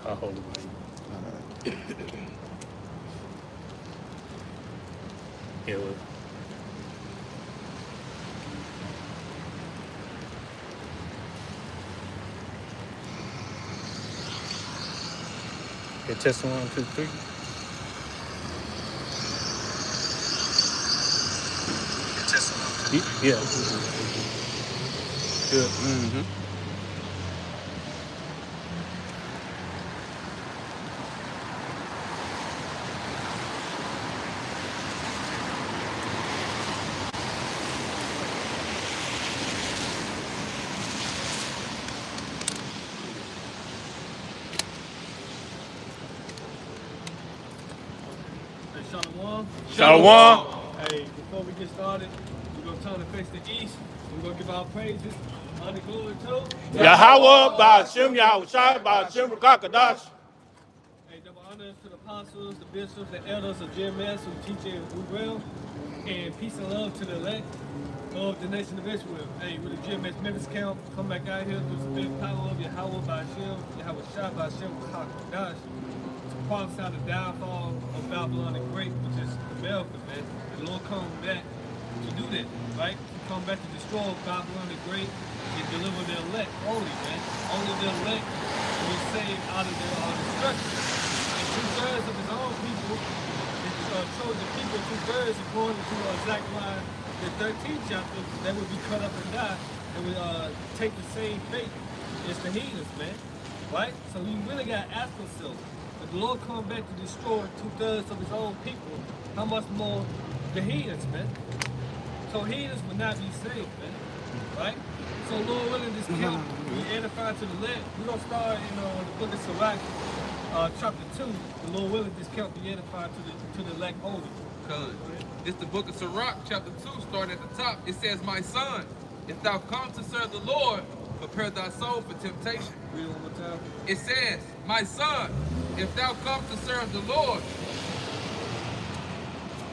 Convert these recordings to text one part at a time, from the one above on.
I'll hold it. Yeah, well, yeah, testing 1, 2, 3. Yeah. Good. Mm-hmm. Shalom. Shalom. Hey, before we get started, we're going to turn and face the east. We're going to give our praises, honor, glory to. Yahweh, Ba'ashem, Yahushai, Ba'ashem, Rakakadash. Hey, double honors to the apostles, the bishops, the elders of GMS who teach it who will. And peace and love to the elect of the nation of Israel. Hey, with the GMS Memphis camp, come back out here through the spirit power of Yahweh Ba'ashem, Yahushai Ba'ashem, Rakakadash. Prophesy the downfall of Babylon the Great, which is America, man. The Lord come back to do that, right? To come back to destroy Babylon the Great and deliver the elect only, man. Only the elect will be saved out of their destruction. And 2/3 of his own people, his chosen people, 2/3 according to Zechariah the 13th chapter, they would be cut up and die and would take the same fate as the heathens, man. Right? So we really got to ask ourselves, if the Lord come back to destroy 2/3 of his own people, how much more the heathens, man? So heathens would not be saved, man. Right? So Lord willing, this camp be edified to the left. We're going to start in the book of Sirach, chapter 2. The Lord willing, this camp be edified to the elect only. It's the book of Sirach, chapter 2, starting at the top. It says, my son, if thou come to serve the Lord, prepare thy soul for temptation. Read it one more time. It says, my son, if thou come to serve the Lord.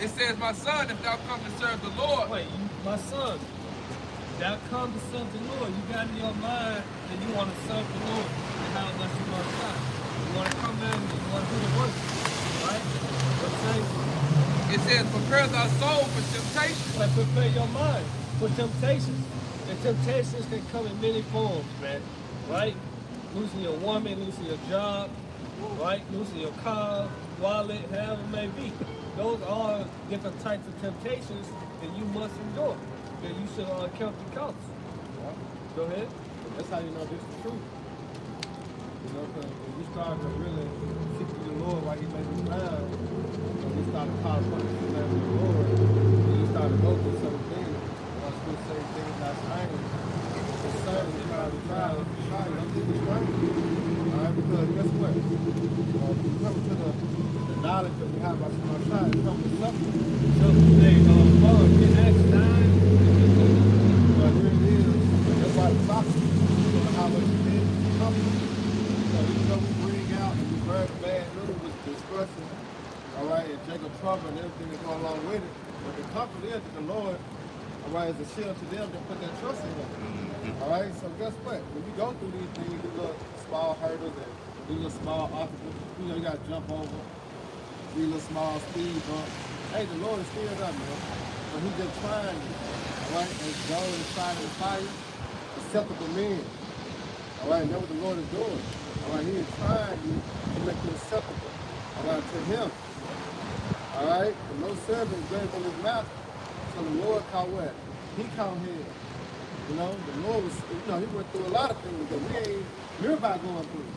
It says, my son, if thou come to serve the Lord. Wait, my son, thou come to serve the Lord. You got in your mind that you want to serve the Lord. And how much you want to serve. You want to come in and you want to do the work. Right? What's saying? It says, prepare thy soul for temptation. Like prepare your mind for temptations. And temptations can come in many forms, man. Right? Losing your woman, losing your job, right? Losing your car, wallet, however it may be. Those are different types of temptations that you must endure. That you should count the costs. Go ahead. That's how you know this is true. You know, because when you start to really seek the Lord while He made you blind, and you start to call upon the name of the Lord, and you start to go through certain things, still say things not strange. It's certain trials, don't think it's strange. Alright, because guess what? You come to the knowledge that we have about our side, it comes with something. So today, in Acts 9, but here it is. That's why the prophet, how much it is, coming. So even though we bring out and we burn bad news with destruction, alright, and Jacob trouble and everything that go along with it, but the comfort is that the Lord, alright, is a shield to them that put their trust in Him. Alright, so guess what? When you go through these things, these little small hurdles and these little small obstacles, you know, you got to jump over these little small speed bumps. Hey, the Lord is still there, man. But He's just trying you. Alright, as gold inside of the fire, acceptable men. Alright, know what the Lord is doing. Alright, He is trying you to make you acceptable. Alright, to Him. Alright, and no servant is greater than his master. So the Lord caught what? He caught him. You know, the Lord was, you know, He went through a lot of things that we're about going through.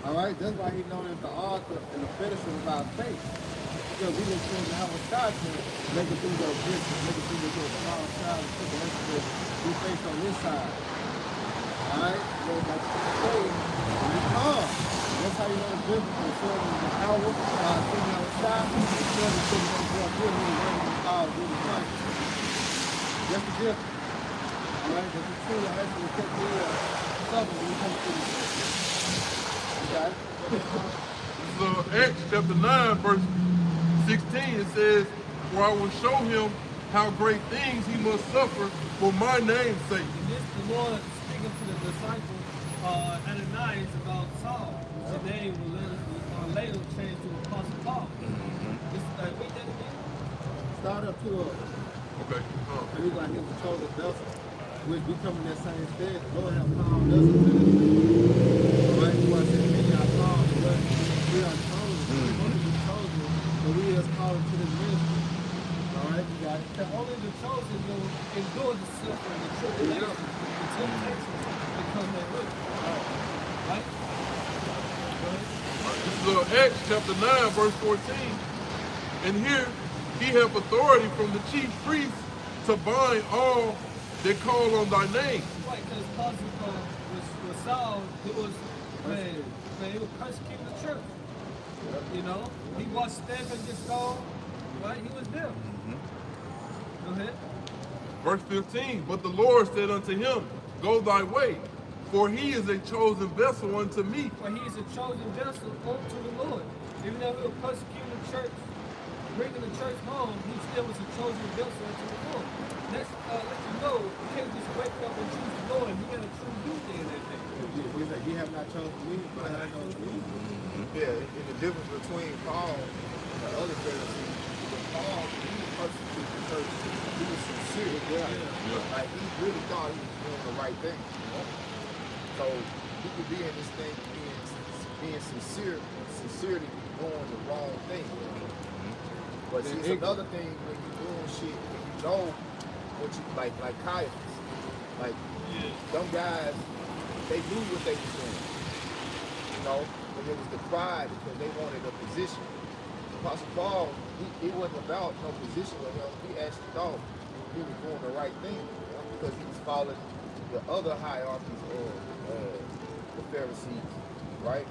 Alright, that's why He's known as the author and the finisher of our faith. Because we look forward to have a shot to make it through those risks, make it through those small trials and tribulations that we face on this side. Alright? Lord, like faith, when you come, that's how you know it's biblical. So the power, sitting on the shot, so the thing that God give me, when you call really Christ. That's the difference. Alright? That's the truth. I actually kept me something when you come to the system. You got it? So Acts chapter 9, verse 16, it says, for I will show him how great things he must suffer for my name's sake. And this the Lord speaking to the disciples Ananias about Saul. His name was later changed to Apostle Paul. Read that again. Start up to Okay. we like he was a chosen vessel, which we come in that same stead. The Lord have called us into this ministry. All right, so I said, many are called, but we are chosen. We want to be chosen, but we are called to this ministry. All right, you got it. The only the chosen will endure the suffering, the tribulation, the temptations that come their way. Right? This is Acts chapter 9, verse 14. And here he have authority from the chief priest to bind all that call on thy name. Right, because Apostle was Saul, it was, man, he was persecuting the church. You know, he was Stephen against Saul, right? He was there. Go ahead. Verse 15. But the Lord said unto him, Go thy way, for he is a chosen vessel unto me. For he is a chosen vessel unto the Lord. Even though he was persecuting the church, bringing the church home, he still was a chosen vessel unto the Lord. Let's let you know, you can't just wake up and choose the Lord. You got to truly do things in that day. He's like, you have not chosen me, but I have chosen you. Yeah, and the difference between Paul and the other Pharisees, with Paul, he was persecuting the church. He was sincere. Like, he really thought he was doing the right thing. So, he could be in this thing being sincere, and sincerity doing the wrong thing. But see, it's another thing when you're doing shit and you know what you, like Caiaphas. Like, them guys, they knew what they were doing. You know, but it was the pride because they wanted a position. Apostle Paul, it wasn't about no position with him. He actually thought he was doing the right thing, you know, because he was following the other hierarchies of the Pharisees, right?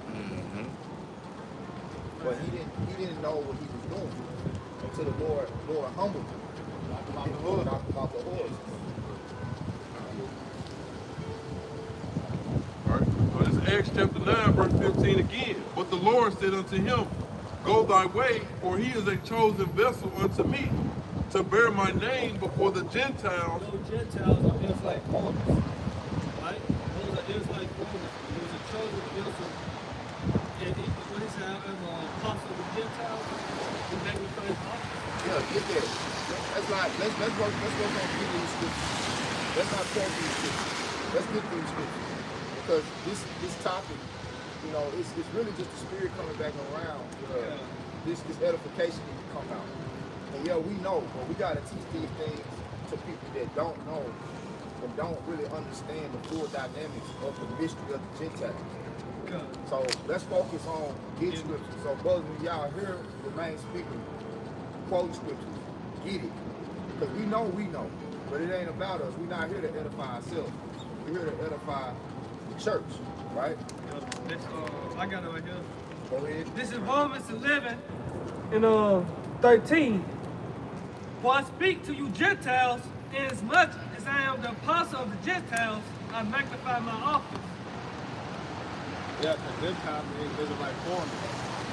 But he didn't know what he was doing until the Lord humbled him. Knocked him off the horse. Alright, so this is Acts chapter 9, verse 15 again. But the Lord said unto him, Go thy way, for he is a chosen vessel unto me, to bear my name before the Gentiles. Those Gentiles are Israelite farmers, right? Those are Israelite farmers. It was a chosen vessel. And what he said, I'm an apostle of the Gentiles. He magnified his office. Yeah, get that. That's like, let's work on these scriptures. Let's not talk these scriptures. Let's get these scriptures. Because this topic, you know, it's really just the spirit coming back around. This edification needs to come out. And yeah, we know, but we gotta teach these things to people that don't know and don't really understand the full dynamics of the mystery of the Gentiles. So let's focus on getting scriptures. So brothers, when y'all hear the main speaker quote scriptures, get it. Because we know, but it ain't about us. We're not here to edify ourselves. We're here to edify the church, right? I got it right here. Go ahead. This is Romans 11 and 13. For I speak to you Gentiles, inasmuch as I am the apostle of the Gentiles, I magnify my office. Yeah, because Gentiles are Israelite farmers.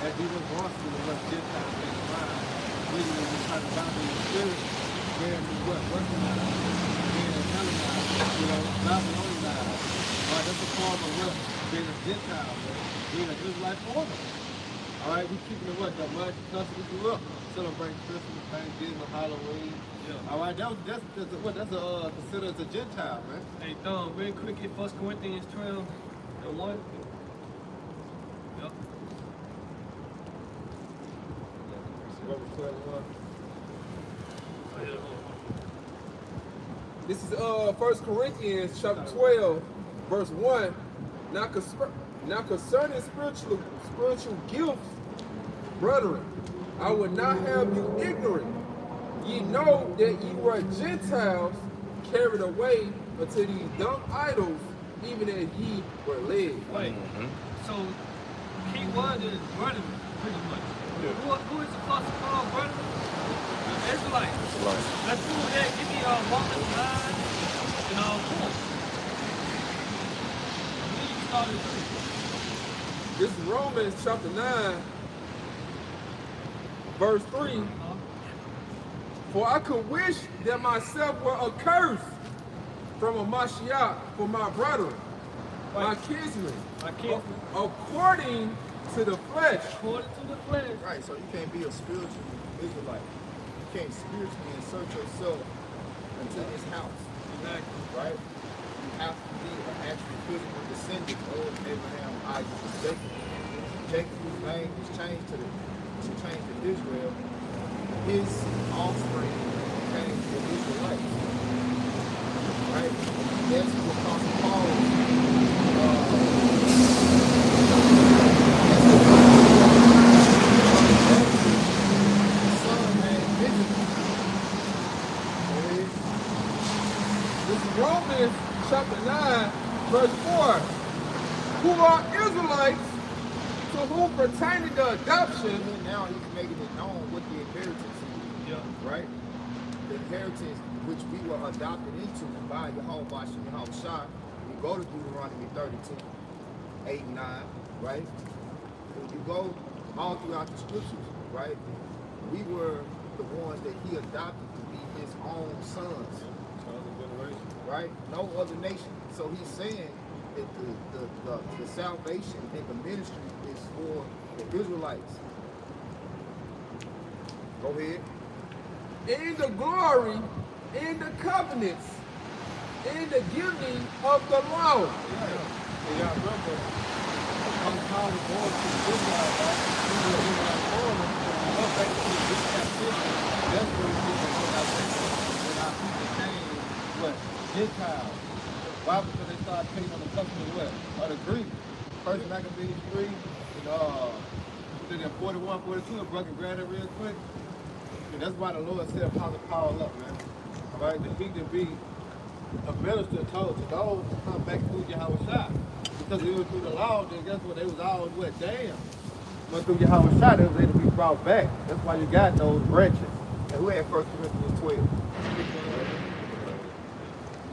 As he was once to the left Gentiles in the mind, meaning when you try to bound in the spirit, then you what? Recognize, being Hellenized, you know, Babylonized. All right, that's a form of what? Being a Gentile, being an Israelite farmer. All right, we keeping it what? The mud custom we grew up. Celebrating Christmas, Thanksgiving, Halloween. Yeah. All right, that's considered as a Gentile, man. Hey, Don, real quick, 1 Corinthians 12 and 1. Yep. Romans 12:1. This is 1 Corinthians chapter 12, verse 1. Now concerning spiritual gifts, brethren, I would not have you ignorant. Ye know that ye were Gentiles carried away unto these dumb idols, even as ye were led. Right. So, key word is brethren, pretty much. Who is Apostle Paul, brethren? Israelite. Let's do that. Give me Romans 9 and 4. Then you start it. This is Romans chapter 9, verse 3. For I could wish that myself were accursed from a Mashiach for my brethren, my kinsmen, My kinsmen. according to the flesh. According to the flesh. Right, so you can't be a spiritual Israelite. You can't spiritually insert yourself into his house, Exactly. right? You have to be an actual physical descendant of Abraham, Isaac, and Jacob. Jacob, whose name was changed to Israel, his offspring became the Israelites. Right? That's what Apostle Paul This is Romans chapter 9, verse 4. Who are Israelites, to whom pertaining the adoption. now he's making it known what the inheritance is. Yeah. Right? The inheritance which we were adopted into by Yehovah Shai. You go to Deuteronomy 32, 8 and 9, right? When you go all throughout the scriptures, right? We were the ones that he adopted to be his own sons. Right? No other nation. So he's saying that the salvation and the ministry is for the Israelites. Go ahead. In the glory, in the covenants, in the giving of the law. And y'all remember, when Paul was going to the Israelites, right? He was in that order, and up back to this captivity. That's where he did the salvation. When our people came, what? Gentiles. Why? Because they started taking on the custom of what? Of the Greek. First Maccabees 3, and 41, 42, and brother grab it real quick. And that's why the Lord set Apostle Paul up, man. All right, that he can be a minister told to those to come back through Yahweh Shai. Because it was through the law, then guess what? They was all what? Damn. But through Yahweh Shai, they was able to be brought back. That's why you got those branches. And who had 1 Corinthians 12?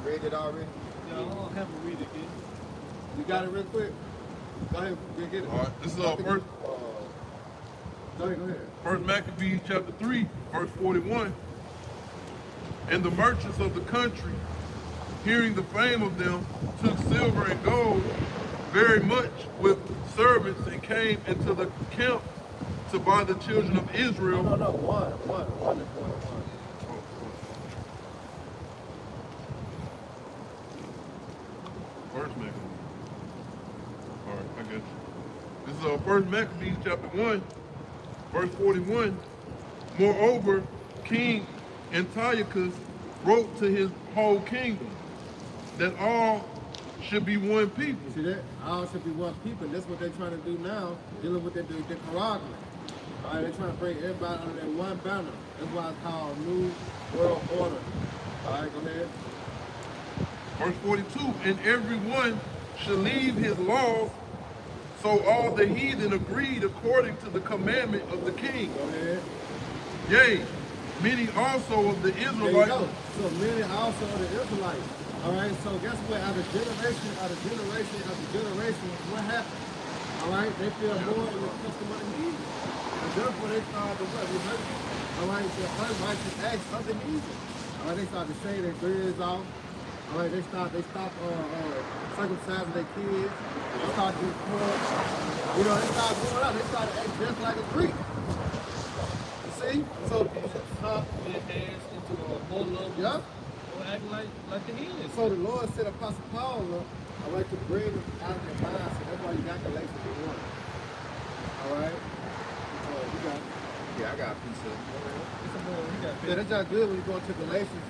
Read it already? Yeah, I don't have to read it again. You got it real quick? Go ahead, get it. All right, this is our first. Go ahead. First Maccabees chapter 3, verse 41. And the merchants of the country, hearing the fame of them, took silver and gold very much with servants and came into the camp to buy the children of Israel. No, one. First Maccabees. All right, I got you. This is our first Maccabees chapter 1, verse 41. Moreover, King Antiochus wrote to his whole kingdom that all should be one people. You see that? All should be one people. That's what they're trying to do now, dealing with the Nicaraguan. All right, they're trying to bring everybody under that one banner. That's why it's called New World Order. All right, go ahead. Verse 42, and everyone should leave his laws, so all the heathen agreed according to the commandment of the king. Go ahead. Yea, many also of the There you Israelites. go. So many also are the Israelites. All right, so guess what? Out of generation, what happened? All right, they feel more in the custom of the heathen. And therefore they started to what? All right, so unrighteous acts of the heathen. All right, they started to shave their beards off. All right, they stopped circumcising their kids. They started to be poor. You know, they started going out. They started to act just like a Greek. See? So, Their hands into a bowl of yeah. or act like the heathens. So the Lord set Apostle Paul up, all right, to bring them out of their minds. So that's why you got Galatians 1. All right? So you got it. Yeah, I got a piece of it. Yeah, that's not good when you go into Galatians,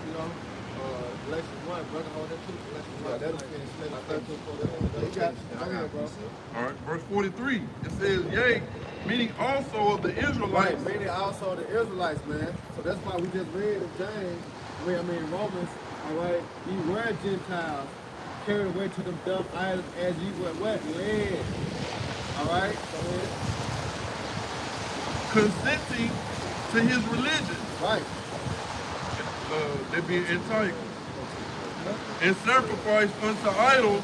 you know. Galatians 1, brother, hold that too. Galatians 1. That'll finish. You got it. Go ahead, bro. All right, verse 43, it says, yea, meaning also of the Israelites. Right, many also the Israelites, man. So that's why we just read in James, Romans, all right, ye were Gentiles, carried away to them dumb idols as ye were what? Led. All right, go ahead. Consenting to his religion. Right. They being Antiochus. And sacrificed unto idols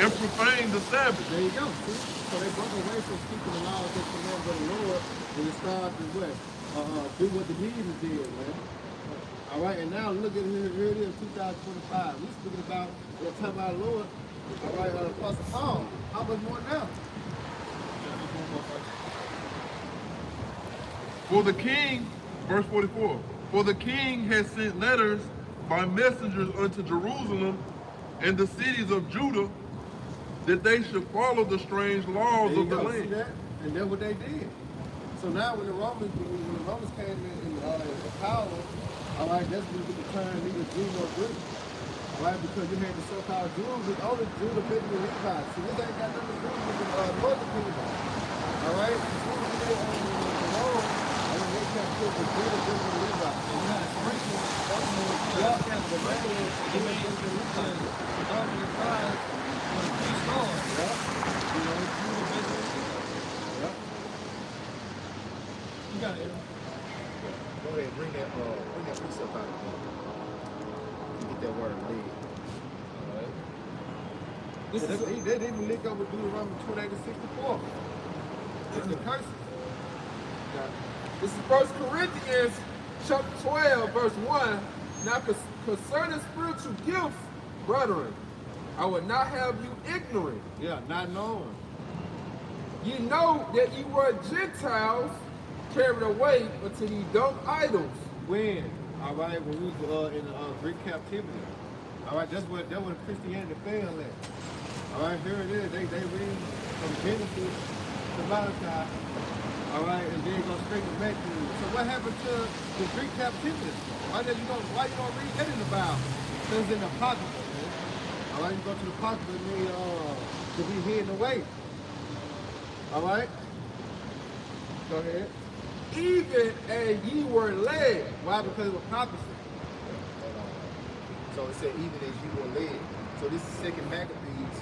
and profaned the Sabbath. There you go. See? So they broke away from keeping the laws and commandments of the Lord and they started to what? Do what the heathens did, man. All right, and now look at here it is, 2025. We're speaking about the time of our Lord. All right, Apostle Paul, how much more now? For the king, verse 44, for the king has sent letters by messengers unto Jerusalem and the cities of Judah that they should follow the strange laws There you of the go, see land. that? And that's what they did. So now when the Romans came in power, all right, that's when we turn neither Jew nor Greek. All right, because you had the so-called Jews, with all the Judah, Benjamin, and Levi. So this ain't got nothing to do with the northern kingdom. All right, the Jews who were on the Rome, and then they kept put the Judah, Benjamin, and Levi. And now it's sprinkling, that's when the land was Judah, Benjamin, and Levi. The northern tribes was three stars. Yeah. You know, Judah, Benjamin, and Levi. Yeah. You got it. Go ahead, bring that precept out again. Get that word lead. They didn't link up with Deuteronomy 28 to 64. It's the curses. This is 1 Corinthians chapter 12, verse 1. Now concerning spiritual gifts, brethren, I would not have you ignorant. Yeah, not knowing. Ye know that ye were Gentiles carried away unto these dumb idols. When? All right, when we was in Greek captivity. All right, that's what Christianity failed at. All right, here it is. They read from Genesis to Malachi. All right, and then go straight to Matthew. So what happened to the Greek captivity? Why you don't read that in the Bible? Because it's in the Apocrypha, man. All right, you go to the Apocrypha and they to be hidden away. All right? Go ahead. Even as ye were led. Why? Because it was prophecy. Hold on. So it said, even as you were led. So this is 2 Maccabees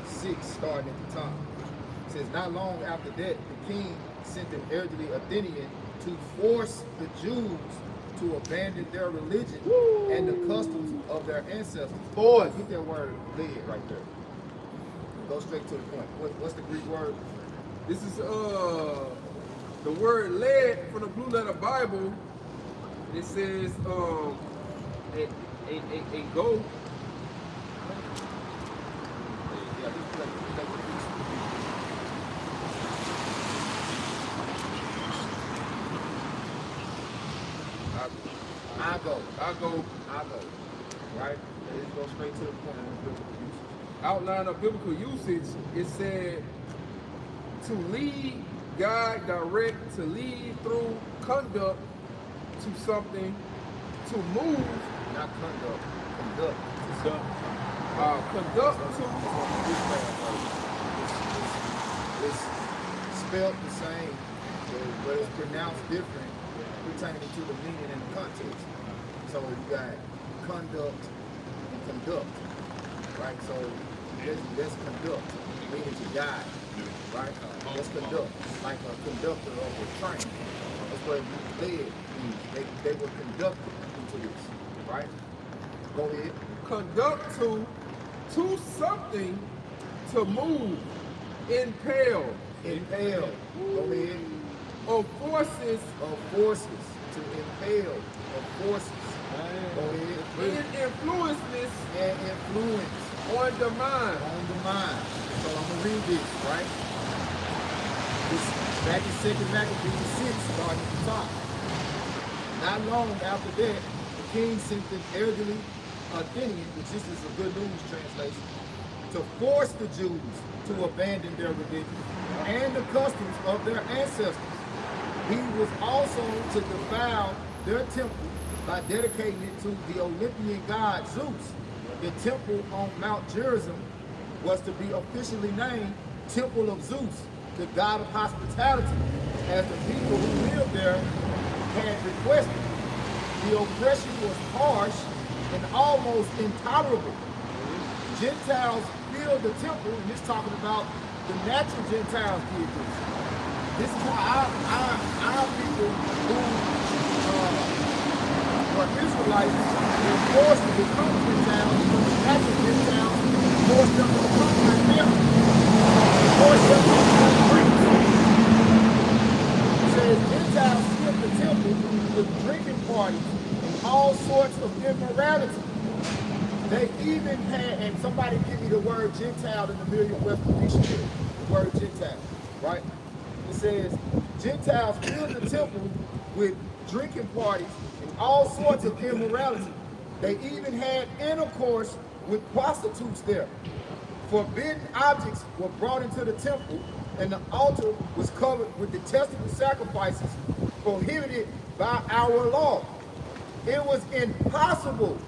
6, starting at the top. It says, not long after that, the king sent an elderly Athenian to force the Jews to abandon their religion and the customs of their ancestors. Force. Get that word led right there. Go straight to the point. What's the Greek word? This is the word led from the Blue Letter Bible. It says a go. Yeah, I go. Right? Let's go straight to the point of biblical usage. Outline of biblical usage. It said to lead, guide, direct, to lead through, conduct to something, to move, Not conduct. Conduct. conduct to. It's spelled the same, but it's pronounced different pertaining to the meaning and the context. So you got conduct and conduct, right? So that's conduct, meaning to guide, right? That's conduct, like a conductor of a train. That's what led means. They were conducted into this, right? Go ahead. Conduct to something, to move, impel, Impel. Go ahead. or forces Of forces. To impel. Of forces. Go ahead. in influences And influence on the mind. on the mind. So I'm gonna read this, right? This back in 2 Maccabees 6, starting at the top. Not long after that, the king sent an elderly Athenian, which this is a good news translation, to force the Jews to abandon their religion and the customs of their ancestors. He was also to defile their temple by dedicating it to the Olympian god Zeus. The temple on Mount Gerizim was to be officially named Temple of Zeus, the god of hospitality, as the people who lived there had requested. The oppression was harsh and almost intolerable. Gentiles filled the temple, and it's talking about the natural Gentiles did this. This is why our people who were Israelites were forced to become Gentiles, because the natural Gentiles forced them to become like them. Forced them to become Greeks. It says Gentiles filled the temple with drinking parties and all sorts of immorality. They even had, and somebody give me the word Gentile in the Merriam-Webster dictionary, the word Gentile, right? It says, Gentiles filled the temple with drinking parties and all sorts of immorality. They even had intercourse with prostitutes there. Forbidden objects were brought into the temple, and the altar was covered with detestable sacrifices prohibited by our law. It was impossible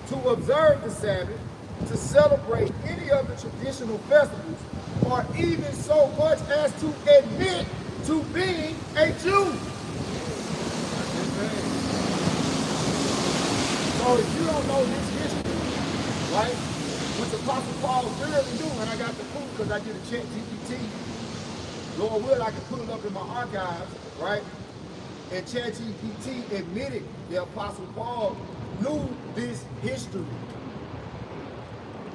to observe the Sabbath, to celebrate any of the traditional festivals, or even so much as to admit to being a Jew. So if you don't know this history, right, which Apostle Paul clearly knew, and I got the proof because I did a chat GPT. Lord will, I can put it up in my archives, right? And ChatGPT admitted the Apostle Paul knew this history.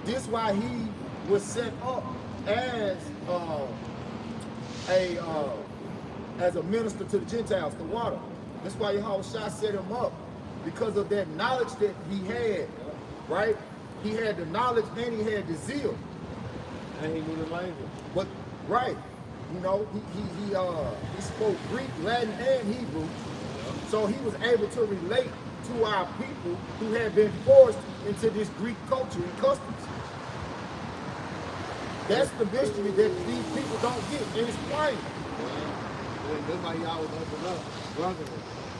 This why he was set up as a minister to the Gentiles, the water. That's why Yahushua set him up, because of that knowledge that he had, right? He had the knowledge and he had the zeal. And he knew the language. But right, you know, he spoke Greek, Latin, and Hebrew, so he was able to relate to our people who had been forced into this Greek culture and customs. That's the mystery that these people don't get, and it's plain. That's why he always open up, brother.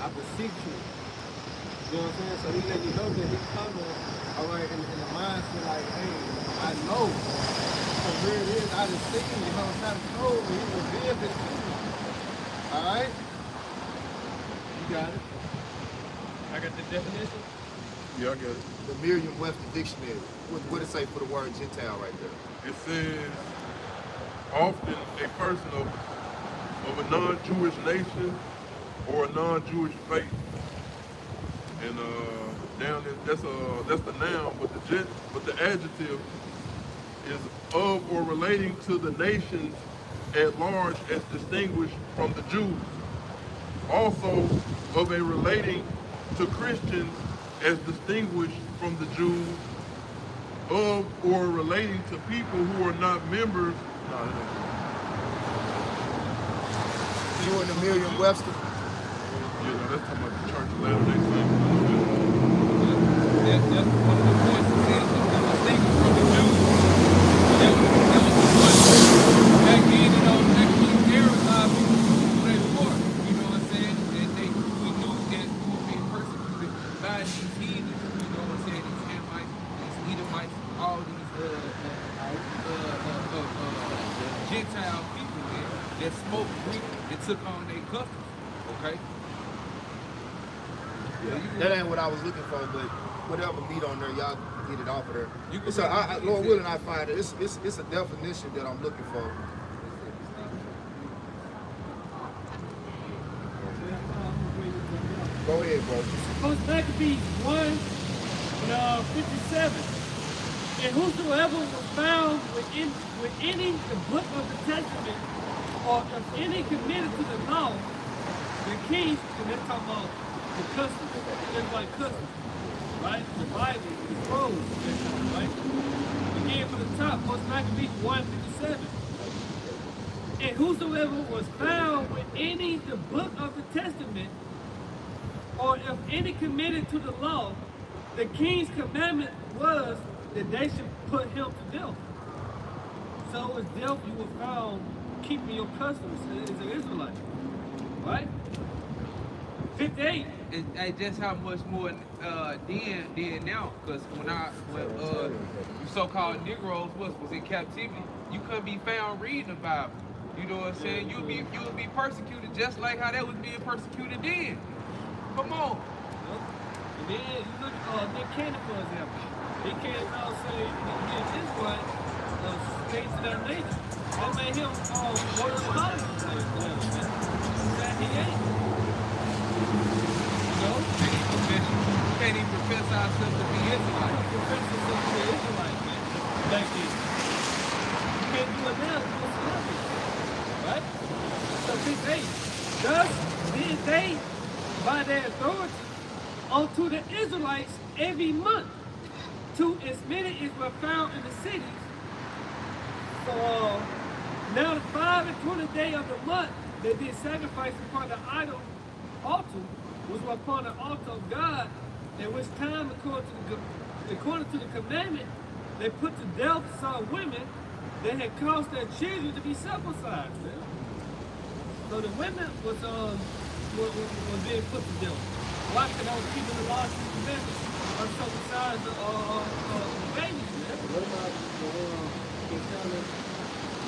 I beseech you. You know what I'm saying? So he let you know that he coming, all right, in the mindset like, hey, I know. So here it is, I just seen you, know, it's not told me, he revealed this to me. All right? You got it. I got the definition. Yeah, I get it. The Merriam-Webster dictionary. What it say for the word Gentile right there? It says, often a person of a non-Jewish nation or a non-Jewish faith. And down there, that's the noun, but the adjective is of or relating to the nations at large as distinguished from the Jews. Also of a relating to Christians as distinguished from the Jews, of or relating to people who are not members. You in the Merriam-Webster? Yeah, no, that's talking about the Church of Latter-day Saints. That's one of the points that says that distinguished from the Jews. That was the point. Back then, you know, back when you Arab people who they were, you know what I'm saying? And we knew that we were being persecuted by these heathens, you know what I'm saying? These Hamites, these Edomites, all these Gentile people that spoke Greek and took on their customs, okay? Yeah. That ain't what I was looking for, but whatever meat on there, y'all get it off of there. So Lord willing, I find it. It's a definition that I'm looking for. Go ahead, bro. First Maccabees 1 and 57. And whosoever was found with any the book of the Testament, or if any committed to the law, the king, and they're talking about the customs, it's like customs, right? The Bible, the scrolls, right? Again, from the top, First Maccabees 1:57. And whosoever was found with any the book of the Testament, or if any committed to the law, the king's commandment was that they should put him to death. So as death you were found keeping your customs as an Israelite. Right? 58. It's just how much more then now, because when so-called Negroes was in captivity, you couldn't be found reading the Bible. You know what I'm saying? You would be persecuted just like how that was being persecuted then. Come on. And then you look at Nick Cannon, for example. He came out saying he is Israelite, state to their nature. That made him one of the colonists. That he ain't. You know? We can't even profess ourselves to be Israelites. Profess yourself to be Israelite, man. Back then. You can't do it now, you're a celebrity. Right? So 58. Thus did they, by their authority, unto the Israelites every month to as many as were found in the cities. So now the 5 and 20 day of the month, they did sacrifice upon the idol altar, which was upon the altar of God, at which time, according to the commandment, they put to death some women that had caused their children to be circumcised. Man. So the women was being put to death. Why? Because I was keeping the laws and commandments uncircumcised babies. Man. What about the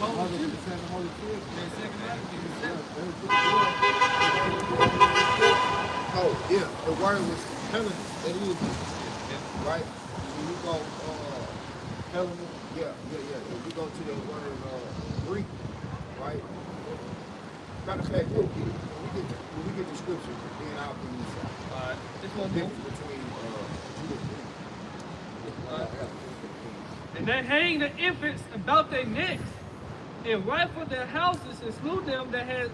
Holy children. the Holy Spirit? Man, second Matthew, Oh, yeah, the word was Helen, right? When you go, Helen, yeah. If you go to the word Greek, right? Matter of fact, when we get the scripture, then I'll bring this out. Alright, this The one more. difference between Jew and Greek. And they hanged the infants about their necks, and rifled their houses, and slew them that had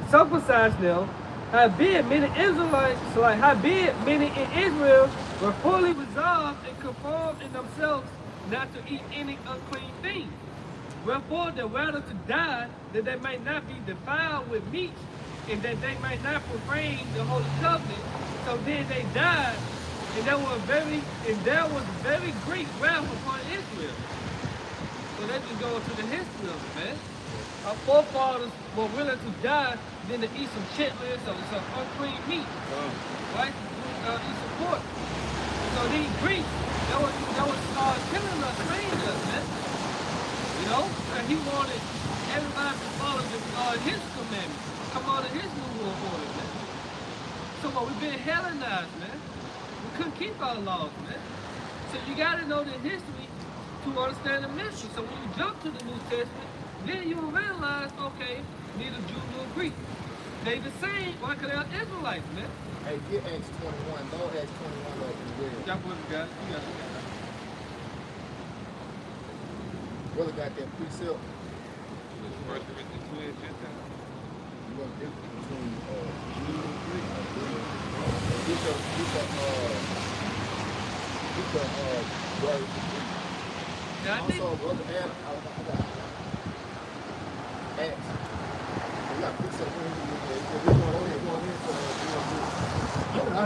circumcised them. Howbeit many Israelites, howbeit many in Israel were fully resolved and conformed in themselves not to eat any unclean thing. Wherefore they rather to die, that they might not be defiled with meat, and that they might not profane the holy covenant. So then they died, and there was very great wrath upon Israel. So they just go into the history of it, man. Our forefathers were willing to die than to eat some chitlins or some unclean meat, right? Eat some pork. So these Greeks, that was killing us, training us, man. You know, and he wanted everybody to follow his commandments, come on to his new world order, man. So what, we've been Hellenized, man. We couldn't keep our laws, man. So you got to know the history to understand the mystery. So when you jump to the New Testament, then you will realize, okay, neither Jew nor Greek. They the same, why? Because they're Israelites, man. Hey, get Acts 21. Go Acts 21 up and read. Y'all boys got it. You got it. Brother got that precept. First Corinthians 12, Gentile. You want to difference between Jew and Greek? Get the word for Greek. Now, I think, Also, Brother Adam, I got Acts. We got precept for him.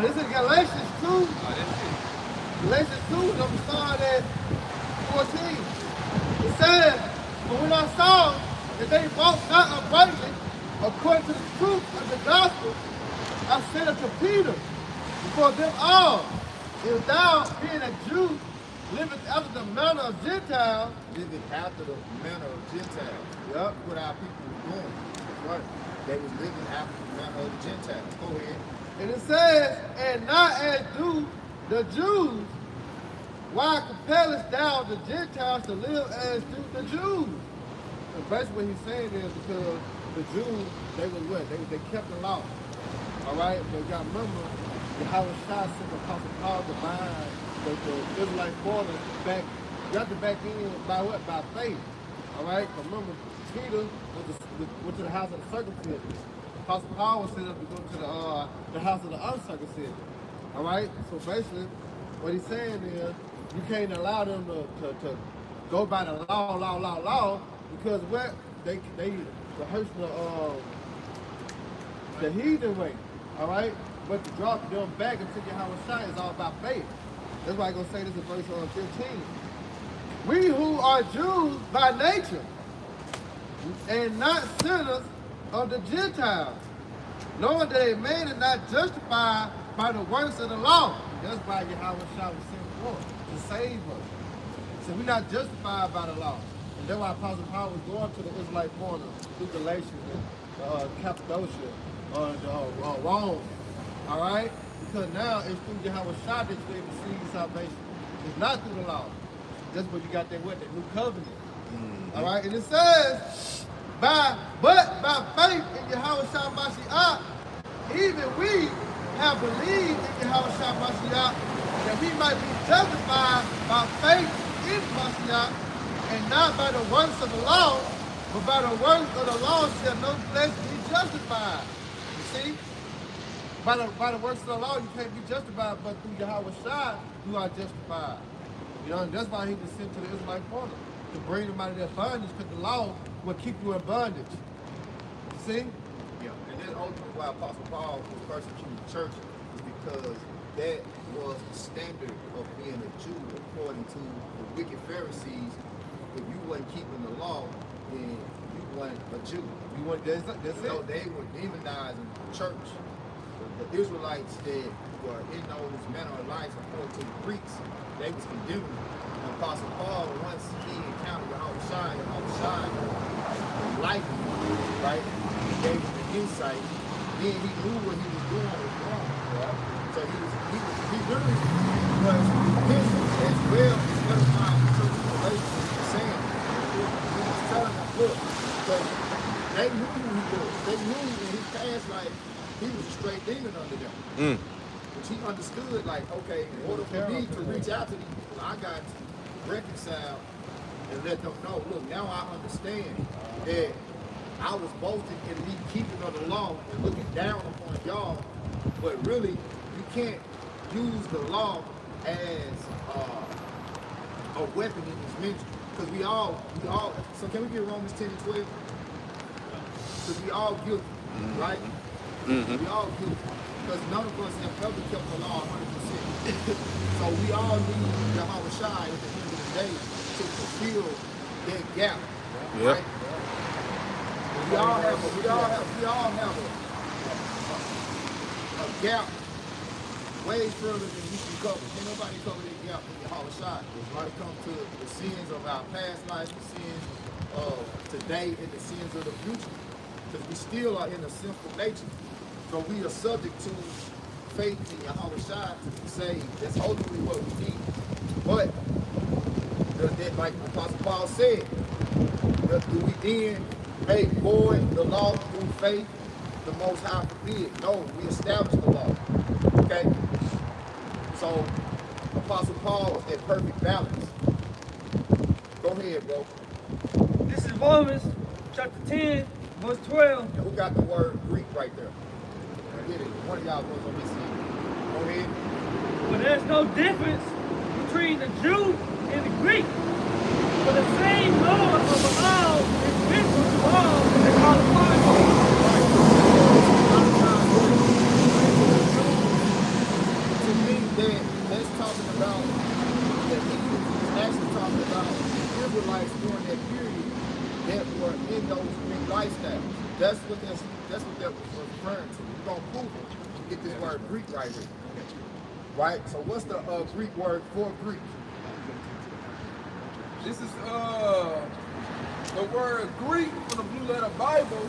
This is Galatians 2. Oh, that's it. Galatians 2, number start at 14. It says, but when I saw that they walked not uprightly according to the truth of the gospel, I said unto Peter, before them all, if thou, being a Jew, liveth after the manner of Gentiles, Living after the manner of Gentiles. yep, What our people were doing. Right. They was living after the manner of the Gentiles. Go ahead. and it says, and not as do the Jews, why compellest thou the Gentiles to live as do the Jews? And basically what he's saying is because the Jews, they was what? They kept the law. All right? But you got to remember, the Howard Shah sent the Apostle Paul to bind the Israelite foreigners back, got to back in by what? By faith. All right? But remember, Peter went to the house of the circumcision. Apostle Paul was sent up to go to the house of the uncircumcision. All right? So basically, what he's saying is, you can't allow them to go by the law, because what? They rehearsing the heathen way. All right? But to drop them back into Yahweh Shai is all about faith. That's why I'm going to say this in verse 15. We who are Jews by nature, and not sinners of the Gentiles, knowing that a man is not justified by the works of the law. That's why Yahweh Shai was sent forth, to save us. So we're not justified by the law. And that's why Apostle Paul was going to the Israelite foreigners through Galatians and Cappadocia, Rome. All right? Because now it's through Yahweh Shai that you're able to receive salvation. It's not through the law. That's what you got there with, the new covenant. All right? And it says, but by faith in Yahweh Shai Mashiach, even we have believed in Yahweh Shai Mashiach, that we might be justified by faith in Mashiach, and not by the works of the law, but by the works of the law shall no flesh be justified. You see? By the works of the law, you can't be justified, but through Yahweh Shai, you are justified. You know, and that's why he was sent to the Israelite corner, to bring them out of their bondage, because the law will keep you in bondage. See? Yeah, and that's ultimately why Apostle Paul was persecuting the church, is because that was the standard of being a Jew according to the wicked Pharisees. If you wasn't keeping the law, then you weren't a Jew. You want that's So it. they were demonizing the church. The Israelites that were in those manner of life according to the Greeks, they was condemning them. And Apostle Paul, once he encountered Yahushua enlightened him, right? He gave him the insight. Then he knew what he was doing was wrong. Right? So he literally was repentant as well as edifying the church of Galatians. He was saying, he was telling them, look, because they knew who he was. They knew in his past life he was a straight demon under them. Which he understood, like, okay, in order for me to reach out to these people, I got to reconcile and let them know, look, now I understand that I was boasting in me keeping of the law and looking down upon y'all, but really, you can't use the law as a weapon in this ministry. Because we all, so can we get Romans 10 and 12? Because we all guilty, right? We all guilty. Because none of us have ever kept the law 100%. So we all need Yahushua at the end of the day to fulfill that gap, right? We all have a gap way further than we can cover. Can't nobody cover that gap in Yahushua. When it comes to the sins of our past life, the sins of today, and the sins of the future. Because we still are in a sinful nature. So we are subject to faith in Yahushua to be saved. That's ultimately what we need. But, like Apostle Paul said, do we then void the law through faith? The Most High forbid. No, we establish the law. Okay? So, Apostle Paul is at perfect balance. Go ahead, bro. This is Romans chapter 10, verse 12. Now, who got the word Greek right there? Get it. One of y'all goes on this end. Go ahead. For there's no difference between the Jew and the Greek. For the same Lord of all is visible to all that are the To me, that's talking about that he's actually talking about the Israelites during that period that were in those Greek lifestyles. That's what that was referring to. We're gonna prove it. Get this word Greek right here. Right? So what's the Greek word for Greek? This is the word Greek from the Blue Letter Bible,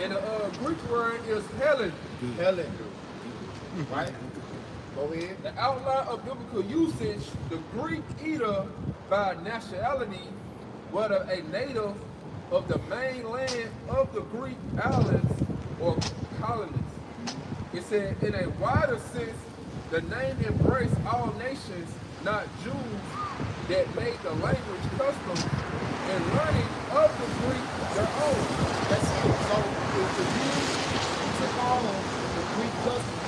and the Greek word is Helen. Helen. Right? Go ahead. The outline of biblical usage, the Greek either by nationality, whether a native of the mainland of the Greek islands or colonists. It said, in a wider sense, the name embraced all nations, not Jews, that made the language, customs, and learning of the Greek their own. That's it. So if the Jews took on the Greek customs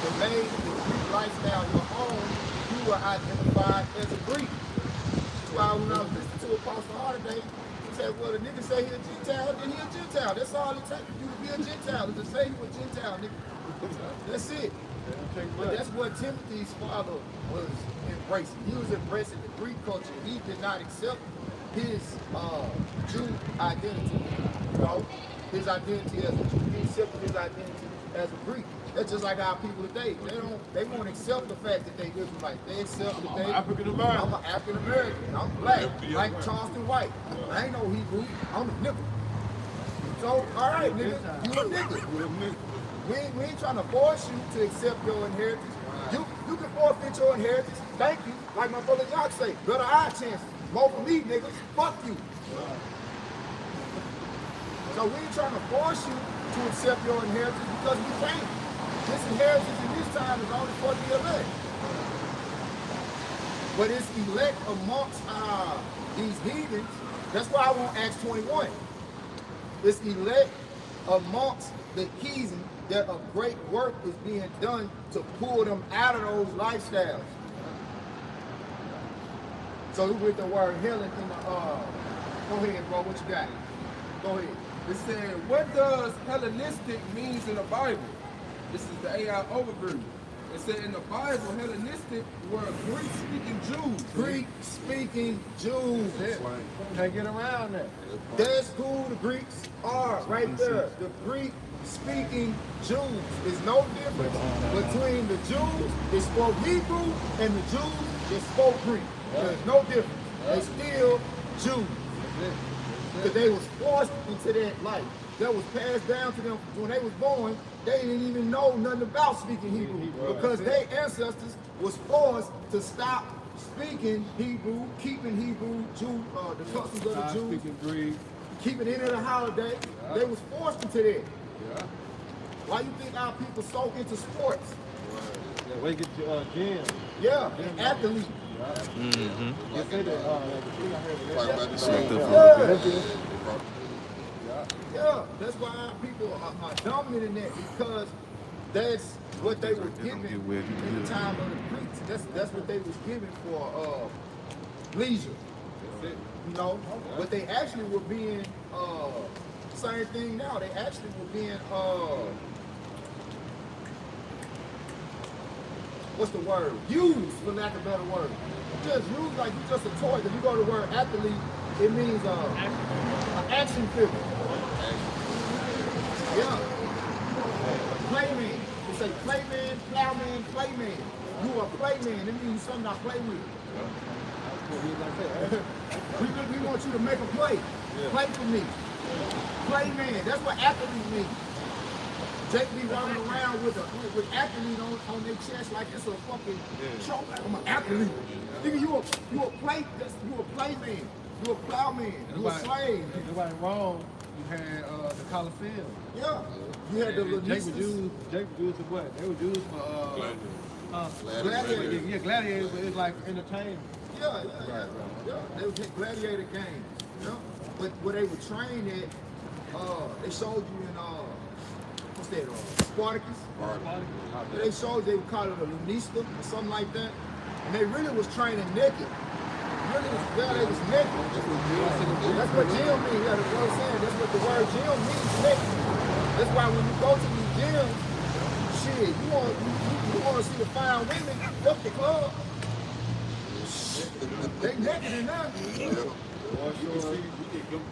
and made the Greek lifestyle your own, you were identified as a Greek. That's why when I was listening to Apostle Holiday, he said, well, the nigga say he a Gentile, then he a Gentile. That's all it takes for you to be a Gentile, is to say you a Gentile, nigga. That's it. But that's what Timothy's father was embracing. He was embracing the Greek culture. He did not accept his Jew identity, you know, his identity as a Jew. He accepted his identity as a Greek. That's just like our people today. They won't accept the fact that they Israelites. They accept that they African American. I'm an African American. I'm black, like Charleston White. I ain't no Hebrew. I'm a nigga. So, all right, nigga, you a nigga. We ain't trying to force you to accept your inheritance. You can forfeit your inheritance. Thank you. Like my brother Yock say, better eye chances. More for me, niggas. Fuck you. So we ain't trying to force you to accept your inheritance because we can't. This inheritance in this time is only for the elect. But it's elect amongst these heathens. That's why I want Acts 21. It's elect amongst the heathen that a great work is being done to pull them out of those lifestyles. So we with the word Helen in the go ahead, bro, what you got? Go ahead. It said, what does Hellenistic means in the Bible? This is the AI overview. It said in the Bible, Hellenistic were Greek-speaking Jews. Greek-speaking Jews. Can't get around that. That's who the Greeks are, right there. The Greek-speaking Jews. There's no difference between the Jews that spoke Hebrew and the Jews that spoke Greek. There's no difference. They still Jews. Because they was forced into that life. That was passed down to them when they was born. They didn't even know nothing about speaking Hebrew because their ancestors was forced to stop speaking Hebrew, keeping Hebrew, the customs of the Jews, Speaking Greek. keeping any of the holiday. They was forced into that. Why you think our people so into sports? Yeah, where you get your gym. Yeah, athletes. You say that, Yeah, that's why our people are dominant in that because that's what they were given in the time of the Greeks. That's what they was given for leisure. You know, but they actually were being same thing now. They actually were being what's the word? Used, for lack of a better word. Just used like you just a toy. If you go to the word athlete, it means an action figure. Yeah. Playman. You say playman, plowman, playman. You a playman. It means something I play with. We want you to make a play. Play for me. Playman. That's what athlete means. Jake be running around with athlete on their chest like it's a fucking trophy. I'm an athlete. Nigga, you a playman. You a plowman. You a slave. Nobody wrong. You had the Coliseum. Yeah. You had the Jake was used for what? They were used for gladiators. Yeah, gladiators, but it's like entertainment. Yeah. They would take gladiator games. Yeah. But where they were trained at, they showed you in what's that? Spartacus. They showed they would call it a lunista or something like that. And they really was training naked. They was naked. That's what gym means. Yeah, that's what I'm saying. That's what the word gym means, naked. That's why when you go to these gyms, shit, you want to see the fine women, fuck the club. They naked in there. You can see, we get them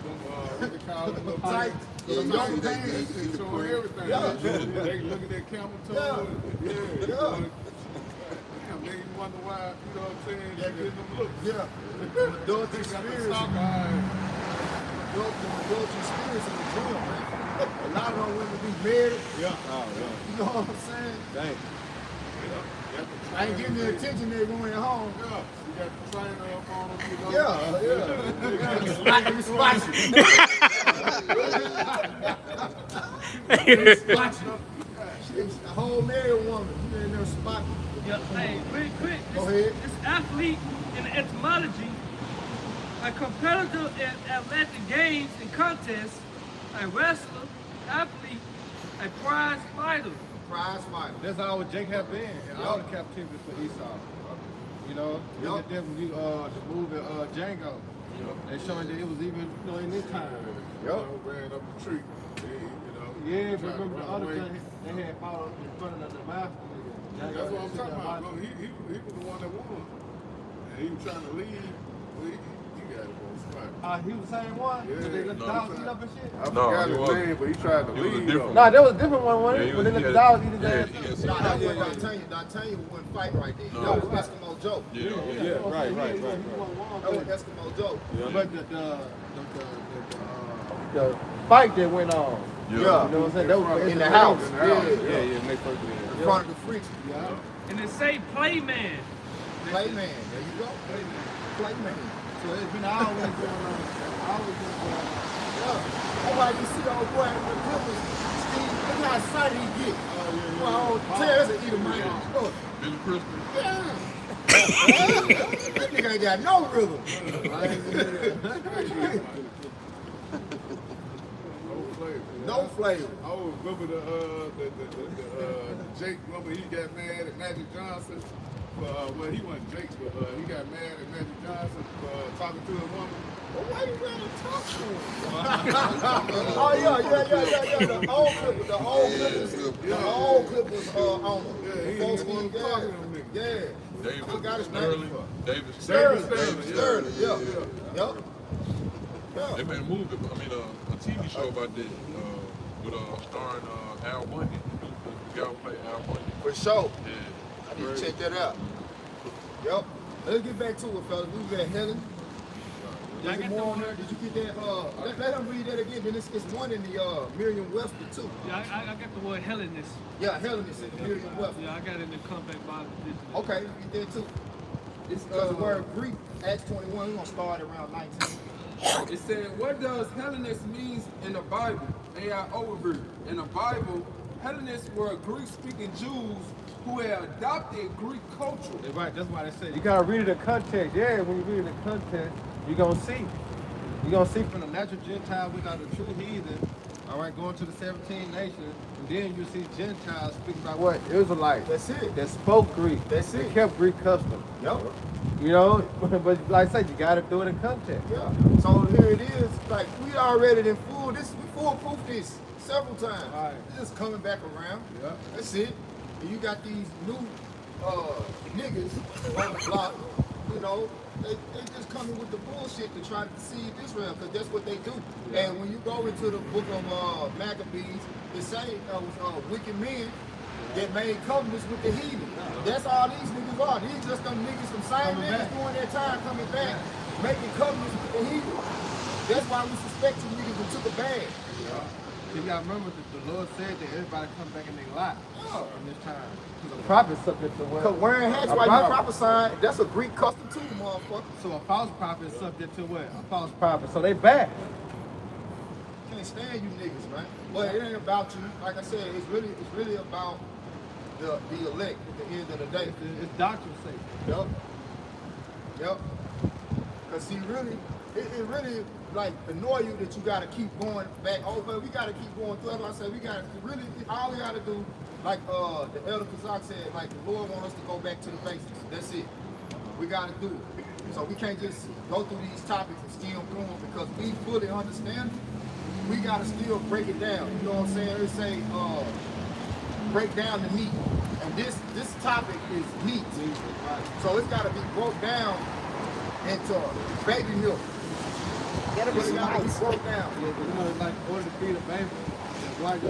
Tight. young pants and showing everything. They look at that camel toe. Yeah. Damn, they wonder why, you know what I'm saying, they getting them looks. Yeah. Those experiences. Those experiences in the gym, man. A lot of them women be married. Yeah. You know what I'm saying? Dang. I ain't getting the attention they want at home. Yeah. You got the trainer up on them, you know. Yeah. Spicy. She's a whole married woman. You in there spotting. Yeah, hey, real quick. Go ahead. This athlete in the etymology, a competitor in athletic games and contests, a wrestler, athlete, a prize fighter. Prize fighter. That's all what Jake have been in all the captivity for Esau. You know, look at them when you the movie Django. They showing that it was even in this time. Ran up the tree. Yeah, but remember the other thing they had fought in front of the master. That's what I'm talking about. Look, he was the one that won. And he was trying to leave. Well, he got it on spot. He was the same one? Yeah, They let the no, dogs eat up and shit? I forgot his name, but he tried to leave. Nah, that was a different one, wasn't it? When they let the dogs eat his ass. Nah, that wasn't D'Artagnan wouldn't fight right there. That was Eskimo Joe. Right. That was Eskimo Joe. But the fight that went on. Yeah. You know what I'm saying? That was In the house. Yeah, make first In front of the freaks. And they say playman. Playman. There you go. Playman. So it's been always going on. Yeah. That's why you see old boy with Clippers. Steve, look how excited he get. Well, Terrence will eat a man. Billy Crystal. Yeah. That nigga ain't got no rhythm. No flavor. Oh, remember the Jake, remember he got mad at Magic Johnson well, he wasn't Jake, but he got mad at Magic Johnson talking to a woman. Well, why you gotta talk to him? Oh yeah. The old clip was on him. Yeah, he Before didn't want Steve to talk to them niggas. Yeah. I forgot his name. Sterling, Sterling, yeah. Yep. They made a movie, a TV show about that, with starring Al Bundy. The guy who played Al Bundy. For sure. Yeah. I need to check that out. Yep. Let's get back to it, fellas. We got Helen. There's more on there. Did you get that? Let him read that again. Then it's one in the Merriam-Webster too. Yeah, I got the word Hellenist. Yeah, Hellenist in the Merriam-Webster. Yeah, I got it in the Comeback Bible. Okay, you get that too. It's the word Greek, Acts 21. We're gonna start around 19. It said, what does Hellenist means in the Bible? AI overview. In the Bible, Hellenists were Greek-speaking Jews who had adopted Greek culture. Right, that's why they say you gotta read it in context. Yeah, when you read it in context, you're gonna see. You're gonna see from the natural Gentile without the true heathen, all right, going to the 17 nations, and then you see Gentiles speaking about what? Israelites. That's it. That spoke Greek. That's They it. kept Greek customs. Yep. You know, but like I said, you gotta do it in context. Yeah. So here it is. Like we already in full. We foolproof this several times. Right. It's just coming back around. Yeah. That's it. And you got these new niggas on the block. You know, they just coming with the bullshit to try to deceive Israel, because that's what they do. Yeah. And when you go into the book of Maccabees, it say wicked men that made covenants with the heathen. That's all these niggas are. These just them niggas, some same niggas doing their time coming back, making covenants with the heathen. That's why we suspect you niggas that took a bag. You gotta remember that the Lord said that everybody come back in their lot in this time. Because a prophet subject to what? Because wearing hats while you prophesying, that's a Greek custom too, motherfucker. So a false prophet is subject to what? A false prophet. So they back. Can't stand you niggas, man. But it ain't about you. Like I said, it's really about the elect at the end of the day. It's doctrine's sake. Yep. Cause see, really, it really like annoy you that you gotta keep going back. Oh, but we gotta keep going through. Like I said, we gotta really all we gotta do, like the Elder Kazak said, like the Lord wants us to go back to the basics. That's it. We gotta do it. So we can't just go through these topics and skim through them because we fully understand them. We gotta still break it down. You know what I'm saying? They say break down the meat. And this topic is meat. So it's gotta be broke down into baby milk. Gotta be broke down. Yeah, but you know, like in order to feed a baby, that's why you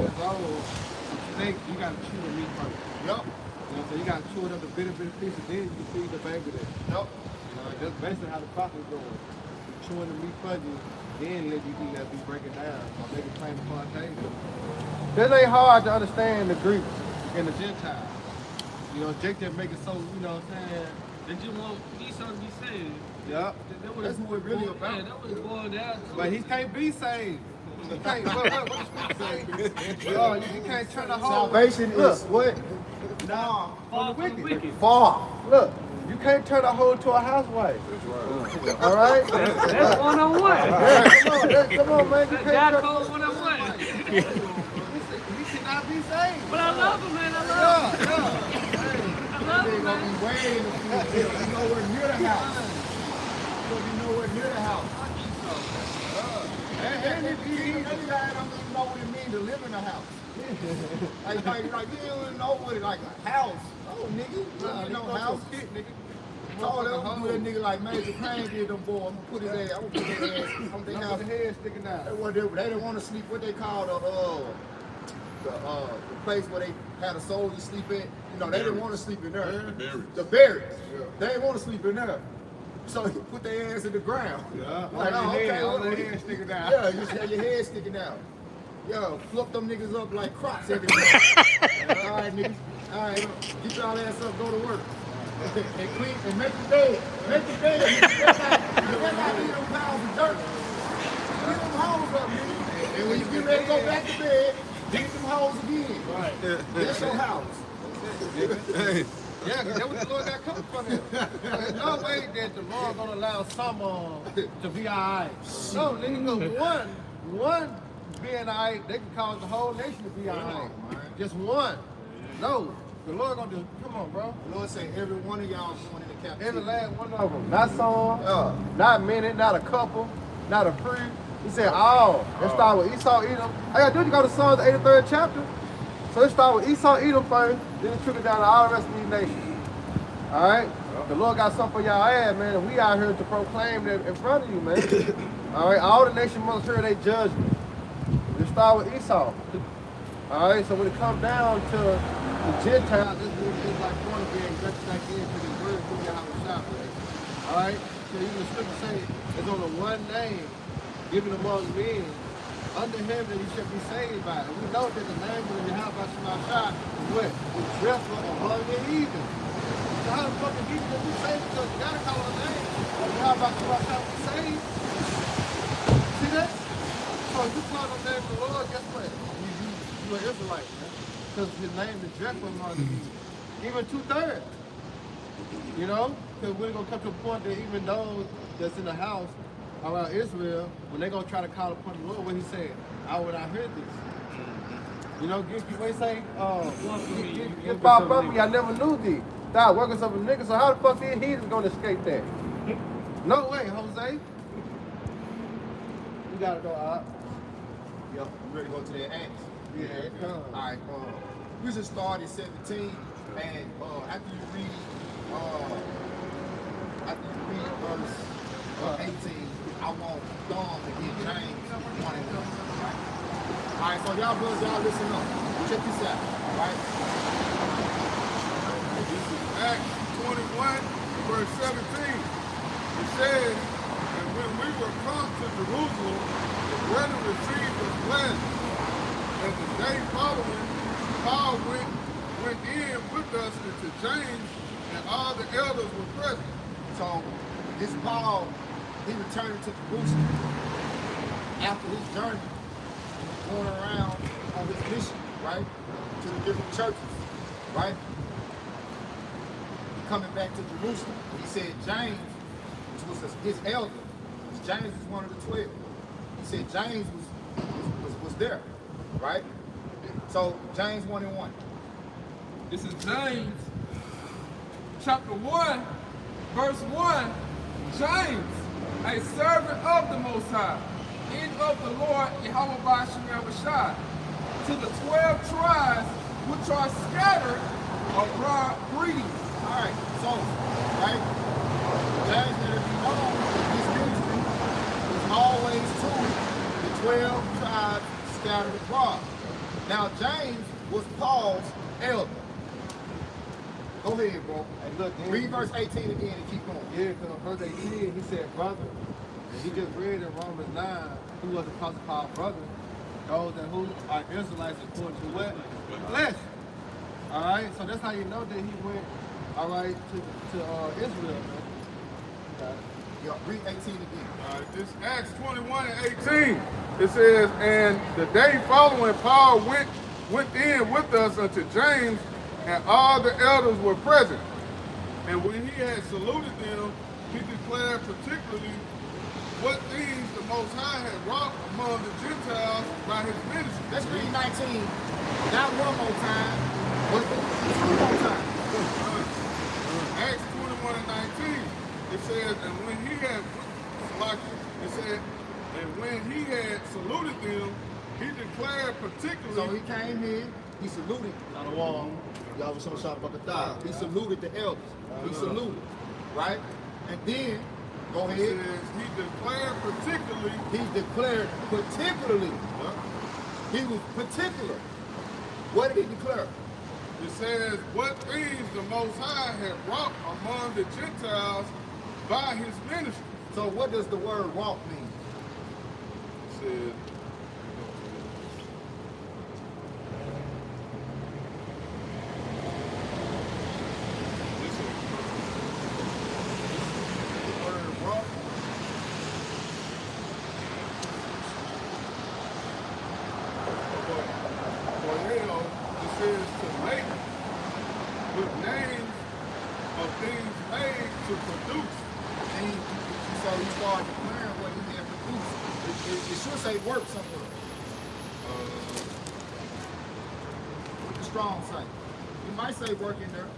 steak, you gotta chew the meat first. Yep. You know, so you gotta chew it up to bitty pieces, then you can feed the baby that. Yep. You know, that's basically how the prophet's going. Chewing the meat for you, then let you eat that be break it down, or make it plain upon table. This ain't hard to understand the Greek and the Gentile. You know, Jake just make it so, you know what I'm saying? They just want Esau to be saved. Yep. That's what it's really about. Yeah, that was boiled down to. But he can't be saved. He can't, what you can't turn the whole Salvation is what? Nah, Far from the wicked. Far. Look, you can't turn a hoe to a housewife. Right. All right? That's one-on-one. Come on, man. You That can't turn. code one-on-one. He cannot be saved. But I love him, man. I love him. I love They're him, gonna man. be way in the future. You nowhere near the house. You're gonna be nowhere near the house. And if you even don't even know what it means to live in a house. like you don't even know what it like a house. Oh nigga, you know house. Told them do that nigga like Major Payne did them boy. I'm gonna put his ass. I'm gonna put their ass on their house. The head sticking out. They didn't want to sleep. What they call the place where they had a soldier sleep in. You know, they didn't want to sleep in there. The berries. The berries. Yeah. They didn't want to sleep in there. So you put their ass in the ground. Yeah. Like, All your okay, head sticking out. yeah, you just have your head sticking out. Yo, flip them niggas up like crops every day. All right, niggas. All right, get y'all ass up, go to work. And clean and make the bed. Make the bed. You better leave them piles of dirt. Get them holes up, nigga. And when you get ready to go back to bed, dig them holes again. Right. That's your house. Yeah, because that's what the Lord got coming from him. There's no way that the Lord gonna allow some to be alright. No, nigga, one being alright, they can cause the whole nation to be alright. Just one. No. The Lord gonna do. Come on, bro. The Lord said every one of y'all going into captivity. Every last one of them. Not some, not many, not a couple, not a few. He said all. Let's start with Esau, Edom. I gotta do is go to Psalms 83rd chapter. So let's start with Esau, Edom first, then it trickle down to all the rest of these nations. All right? The Lord got something for y'all ass, man, and we out here to proclaim that in front of you, man. All right? All the nation must hear their judgment. Let's start with Esau. All right? So when it comes down to the Gentiles, it's like going to be inducted back into the word through Yahweh Shah, right? All right? So even the scripture say there's only one name given among men under heaven that he should be saved by. And we know that the name of Yahweh Shah is what? It's dreadful among the heathen. So how the fucking heathen will be saved? Because you gotta call a name of Yahweh Shah to be saved. See that? So if you call the name of the Lord, guess what? You an Israelite, man. Because his name is dreadful among the heathen. Even 2/3. You know? Because we're gonna come to a point that even those that's in the house around Israel, when they're gonna try to call upon the Lord, what he said, I would not hear this. You know, what he say? Get far from me, I never knew thee. Thou workers of a nigga, so how the fuck these heathens gonna escape that? No way, Jose. You gotta go out. Yep, you ready to go to that Acts? Yeah, come. All right, we just start at 17, and after you read verse 18, I want Dawn to get James 1 and 1. Right? All right, so y'all brothers, y'all listen up. Check this out, right? This is Acts 21, verse 17. It says, and when we were come to Jerusalem, the brethren received us gladly. And the day following, Paul went in with us into James, and all the elders were present. So this Paul, he returned to Jerusalem after his journey, going around on his mission, right? To the different churches, right? Coming back to Jerusalem. He said James, which was his elder, James was one of the 12. He said James was there, right? So James 1 and 1. This is James, chapter 1, verse 1. James, a servant of the Most High, and of the Lord Yahweh Shah, to the 12 tribes which are scattered abroad greetings. All right, so, right, James, let it be known, his ministry was always to the 12 tribes scattered abroad. Now, James was Paul's elder. Go ahead, bro. And look, read verse 18 again and keep going. Yeah, because verse 18, he said, brother. And he just read in Romans 9, who was the apostle Paul brother? Those that who are Israelites according to what? Flesh. All right, so that's how you know that he went, all right, to Israel, man. Yeah, read 18 again. This Acts 21 and 18. It says, and the day following, Paul went in with us unto James, and all the elders were present. And when he had saluted them, he declared particularly what things the Most High had wrought among the Gentiles by his ministry. Let's read 19. Not one more time, but two more times. Acts 21 and 19. It says, and when he had saluted them, he declared particularly. So he came in, he saluted on the wall. Y'all was so sharp about the thigh. He saluted the elders. He saluted, right? And then, go ahead. It says, he declared particularly. He declared particularly. He was particular. What did he declare? It says, what things the Most High had wrought among the Gentiles by his ministry. So what does the word wrought mean? It says, work somewhere. What the strong say? You might say work in there.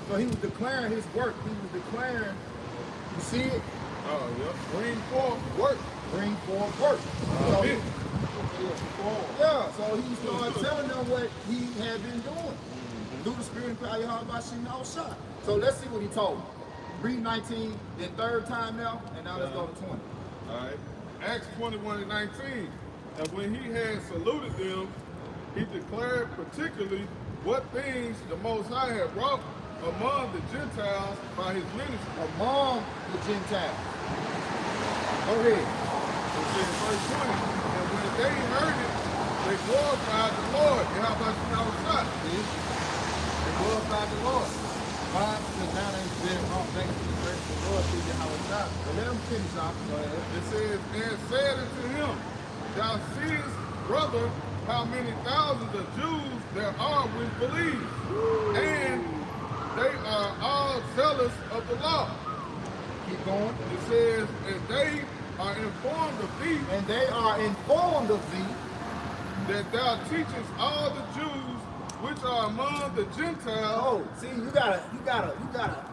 So he was declaring his work. He was declaring, you see it? Oh, yeah. Bring forth work. Bring forth work. So he, yeah, so he started telling them what he had been doing. Do the spirit and power your heart by shooting all shot. So let's see what he told them. Read 19, the third time now, and now let's go to 20. All right. Acts 21 and 19. And when he had saluted them, he declared particularly what things the Most High had wrought among the Gentiles by his ministry. Among the Gentiles. Go ahead. It says verse 20. And when they heard it, they glorified the Lord. And how about you know shot? They glorified the Lord. Why? Because now they've been all thanks to the grace of the Lord through Yahweh God. So let them finish off. Go ahead. It says, and said unto him, thou seest, brother, how many thousands of Jews there are which believe, and they are all zealous of the law. Keep going. It says, and they are informed of thee, And they are informed of thee, that thou teachest all the Jews which are among the Gentiles. oh, see, you gotta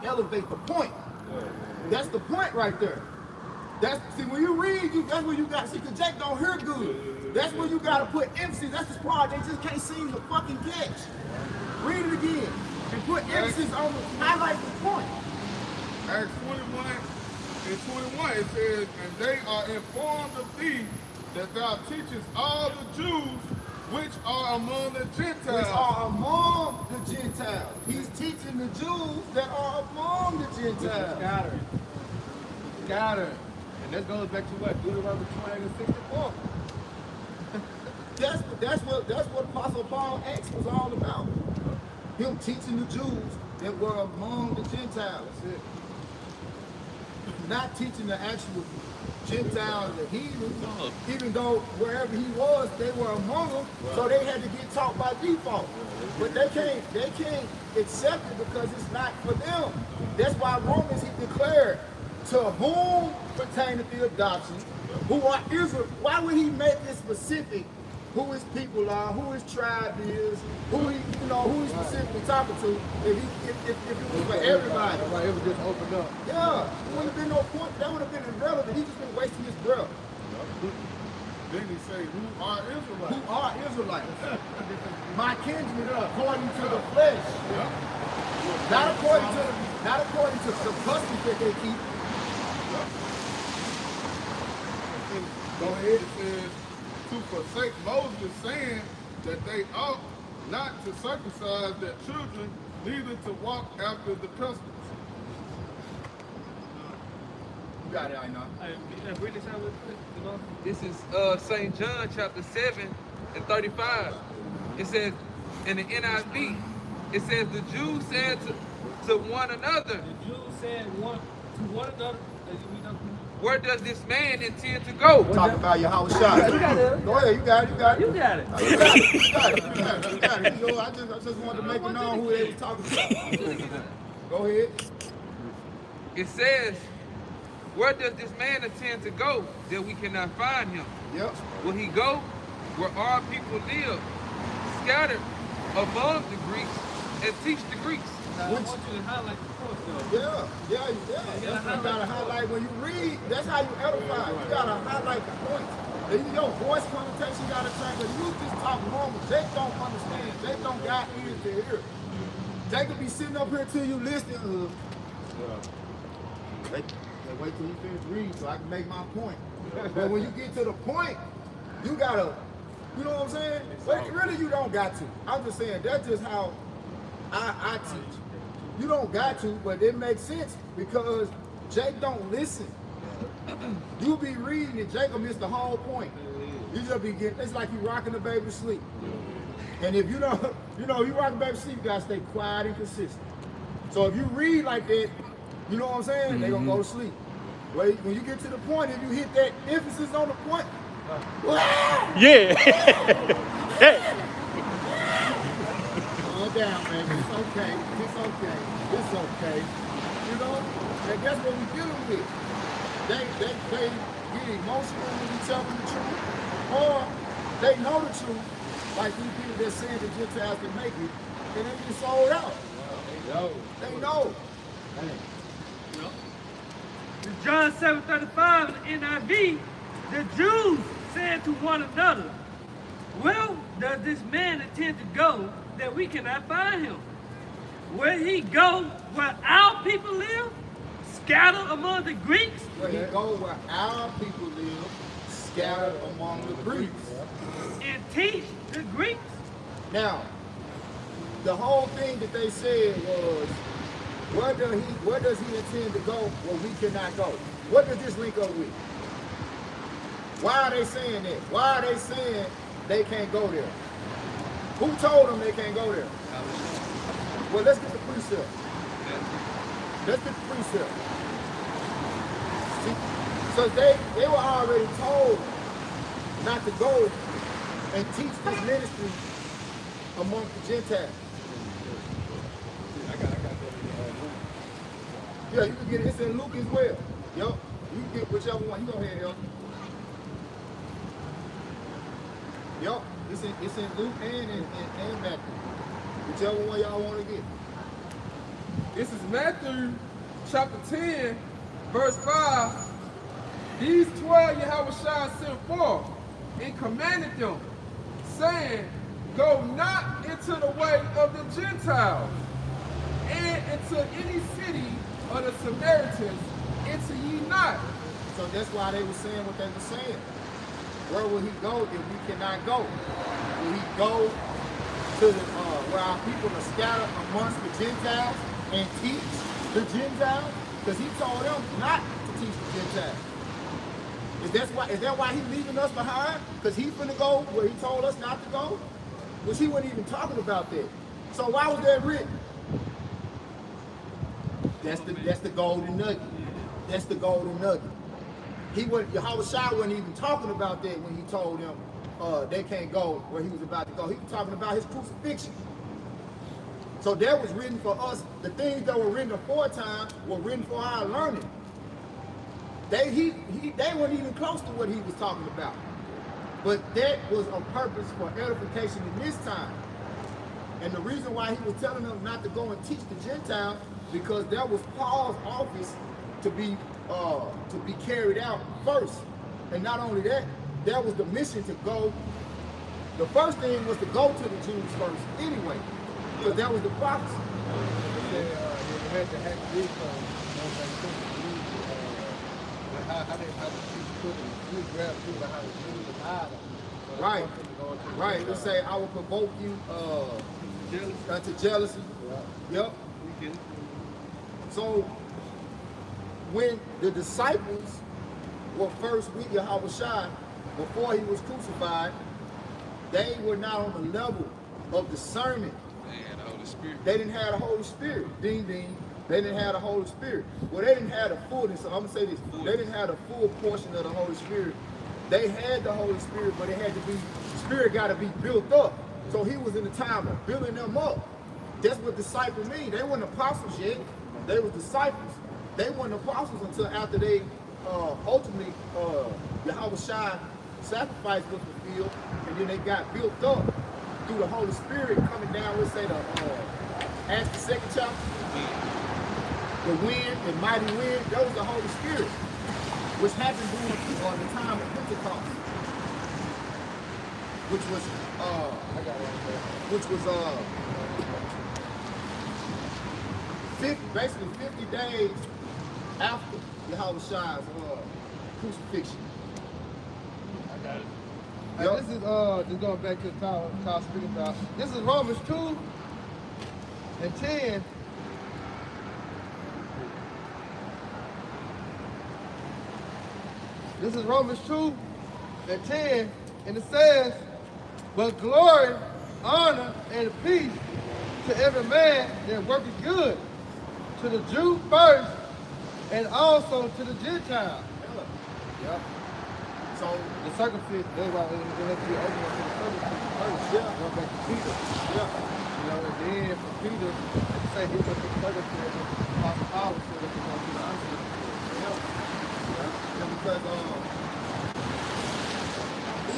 elevate the point. That's the point right there. See, when you read, that's where you got. See, cause Jake don't hear good. That's where you gotta put emphasis. That's the part they just can't seem to fucking catch. Read it again and put emphasis on the highlight the point. Acts 21 and 21, it says, and they are informed of thee, that thou teachest all the Jews which are among the Gentiles. Which are among the Gentiles. He's teaching the Jews that are among the Gentiles. Scattered. Scattered. And that goes back to what? Deuteronomy 28 and 64. That's what Apostle Paul Acts was all about. Him teaching the Jews that were among the Gentiles. Not teaching the actual Gentiles, the heathens, even though wherever he was, they were among them, so they had to get taught by default. But they can't accept it because it's not for them. That's why Romans, he declared, to whom pertaineth the adoption, who are Israel. Why would he make it specific who his people are, who his tribe is, who he's specifically talking to, if it was for everybody? Right, it was just opened up. Yeah, there wouldn't have been no point. That would have been irrelevant. He just been wasting his breath. Then he say, who are Israelites? Who are Israelites? My kinsmen, according to the flesh. Not according to the customs that they keep. Go ahead. It says, to forsake Moses, saying that they ought not to circumcise their children, neither to walk after the customs. You got it, I know. This is St. John chapter 7 and 35. It says, in the NIV, it says the Jews said to one another, The Jews said to one another, where does this man intend to go? Talk about Yahweh Shah. You got it. Go ahead, you got it. You got it. You got it. You know, I just wanted to make it known who they was talking about. Go ahead. It says, where does this man intend to go that we cannot find him? Yep. Will he go where our people live, scattered among the Greeks, and teach the Greeks? I want you to highlight the point, though. Yeah. That's what you gotta highlight when you read. That's how you edify. You gotta highlight the points. And your voice connotation gotta change. But you just talk normal. Jake don't understand. Jake don't got ears to hear. Jake could be sitting up here till you listening. Wait till you finish reading so I can make my point. But when you get to the point, you gotta, you know what I'm saying? But really, you don't got to. I'm just saying that's just how I teach. You don't got to, but it makes sense because Jake don't listen. You be reading and Jake will miss the whole point. You just be getting, it's like you rocking the baby to sleep. And if you don't, you rocking the baby to sleep, you gotta stay quiet and consistent. So if you read like that, you know what I'm saying? They gonna go to sleep. When you get to the point, if you hit that emphasis on the point, Yeah. calm down, man. It's okay. It's okay. You know? And that's what we're dealing with. They get emotional when we tell them the truth, or they know the truth, like these people that saying the Gentiles can make it, and they get sold out. They know. In John 7:35 in the NIV, the Jews said to one another, "Where does this man intend to go that we cannot find him? Will he go where our people live, scattered among the Greeks?" Where he go where our people live, scattered among the Greeks. And teach the Greeks? Now, the whole thing that they said was, where does he intend to go where we cannot go? What does this link up with? Why are they saying that? Why are they saying they can't go there? Who told them they can't go there? Well, let's get the precept. Let's get the precept. See, so they were already told not to go and teach this ministry amongst the Gentiles. Yeah, you can get it. It's in Luke as well. Yup. You can get whichever one. You go ahead, yo. Yup. It's in Luke and Matthew. Whichever one y'all want to get. This is Matthew chapter 10, verse 5. These 12 Yahushua sent forth and commanded them, saying, go not into the way of the Gentiles, and into any city of the Samaritans, enter ye not. So that's why they were saying what they were saying. Where will he go if we cannot go? Will he go to the, where our people are scattered amongst the Gentiles and teach the Gentiles? Because he told them not to teach the Gentiles. Is that why he's leaving us behind? Because he's finna go where he told us not to go? Which he wasn't even talking about that. So why was that written? That's the golden nugget. That's the golden nugget. Yahushua wasn't even talking about that when he told them they can't go where he was about to go. He was talking about his crucifixion. So that was written for us. The things that were written aforetime were written for our learning. They weren't even close to what he was talking about. But that was on purpose for edification in this time. And the reason why he was telling them not to go and teach the Gentiles, because that was Paul's office to be carried out first. And not only that, that was the mission to go. The first thing was to go to the Jews first anyway, because that was the prophecy. You had to have this how the people put it, you grab people how the Jews and hide them. Right. Right. They say, I will provoke you to jealousy. Yep. So when the disciples were first with Yahushua before he was crucified, they were not on the level of discernment. They had the Holy Spirit. They didn't have the Holy Spirit. Ding ding. They didn't have the Holy Spirit. Well, they didn't have the fullness. So I'm gonna say this. They didn't have the full portion of the Holy Spirit. They had the Holy Spirit, but it had to be, Spirit got to be built up. So he was in the time of building them up. That's what disciples mean. They weren't apostles yet. They were disciples. They weren't apostles until after they ultimately Yahushua sacrifice was fulfilled, and then they got built up through the Holy Spirit coming down. Let's say Acts the 2nd chapter. The wind, the mighty wind, that was the Holy Spirit, which happened during the time of Pentecost, which was 50 days after Yahushua's crucifixion. I got it. Yep. This is just going back to the tower speaking about. This is Romans 2 and 10. This is Romans 2 and 10, and it says, but glory, honor, and peace to every man that worketh good, to the Jew first, and also to the Gentile. Yep. So the circumcision, that's why it has to be open up to the circumcision first. Yeah. Going back to Peter. Yeah. You know, and then for Peter, they say he was the circumcision, Apostle Paul said that he was going to the uncircumcision. Yeah, because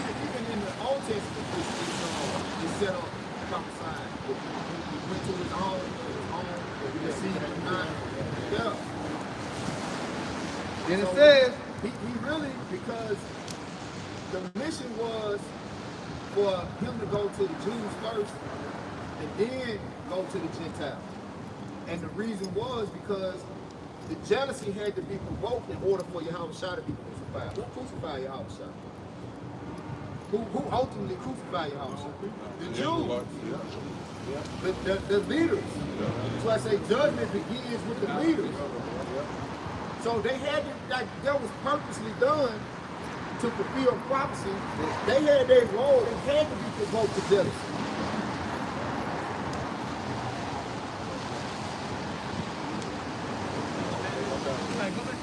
even in the Old Testament, it's set up prophesying. the mission was for him to go to the Jews first and then go to the Gentiles. And the reason was because the jealousy had to be provoked in order for Yahushua to be crucified. Who crucified Yahushua? Who ultimately crucified Yahushua? The Jews. The leaders. So I say judgment begins with the leaders. So they had to, that was purposely done to fulfill prophecy. They had their role. It had to be provoked to jealousy.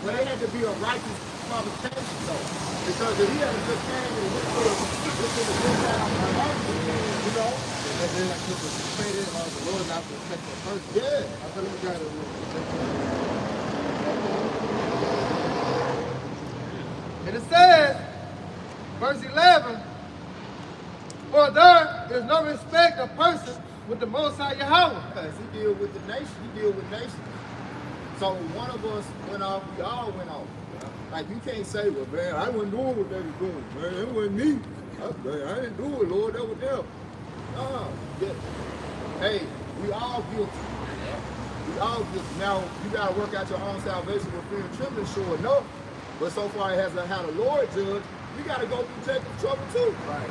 But it had to be a righteous provocation, though. Because if he had just came and went to the Gentiles, you know, and then like this was created or the Lord not to protect that person. yeah. I thought we got it. And it says, verse 11, for there is no respect of person with the Most High Yahweh. Because he deal with the nation, he deal with nations. So one of us went off, we all went off. Like you can't say, well, man, I wasn't doing what they was doing. Man, that wasn't me. I didn't do it, Lord. That was them. Yeah. Hey, we all guilty. We all guilty. Now, you got to work out your own salvation with fear and trembling, sure enough. But so far it hasn't had a Lord judge. You got to go through Jacob's trouble too. Right.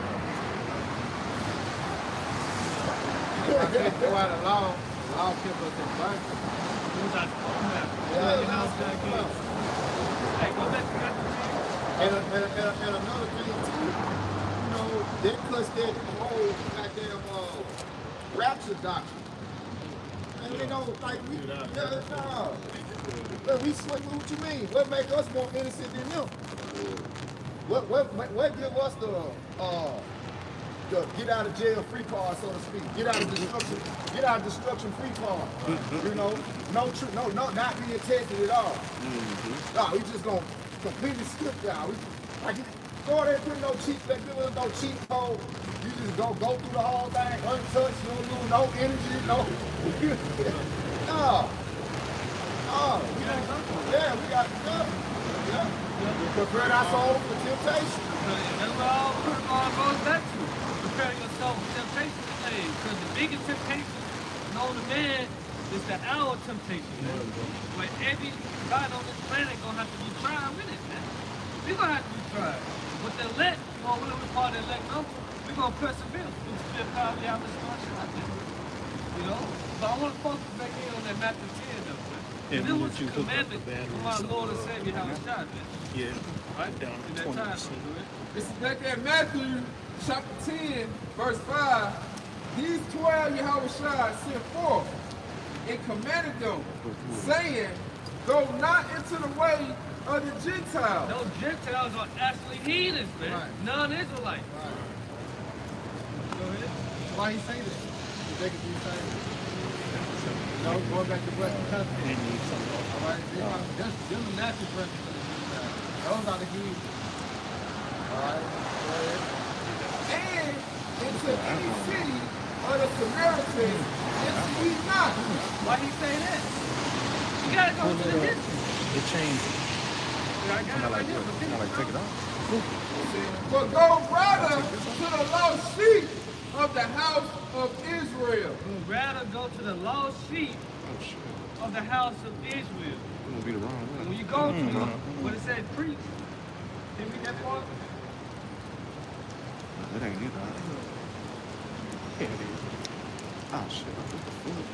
I think throughout the law kept us in bondage. And another thing too, you know, they cussed that whole goddamn rapture doctrine. And you know, like we, look, we slick. What you mean? What make us more innocent than them? What give us the get out of jail free card, so to speak? Get out of destruction free card. You know, no, not being tested at all. No, we just gonna completely skip that. Like, go there, put no cheat, like, there was no cheat code. You just go through the whole thing, untouched, you don't lose no energy, no. Yeah, we got prepare our soul for temptation. That's what all goes back to. Prepare yourself for temptation. Because the biggest temptation known to man is the hour temptation, man. Where every God on this planet gonna have to be tried with it, man. We're gonna have to be tried. But the elect, we're part of the elect number, we're gonna persevere. We're still probably out this one shot, man. You know? But I want to focus back in on that Matthew 10, though, man. And this was the commandment from our Lord and Savior, how it's shot, man. Yeah. Right? Down In to that 20%. time, man. This is back at Matthew chapter 10, verse 5. These 12 Yahushua sent forth and commanded them, saying, go not into the way of the Gentiles. Those Gentiles are actually heathens, man. Right. Non-Israelites. Right. Go ahead. Why he say that? They could be saying, no, going back to Western country. All right, that's them the natural brothers of the Gentiles. Those are the heathens. All right, go ahead. And into any city of the Samaritans, enter ye not. Why he say that? You gotta go to the history. It changed. I got it right here. Can I take it off? But go rather to the lost sheep of the house of Israel. We'd rather go to the lost sheep Oh, shit. of the house of Israel. It would be the wrong And way. when you go to what it said, preach. Did you read that part? That ain't it. Yeah, it is. Oh, shit. What the fuck?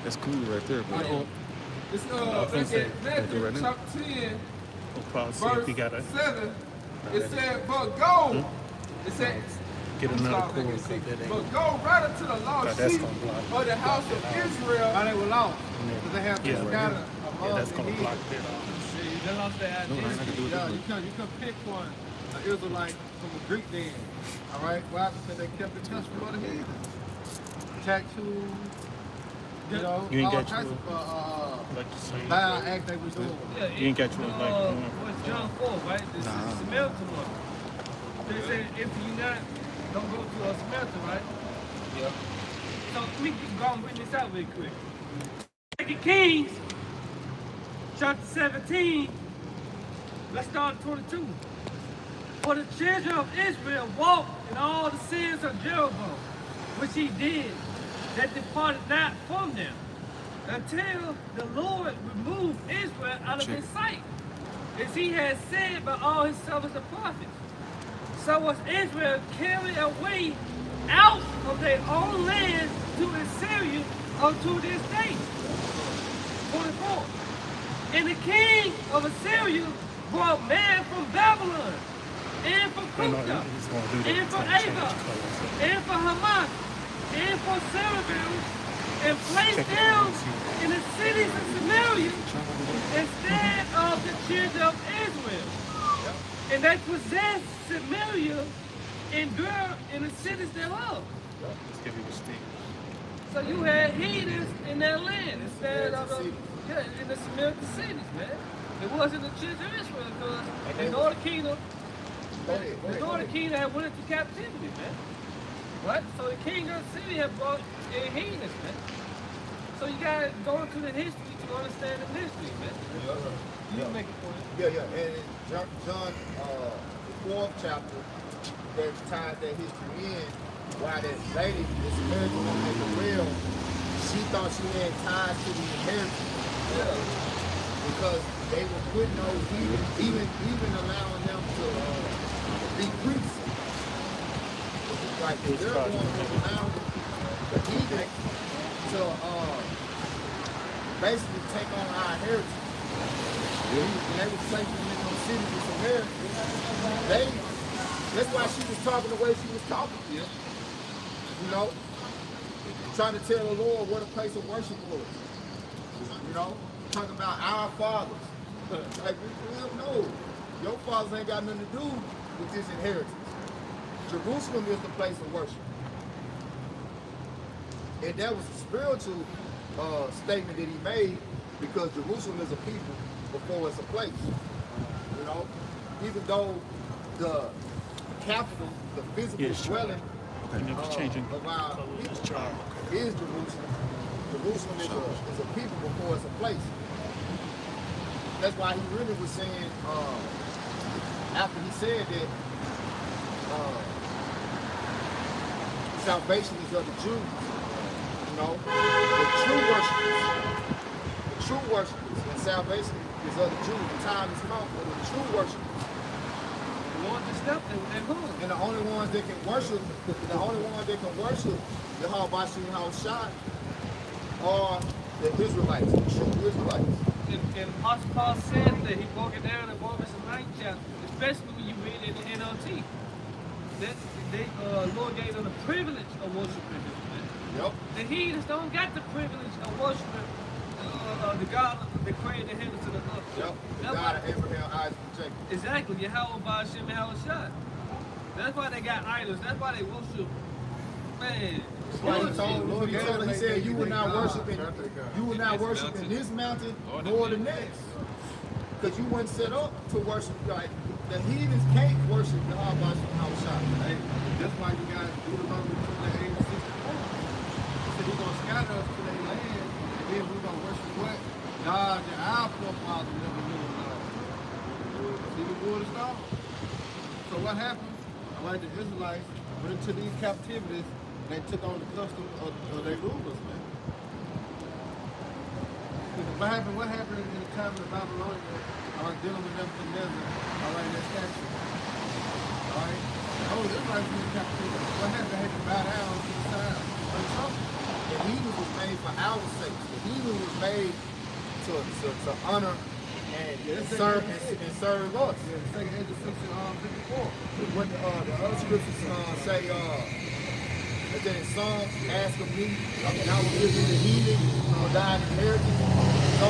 That's cool right there, but It's I think back at they Matthew do right now. chapter 10, we'll probably see if verse he got a 7. It said, but go. It said, get I'm another sorry, cord. back at 'Cause 6. that ain't. But go rather to the Nah, lost that's sheep gonna block. of the house of Israel. How they were lost. Because they have Yeah, to right scatter here. among Yeah, that's the gonna heathen. block that off. See, they lost their No, I ain't identity. gonna do it Yeah, this way. you can pick one, an Israelite from a Greek then. All right, why? Because they kept the custom of the heathen. Tattoos, you know, You ain't all got types your- of Like the same. bad act they was doing. Yeah, You ain't got your, like, what's John 4, right? This Nah. is Samaritan one. They said, if you not, don't go to a Samaritan, right? Yeah. So let me go and bring this out real quick. 2 Kings, chapter 17, Let's start at 22. For the children of Israel walked in all the sins of Jeroboam, which he did, that departed not from them, until the Lord removed Israel out of his sight, as he had said by all his servants the prophets. So was Israel carried away out of their own land to Assyria unto this day. 24. And the king of Assyria brought man from Babylon, and from Cuthah, and from Ava, and from Hamath, and from Cerebel, and placed them in the cities of Samaria instead of the children of Israel. And they possessed Samaria and dwelt in the cities thereof. Let's give you a stick. So you had heathens in that land instead of the, in the Samaritan cities, man. It wasn't the children of Israel because the northern kingdom, had went into captivity, man. Right? So the king of the city had brought in heathens, man. So you gotta go into the history to understand the history, man. You make a point. And in John, the 4th chapter, that ties that history in. Why that lady, this American woman at the well, she thought she had ties to the inheritance. Because they were putting those even allowing them to be priests. Like they're going to allow the heathen to basically take on our inheritance. And they were placing them in those cities in Samaria. That's why she was talking the way she was talking. You know, trying to tell the Lord what a place of worship was. You know, talking about our fathers. Like, we don't know. Your fathers ain't got nothing to do with this inheritance. Jerusalem is the place of worship. And that was a spiritual statement that he made because Jerusalem is a people before it's a place. You know, even though the capital, the physical dwelling of our people is Jerusalem. Jerusalem is a people before it's a place. That's why he really was saying, after he said that salvation is of the Jews, you know, the true worshipers, and salvation is of the Jews. The time is come for the true worshipers. And the only ones that can worship, the Habashim Haushai are the Israelites, the true Israelites. And Apostle Paul said that he broke it down in Romans 9th chapter, especially when you read it in the NLT. That Lord gave them the privilege of worshiping him. Yep. The heathens don't got the privilege of worshiping the God that created the heavens and the earth. Yep. The God of Abraham, Isaac, and Jacob. Exactly. Yahweh Ba'ashem Yahushua. That's why they got idols. That's why they worship. Man. He said you will not worship in this mountain nor the next. Because you weren't set up to worship. Like the heathens can't worship the Habashim Haushai. Hey, that's why you got Deuteronomy 28:64. So he's gonna scatter us to their land, and then we're gonna worship what? God that our forefathers never knew of God. See the wood of stone. So what happened? Like the Israelites went into these captivities, they took on the custom of their rulers, man. What happened in the time of the Babylonians? All right, dealing with Nebuchadnezzar, all right, that statue. All right? Oh, the Israelites were in captivity. What happened? They had to bow down to the side of the trumpet. The heathen was made for our sake. The heathen was made to honor and serve us. Yeah, the second Ezra 6:54. What the other scriptures say, is that in Psalms, ask of me, and I will give you the heathen, thine inheritance. So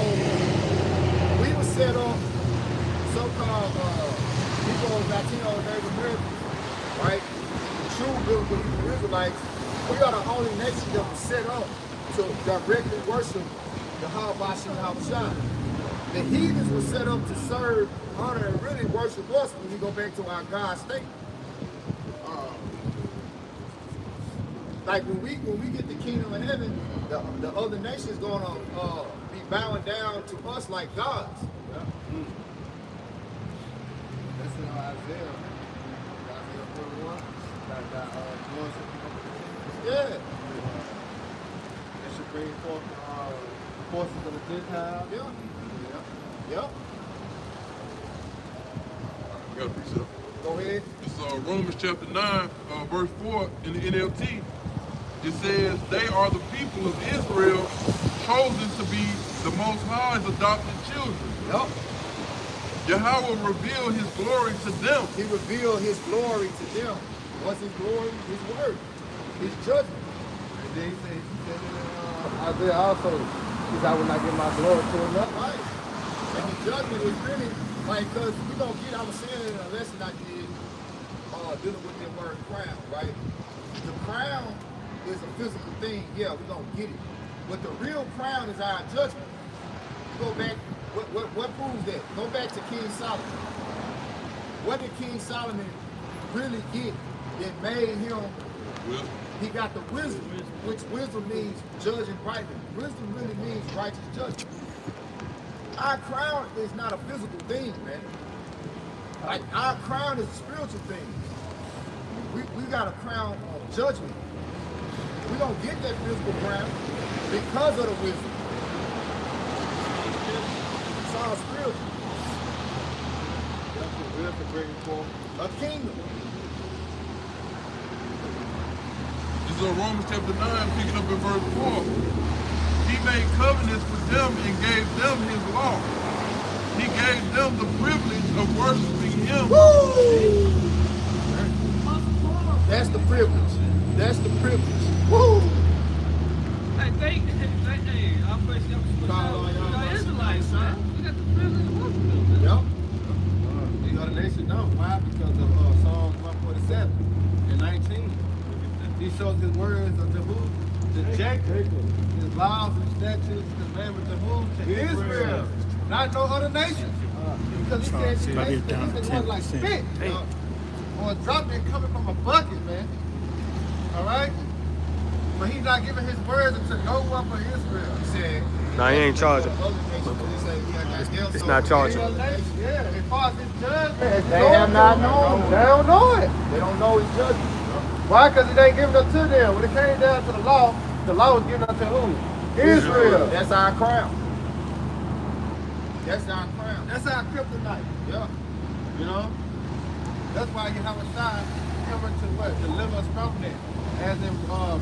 we were set up, so-called people of Latino Native Americans, right? True biblical Israelites. We are the only nation that was set up to directly worship the Habashim Haushai. The heathens were set up to serve, honor, and really worship us when we go back to our God state. Like when we get the kingdom of heaven, the other nations gonna be bowing down to us like gods. Isaiah 41. Yeah. It should bring forth forces of the Gentiles. Yeah. Yep. I got a precept. Go ahead. It's Romans chapter 9, verse 4 in the NLT. It says, they are the people of Israel chosen to be the Most High's adopted children. Yep. Yahweh revealed his glory to them. He revealed his glory to them. What's his glory? His word. His judgment. And then he said in Isaiah also, he said, I will not give my glory to another. Right. And the judgment is really, like, because we're going to get, I was saying in a lesson I did, dealing with the word crown, right? The crown is a physical thing. Yeah, we're going to get it. But the real crown is our judgment. Go back, what proves that? Go back to King Solomon. What did King Solomon really get that made him? Wisdom. He got the wisdom, which wisdom means judging rightly. Wisdom really means righteous judgment. Our crown is not a physical thing, man. Like, our crown is a spiritual thing. We got a crown of judgment. We don't get that physical crown because of the wisdom. It's all spiritual. That's the wisdom bringing forth A kingdom. This is Romans chapter 9, picking up in verse 4. He made covenants with them and gave them his law. He gave them the privilege of worshiping him. Woo! That's the privilege. That's the privilege. Woo! Hey, I'm basically Israelites, man. We got the privilege of worshiping them. Yep. The other nation don't. Why? Because of Psalms 147 and 19. He shows his words unto who? To Jacob. His laws and statutes and commandments to who? To Israel. Not no other nation. Because he said he made the one like spit. Or a drop it coming from a bucket, man. Alright? But he's not giving his words unto no one but Israel. He said, Nah, he ain't charging. It's not charging. Yeah, as far as his judgment, They have not known. They don't know it. They don't know his judgment. Why? Because it ain't given up to them. When it came down to the law was given up to who? Israel. That's our crown. That's our crown. That's our kryptonite. Yeah. You know? That's why Yahweh Shai coming to what? Deliver us from that. As in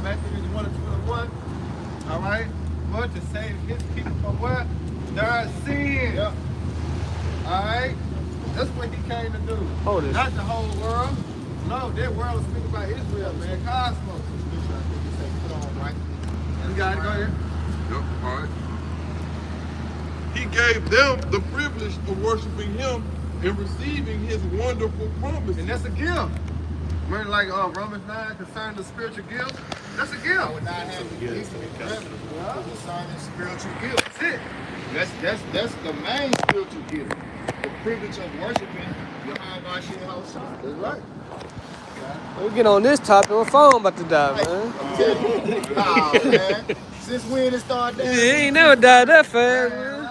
Matthew 1 and 21. Alright? But to save his people from what? Their sin. Yeah. Alright? That's what he came to do. Hold it. Not the whole world. No, that world is speaking about Israel, man. Cosmos. You got it, go ahead. Yep, all right. He gave them the privilege of worshiping him and receiving his wonderful promises. And that's a gift. Remember, like Romans 9 concerning the spiritual gift? That's a gift. I would not have you easily concerning spiritual gifts. That's it. That's the main spiritual gift. The privilege of worshiping Yahweh Shai. That's right. We get on this topic, my phone about to die, man. Oh, man. Since when it started down? It ain't never died that fast, man.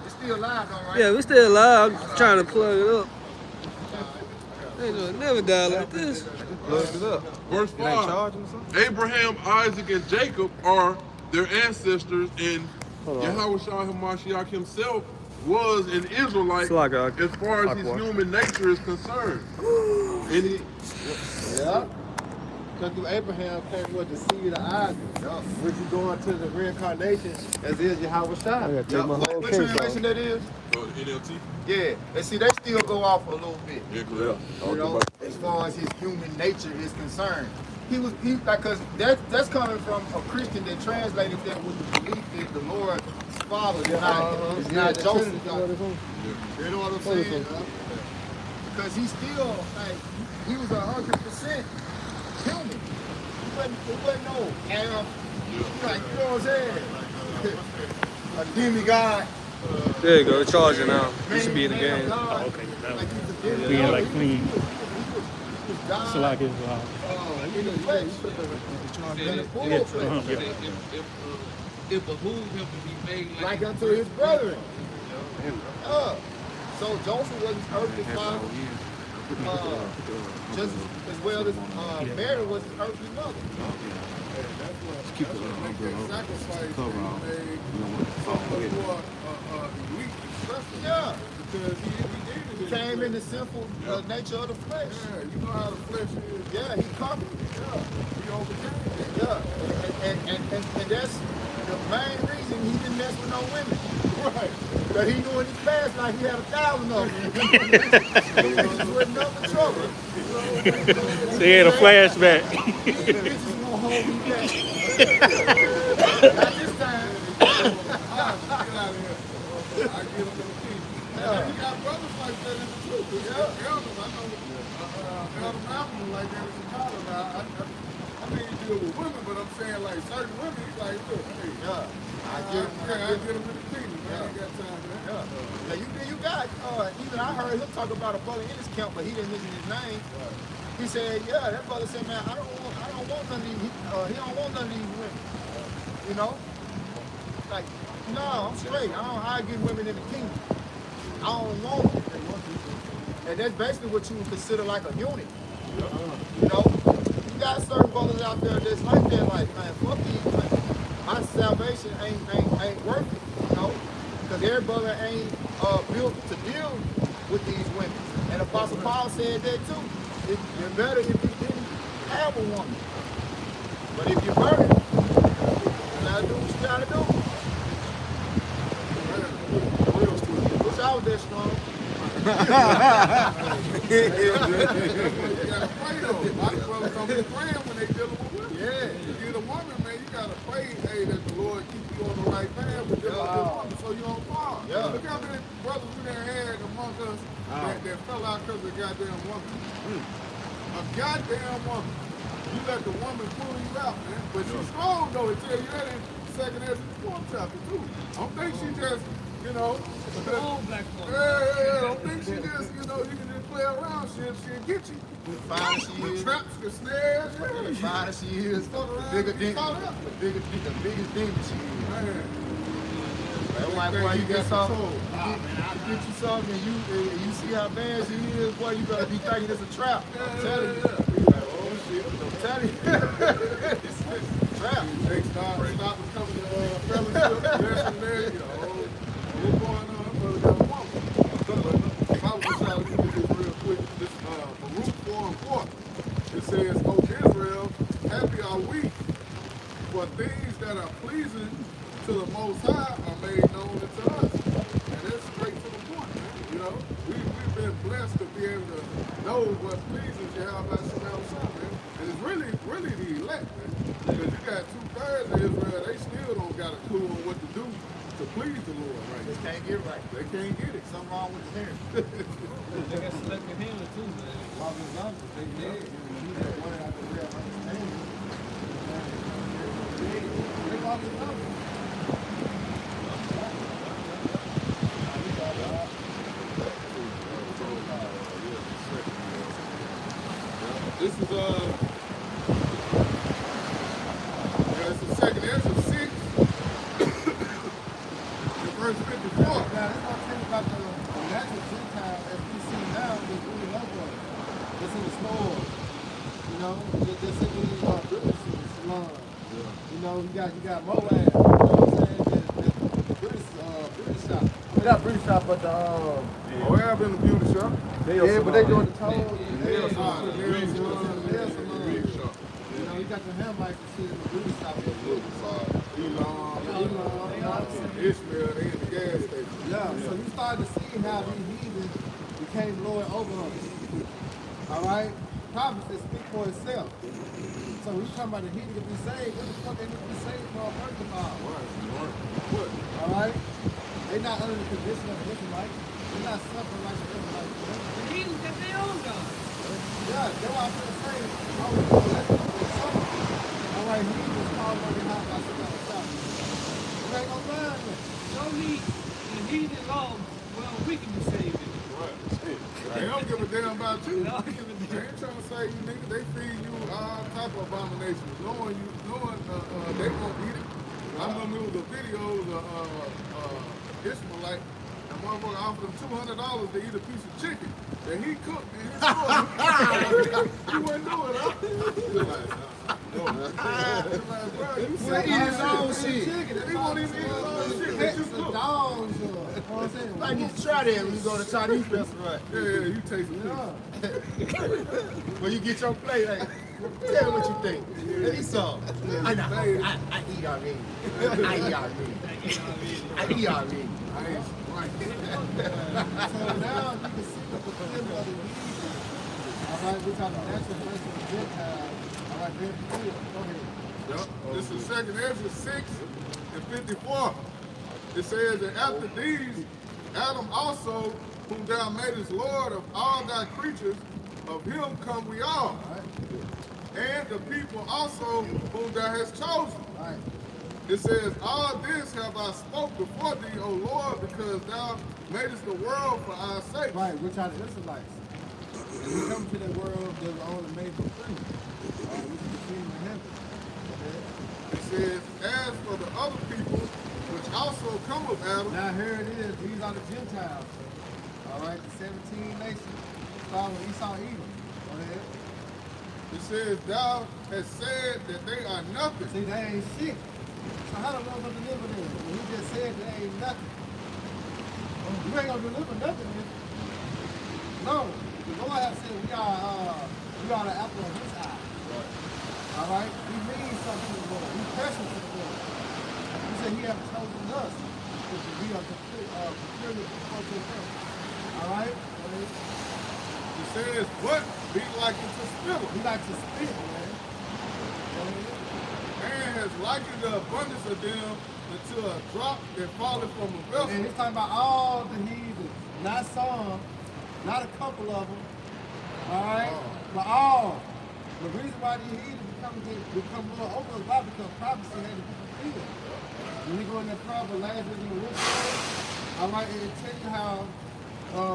It's still live, though, right? Yeah, we still alive. I'm just trying to plug it up. Ain't never died like this. Plug it up. Verse 5. Abraham, Isaac, and Jacob are their ancestors, and Yahweh Shai HaMashiach himself was an Israelite as far as his human nature is concerned. And he, Yeah. Because through Abraham came what the seed of Isaac. Which you go into the reincarnation as is Yahweh Shai. What translation that is? NLT? Yeah. And see, they still go off a little bit. Yeah, correct. You know, as far as his human nature is concerned. Because that's coming from a Christian that translated that with the belief that the Lord's Father is not Joseph. You know what I'm saying? Because he's still, like, he was 100% human. He wasn't no Arab, like, you know what I'm saying? A demigod. There you go, it's charging now. You should be in the game. Oh, okay. Being like clean. So like it's In the flesh. In the full flesh. It behooved him to be made Like unto his brethren. So Joseph was his earthly father, just as well as Mary was his earthly mother. Keep the umbrella Sacrifice cover off. made You don't want to so fall much with it. more elite and special. Yeah. Because he did He it. came in the sinful nature of the flesh. Yeah, you know how the flesh is. Yeah, he conquered it. Yeah, he overcame it. Yeah, and that's the main reason he didn't mess with no women. Right. But he knew in his past life he had 1,000 of them. Bitches with nothing trouble. So he had a flashback. These bitches won't hold me back. Not this time. Get out of here. I get him to the king. And you got brothers like that in the truth. Yeah. Elders, I know Elder Malcolm was like that in Chicago. Now, I mean, you deal with women, but I'm saying like certain women, he's like, look, hey, I get him to the kingdom. I ain't got time for that. Yeah, you got, even I heard him talk about a brother in his camp, but he didn't mention his name. He said, yeah, that brother said, man, I don't want none of these, he don't want none of these women. You know? Like, no, I'm straight. I get women in the kingdom. I don't want them. And that's basically what you would consider like a unit. You know? You got certain brothers out there that's like that, like, man, fuck these women. My salvation ain't worth it, you know? Because every brother ain't built to deal with these women. And Apostle Paul said that too. You're better if you didn't have a woman. But if you're burning, you gotta do what you gotta do. Wish I was that strong. You gotta pray though. A lot of brothers don't be praying when they dealing with women. Yeah. If you're a woman, man, you gotta pray, hey, that the Lord keep you on the right path with dealing with a woman so you don't fall. Yeah. Look how many brothers we done had among us that fell out because of a goddamn woman. A goddamn woman. You let the woman pull you out, man. But she's strong though. It tell you that in 2nd Ezra 4 chapter too. I don't think she just, you know. Strong black woman. I don't think she just, you know, you can just play around. She'll get you. Fine she The is. traps, the snares, The finer she is, the biggest demon she is. Man. That's why, boy, you get something, you get you something, and you see how bad she is, boy, you better be thinking it's a trap. I'm telling you. Oh shit. I'm telling you. It's a trap. They stop becoming fellowship, lesson there, you know. What's going on? Brother got a woman. I was just trying to get this real quick. This Baruch 4:4. It says, "O Israel, happy are we, for things that are pleasing to the Most High are made known unto us." And that's straight to the point, man. You know, we've been blessed to be able to know what pleases Yahweh Shalom, man. And it's really the elect, man. Because you got 2/3 of Israel, they still don't got a clue on what to do to please the Lord, right? They can't get right. They can't get it. Something wrong with the parents. They got selective healing too, man. All the examples they did, you that one out the real understanding. They all the examples. This is it's the 2nd Ezra 6, verse 54. Now, that's what I'm saying about the natural Gentile as we see now is really no one. That's in the stores. You know, just in these British salons. You know, you got Moab. You know what I'm saying? The British shop. Not British shop, but the Moab in the beauty shop. yeah, but they doing the toes. Nail salon. You know, you got the Hamites and shit in the beauty shop. Ishmael, they in the gas station. Yeah, so you start to see how these heathens became Lord over us. All right? Prophecy speak for itself. So we talking about the heathen to be saved. What the fuck they need to be saved for? First of all. What? All right? They not under the condition of the Israelites. They're not suffering like the Israelites. The heathens got their own God. Yeah, that's why I'm going to say, all right, heathens called on the house by some other stuff. There ain't no line there. Show me the heathen law, well, we can be saved. They don't give a damn about you. They don't give a damn. They ain't trying to say you nigga, they feed you all type of abominations. Knowing they won't eat it. I remember it was a video of Ishmaelite, and motherfucker offered him $200 to eat a piece of chicken that he cooked in his store. He wasn't doing it, huh? He was like, no. Like, bro, you said eat his own shit. He won't even eat his own shit that you cooked. Dogs, you know what I'm saying? I need to try that when you go to Chinese restaurant. Yeah, you taste it. When you get your plate, like, tell me what you think. Eat some. I know. I eat already. I eat already. I eat already. I ain't right. So now you can see the fulfillment of the reason. All right, which are the natural place of the Gentiles. All right, very clear. Go ahead. Yep. This is 2nd Ezra 6 and 54. It says that after these, Adam also, whom thou madest Lord of all thy creatures, of him come we all. And the people also whom thou hast chosen. Right. It says, all this have I spoke before thee, O Lord, because thou madest the world for our sake. Right, which are the Israelites. And we come to the world that was only made for free. Which is the kingdom of heaven. It says, as for the other people, which also come of Adam. Now here it is, these are the Gentiles. All right, the 17 nations following Esau Edom. Go ahead. It says, thou hast said that they are nothing. See, they ain't shit. So how the Lord gonna deliver them? When he just said they ain't nothing. You ain't gonna deliver nothing, man. No. The Lord has said we are the apple of his eye. Right. All right? We mean something to the Lord. We precious to the Lord. He said he has chosen us to be a peculiar before him. All right? It says, but be like unto spittle. Be like to spit, man. Man has likened the abundance of them unto a drop that falleth from a vessel. And he's talking about all the heathens, not some, not a couple of them, all right? But all. The reason why the heathens become more open is why? Because prophecy had to be fulfilled. When you go in that prophet, Lazarus in the rich man, all right, it tells you how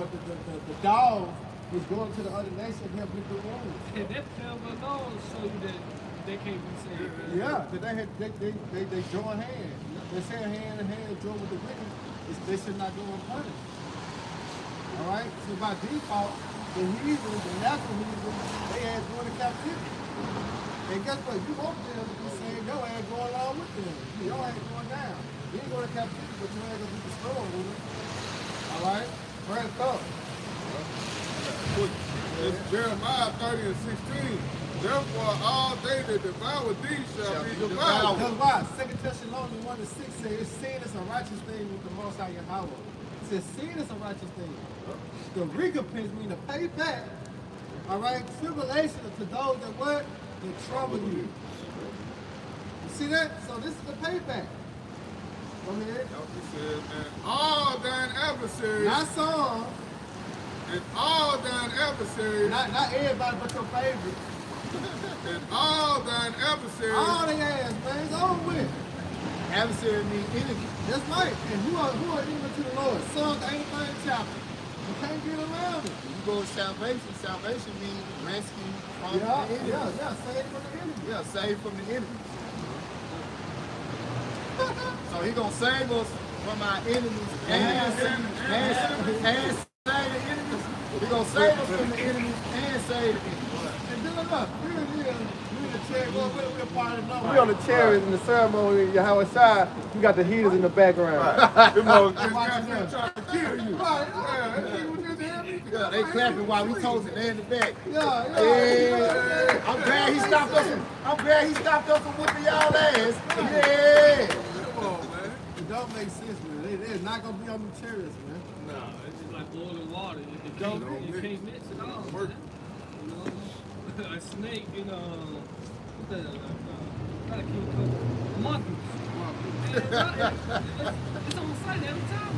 the dog was going to the other nation and helping the wounds. And that parable alone show you that they can't be saved. Yeah, because they join hands. They say hand in hand, join with the wicked. They should not go unpunished. All right? So by default, the heathen, the natural heathen, they had going to captivity. And guess what? You want them to be saved, your ass going along with them. Your ass going down. You ain't going to captivity, but your ass going to be destroyed with it. All right? First up. It's Jeremiah 30 and 16. Therefore, all they that devour thee shall be devoured. Because why? 2 Thessalonians 1 and 6 says, sin is a righteous thing with the Most High Yahweh. It says, sin is a righteous thing. The recompense means to pay back, all right, tribulation to those that what? That trouble you. You see that? So this is the payback. Go ahead. It says, and all thine adversaries. Not some. And all thine adversaries. Not everybody but your favorite. And all thine adversaries. All they ass, man. It's over with. Adversary means enemy. That's right. And who are enemy to the Lord? Psalms 83rd chapter. You can't get around it. You go to salvation. Salvation means rescue from the enemy. Yeah, saved from the enemy. Yeah, saved from the enemy. So he gonna save us from our enemies and save the enemies. He gonna save us from the enemies and save the enemies. And then look, we on the chariot in the ceremony in Yahweh side. We got the heaters in the background. Them motherfuckers trying to kill you. Yeah, they clapping while we toasting. They in the back. Yeah. I'm glad he stopped us. I'm glad he stopped us from whooping y'all ass. Yeah. Come on, man. It don't make sense, man. They're not gonna be on the chariots, man. No, it's just like boiling water. You can't mix it all. Man. You know, a snake, you know, what the how to keep it? Monkeys. It's on site every time.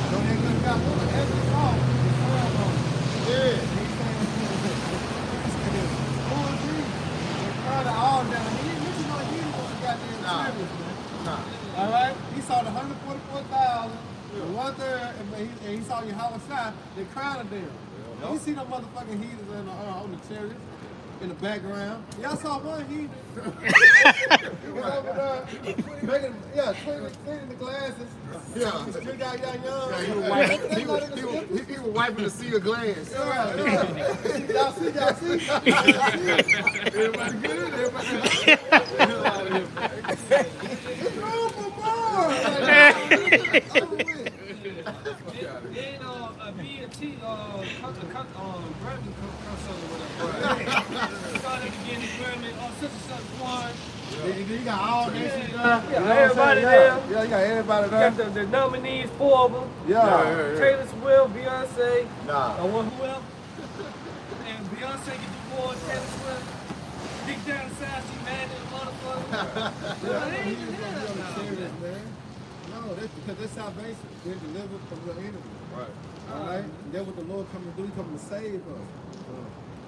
So they could have got one every song. Yeah. All down. He didn't know he was goddamn chariots, man. Nah. All right? He saw the 144,000, one-third, and he saw Yahweh shot, they crowded them. You see them motherfucking heathens on the chariot? in the background. Y'all saw one heathen. He was over there making, cleaning the glasses. Yeah. Drink out young. Yeah, he was wiping the sea of glass. Y'all see? Everybody good? Everybody good? Then BNT, Grammy comes on with us. Started at the beginning, Grammy, such and such one. You got all nations there. Yeah, everybody there. Yeah, you got everybody there. Got the nominees, 4 of them. Yeah. Taylor Swift, Beyonce. Nah. Who else? And Beyonce get the award, Taylor Swift. Deep down inside, she mad at the motherfucker. They ain't even there now. No, that's because that's salvation. They're delivered from your enemy. Right. All right? And that's what the Lord coming to do. He coming to save us.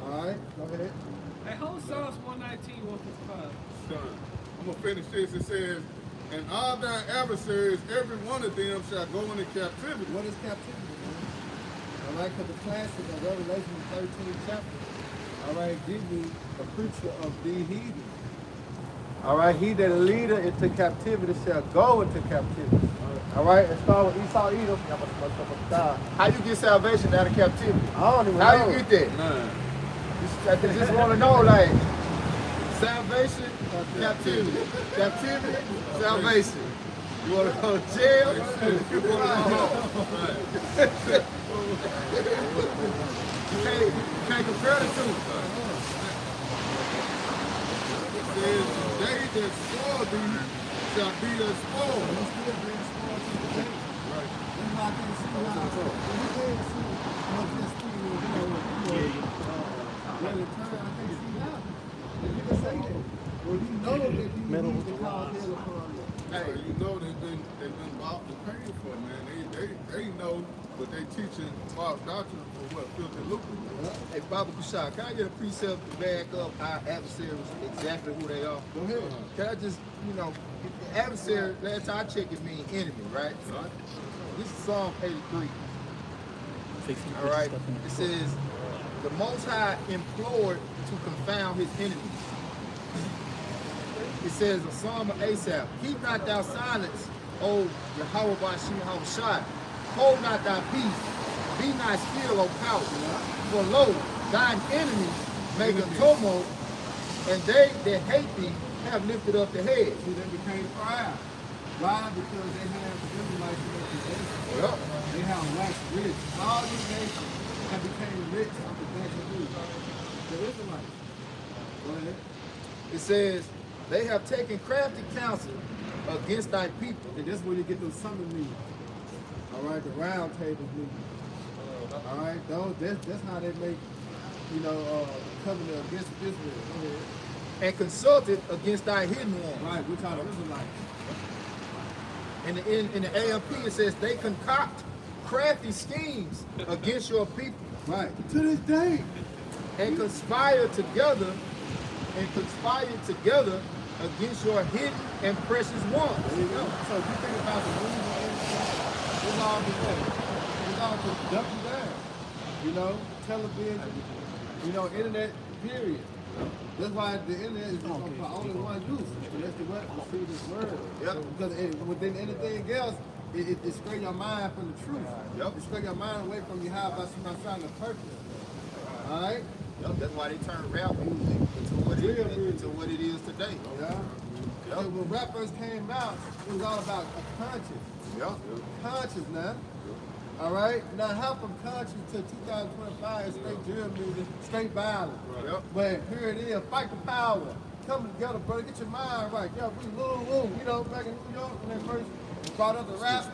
All right? Go ahead. Hey, hold Psalms 119, 155. I'm going to finish this. It says, and all thy adversaries, every one of them shall go into captivity. What is captivity, man? All right? Because the classic of Revelation, the 13th chapter, all right, give you a preacher of the heathen. All right, he that leadeth into captivity shall go into captivity. All right, and start with Esau, Edom. How you get salvation out of captivity? I don't even know. How you get that? I just want to know, like, salvation, captivity. Captivity, salvation. You want to go to jail? You want to go home? You can't compare the two. It says, they that spoil thee shall be as spoiled. He's still being spoiled to the day. Right. That's why I can't see how. We can't see how this thing will, really turn. I can't see how. If you can say that. Well, you know that you need to call hell upon them. Hey, you know they've been bought and paid for, man. They know what they teaching false doctrine for what filthy lucre. Hey, Baba Kushai, can I get a precept to back up our adversaries exactly who they are? Go ahead. Can I just, adversary, last time I checked, it means enemy, right? This is Psalm 83. All right. It says, the Most High implored to confound his enemies. It says, a Psalm of Asaph, keep not thou silence, O Yahweh Shai. Hold not thy peace, be not still, O power. For lo, thine enemies make a tumult, and they that hate thee have lifted up the head. See, they became proud. Why? Because they have the Israelites in their possession. Yep. They have waxed rich. All these nations have become rich off the backs of who? The Israelites. Go ahead. It says, they have taken crafty counsel against thy people. And that's where you get those summit meetings. All right, the round table meetings. All right, that's how they make, covenant against Israel. Go ahead. And consulted against thy hidden one. Right, which are the Israelites. In the ALP it says they concoct crafty schemes against your people. Right, to this day. And conspire together against your hidden and precious ones. There you go. So if you think about the movies, it's all the way. It's all to dump you down. Television, internet, period. That's why the internet is for only one use. And that's the web to see this word. Yep. Because within anything else, it straight your mind from the truth. Yep. It straight your mind away from your high by trying to purpose. All right? Yep. That's why they turn rap music into what it is today. Yeah. Yep. So when rap first came out, it was all about a conscience. Yep. Conscious now. All right? Now, how from conscious to 2025 is straight drill music, straight violence. Yep. But here it is, fight the power. Come together, brother, get your mind right. Yo, we woo. Back in New York when they first brought up the rap,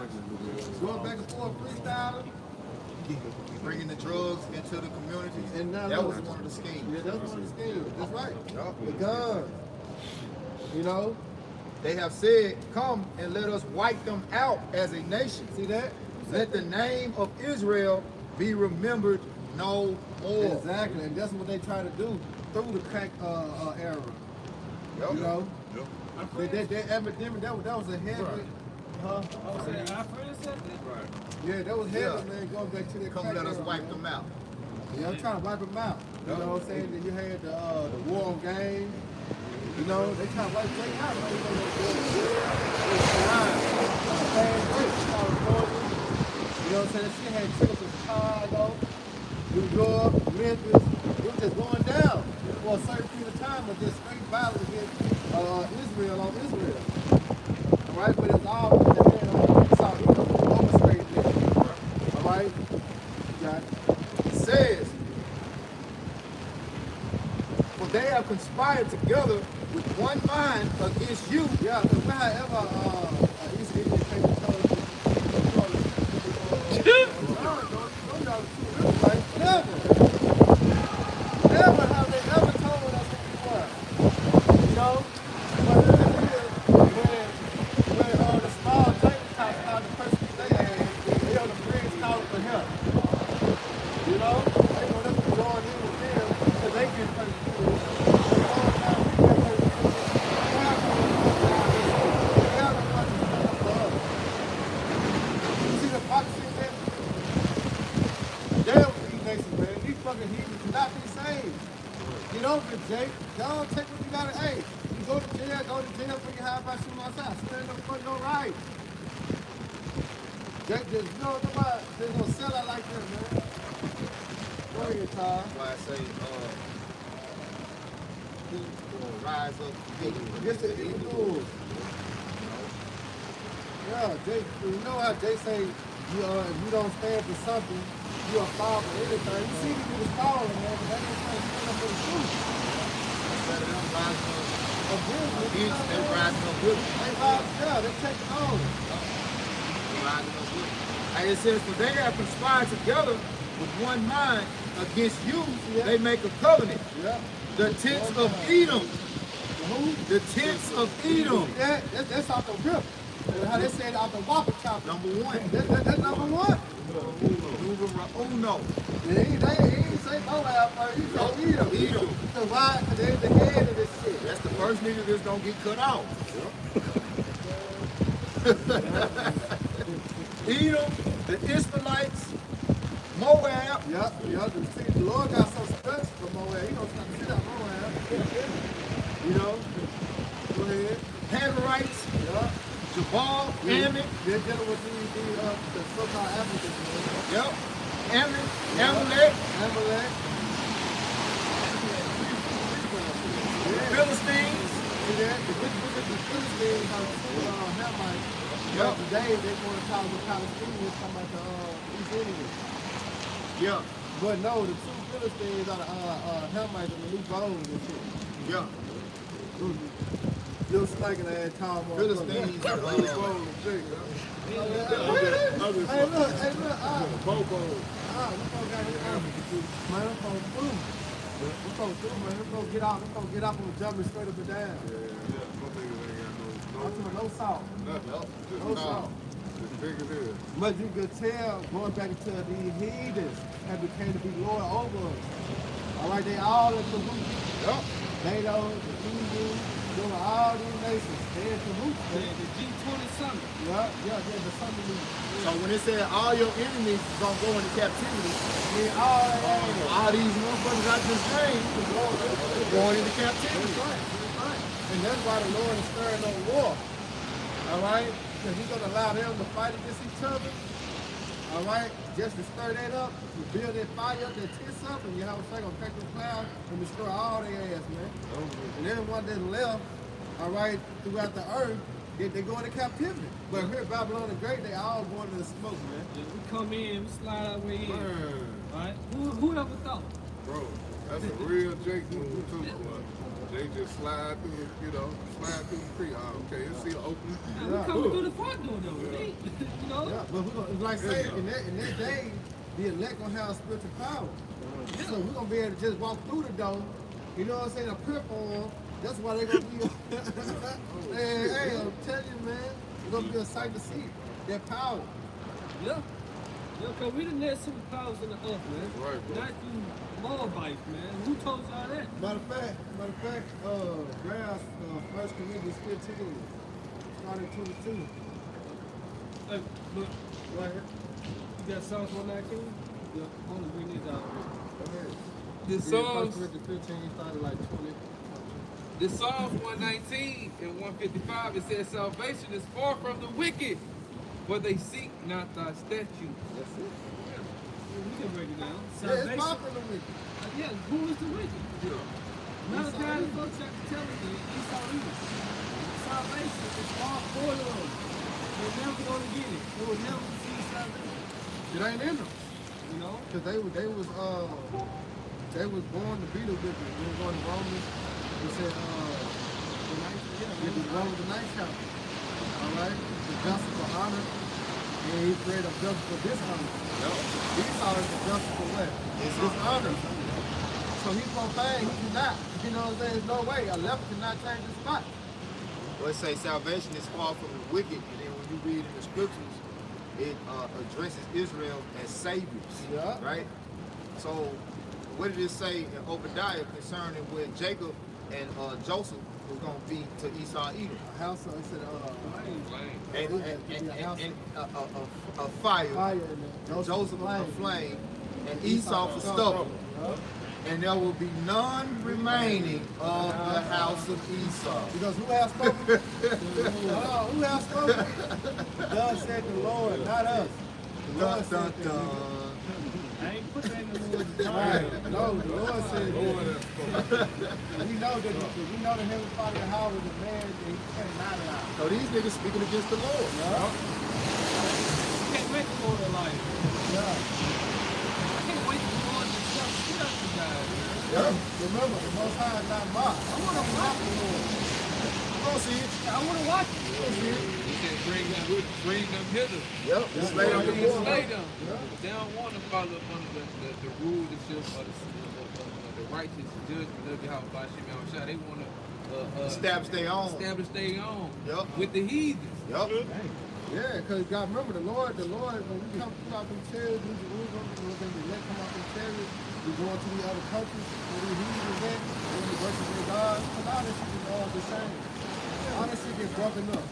going back and forth, freestyling. Bringing the drugs into the communities. And now that look, was one of the schemes. Yeah, that was one of the schemes. That's right. Yep. The guns. They have said, come and let us wipe them out as a nation. See that? Let the name of Israel be remembered no more. Exactly, and that's what they try to do through the crack era. Yep. That epidemic, that was a heavy. Right. Yeah, that was heavy, man. Going back to that Come crack let us era, wipe man. them out. Yeah, I'm trying to wipe them out. You know what I'm saying? Then you had the war on game. You know, they trying to wipe Drake out. You know what I'm saying? She had trips to Chicago, New York, Memphis. It was just going down for a certain period of time, but just straight violence against Israel on Israel. All right, but it's all in the hand of Saudi orchestrated this. All right, it says, for they have conspired together with one mind against you. Yeah, because wherever East Indian paper told you, never have they ever told us who we were. You know? But when the small Jacob talks about the person they had, they on the bridge calling for help. You know? They want us to join in with them because they get persecuted. You see the hypocrisy there? Damn these nations, man. These fucking heathens cannot be saved. Get over it, Jake. Y'all take what you gotta. Hey, you go to jail for your high by shooting outside. Stand up for your right. Jake, just you know nobody they're gonna sell out like that, man. Go ahead, Ty. That's why I say who's gonna rise up together Get the evildoers. Yeah, Jake, you know how Jay say if you don't stand for something, you are fall for anything. You see these niggas falling, man, but they ain't trying to stand up for the truth. instead of them rising up Against against them rising up with them. they rise, yeah, they take it on. Rising up with them. And it says, for they have conspired together with one mind against you, they make a covenant. Yeah. The tents of Edom. Who? The tents of Edom. Yeah, that's off the rip. How they say it off the Walker chopper. Number one. That's number one. Numero uno. He ain't say Moab first, he said Edom. Edom. So why? Because they're the head of this shit. That's the first nigga that's gonna get cut off. Edom, the Israelites, Moab. Yep. The Lord got so special for Moab. He don't stop shit out Moab. You know? Go ahead. Hagarites, Yep. Jabal, Ammon. They're dealing with the so-called Africans, man. Yep. Ammon, Amalek, Amalek. Philistines. See that? The Philistines are Hamites. Yep. Today they want to talk with Palestinians, talking about the East Indians. Yeah. But no, the two Philistines are the Hamites and the new bones and shit. Yeah. Little snaking ass Tom. Philistines. Hey, look, Bobo. we gonna got his African, man. We gonna through. We gonna through, man. We gonna get out. We gonna get out and jump straight up and down. Yeah. My niggas ain't got I'm talking no salt. nothing. No salt. Just big as hell. But you could tell, going back into the heathens have became to be Lord over us. All right, they all in cahoots. Yep. NATO, the EU, all these nations, they in cahoots. The G20 summit. Yeah, the Sunday league. So when it said all your enemies is gonna go into captivity, all these motherfuckers I just named is going into captivity. That's right. And that's why the Lord is stirring up war. All right? Because he's going to allow them to fight against each other. All right? Just to stir that up, to build that fire up, that tits up, and Yahweh going to take the cloud and destroy all their ass, man. And everyone that left, all right, throughout the earth, they go into captivity. But here at Babylon the Great, they all going to the smoke, man. Yeah, we come in, we slide our way in. Man, Right? Who ever thought? bro, that's a real Jake move too. Boy. They just slide through, slide through the creek. Okay, you see the opening. We coming through the front door though. They, you know? Yeah, but we're gonna, like I say, in that day, the elect gonna have spiritual power. So we're gonna be able to just walk through the door. You know what I'm saying? A pimp on. That's why they're gonna be. hey, I'm telling you, man, it's gonna be a sight to see. That power. Yeah. Yeah, because we the next superpowers in the earth, man. Right, bro. Not you Moabites, man. Who told y'all that? Matter of fact, grab 1 Corinthians 15, starting 22. Look, Right here. you got Psalms 119? I want to bring this out. The First Psalms, Corinthians 15, he started like 20. the Psalms 119 and 155, it says, salvation is far from the wicked, for they seek not thy statutes. That's it. We can break it down. Yeah, it's Salvation. far from the wicked. Yeah, who is the wicked? Malachi, the folks have to tell me that Esau is. Salvation is far for them. They're never going to get it. They will never see salvation. It ain't in them. You know? Because they was born to be the wicked. We were going to Romans. We said, Romans the 9th chapter. All right? The justice for honor. And he created a justice for dishonor. Esau is the justice for what? It's dishonor. So he's profane. He cannot. You know what I'm saying? There's no way. A leper cannot change his spot. Well, it say salvation is far from the wicked, and then when you read in the scriptures, it addresses Israel as saviors. Yeah. Right? So, what did it say in Obadiah concerning where Jacob and Joseph was going to be to Esau Edom? A house, it said, And a fire, fire in there. Joseph a flame, and Esau for stubble. And there will be none remaining of the house of Esau. Because who has spoken? Who has spoken? Thus said the Lord, not us. The Lord Dun, said dun, that. dun. I ain't put that in the Lord's Right. No, the Lord said that. We know that we know the Heavenly Father how is a man that he cannot lie. So these niggas speaking against the Lord. Yeah. I can't wait for the life. Yeah. I can't wait for the Lord to stop shit up you guys. Yeah. Remember, the Most High is not mocked. I want to watch the Lord. Don't see it. I want to watch it. He said, bring them hither. Yep. Just lay them Bring before slay them. them. They don't want to follow up under the rulership of the righteous judgment of Yahweh Bashim Yahushua. They want to Establish their own. Yup. Yep. With the heathens. Yup. Yeah, because God, remember the Lord, when we come out from chariots, New Jerusalem, when we let come out from chariots, we go into the other countries, where we heathens at, where we worship their God, because all this shit is all the same. All this shit get broken up.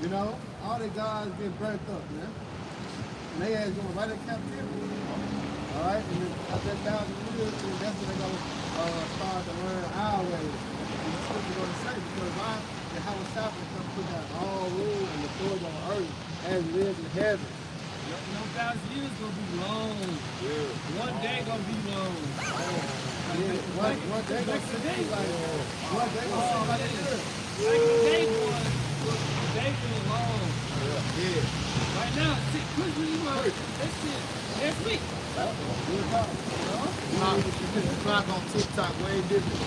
You know? All the gods get burnt up, man. And they ass going right in captivity. Alright? And then after 1,000 years, then that's when they're going to start to learn our ways. And that's what they're going to say, because why? And how it's happening, come put down all rule and authority on earth as it is in heaven. You know, 1,000 years gonna be long. Yeah. One day gonna be long. Yeah, one day gonna sit like one day gonna sit like this. Like the day was, the day been long. Yeah. Right now, Christmas Eve, that shit, next week. Clock on TikTok way different.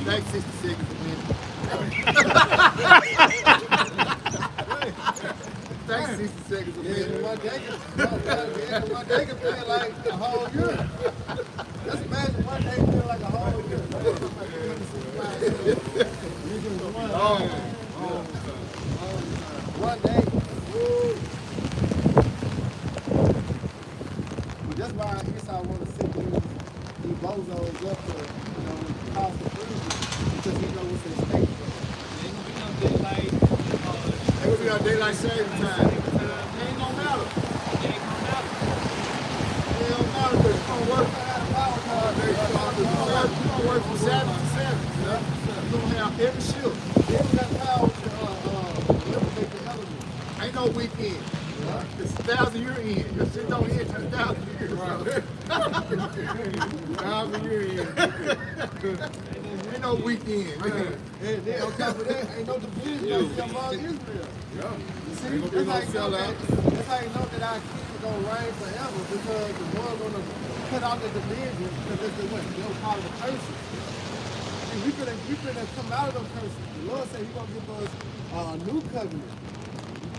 Like 60 seconds a minute. Like 60 seconds a Yeah, minute. one day can feel like a whole year. Just imagine one day feel like a whole year. One day. Woo. But that's why I guess I want to sit these bozos up to, cause the freedom, because he knows what's at stake. Ain't gonna be no daylight. They will be on daylight saving time. It ain't gonna matter. It ain't gonna matter. It don't matter because you're gonna work. You're gonna work from 7 to 7. You're gonna have every shift. Ain't no weekend. It's 1,000-year end. Your shit don't end till 1,000 years. 1,000 year end. Ain't no weekend. And then on top of that, ain't no division among Israel. See, that's how you know that our king is going to reign forever, because the Lord's going to cut out the division, because it's the what? They'll call it curses. See, we finna come out of them curses. The Lord said he's going to give us a new covenant.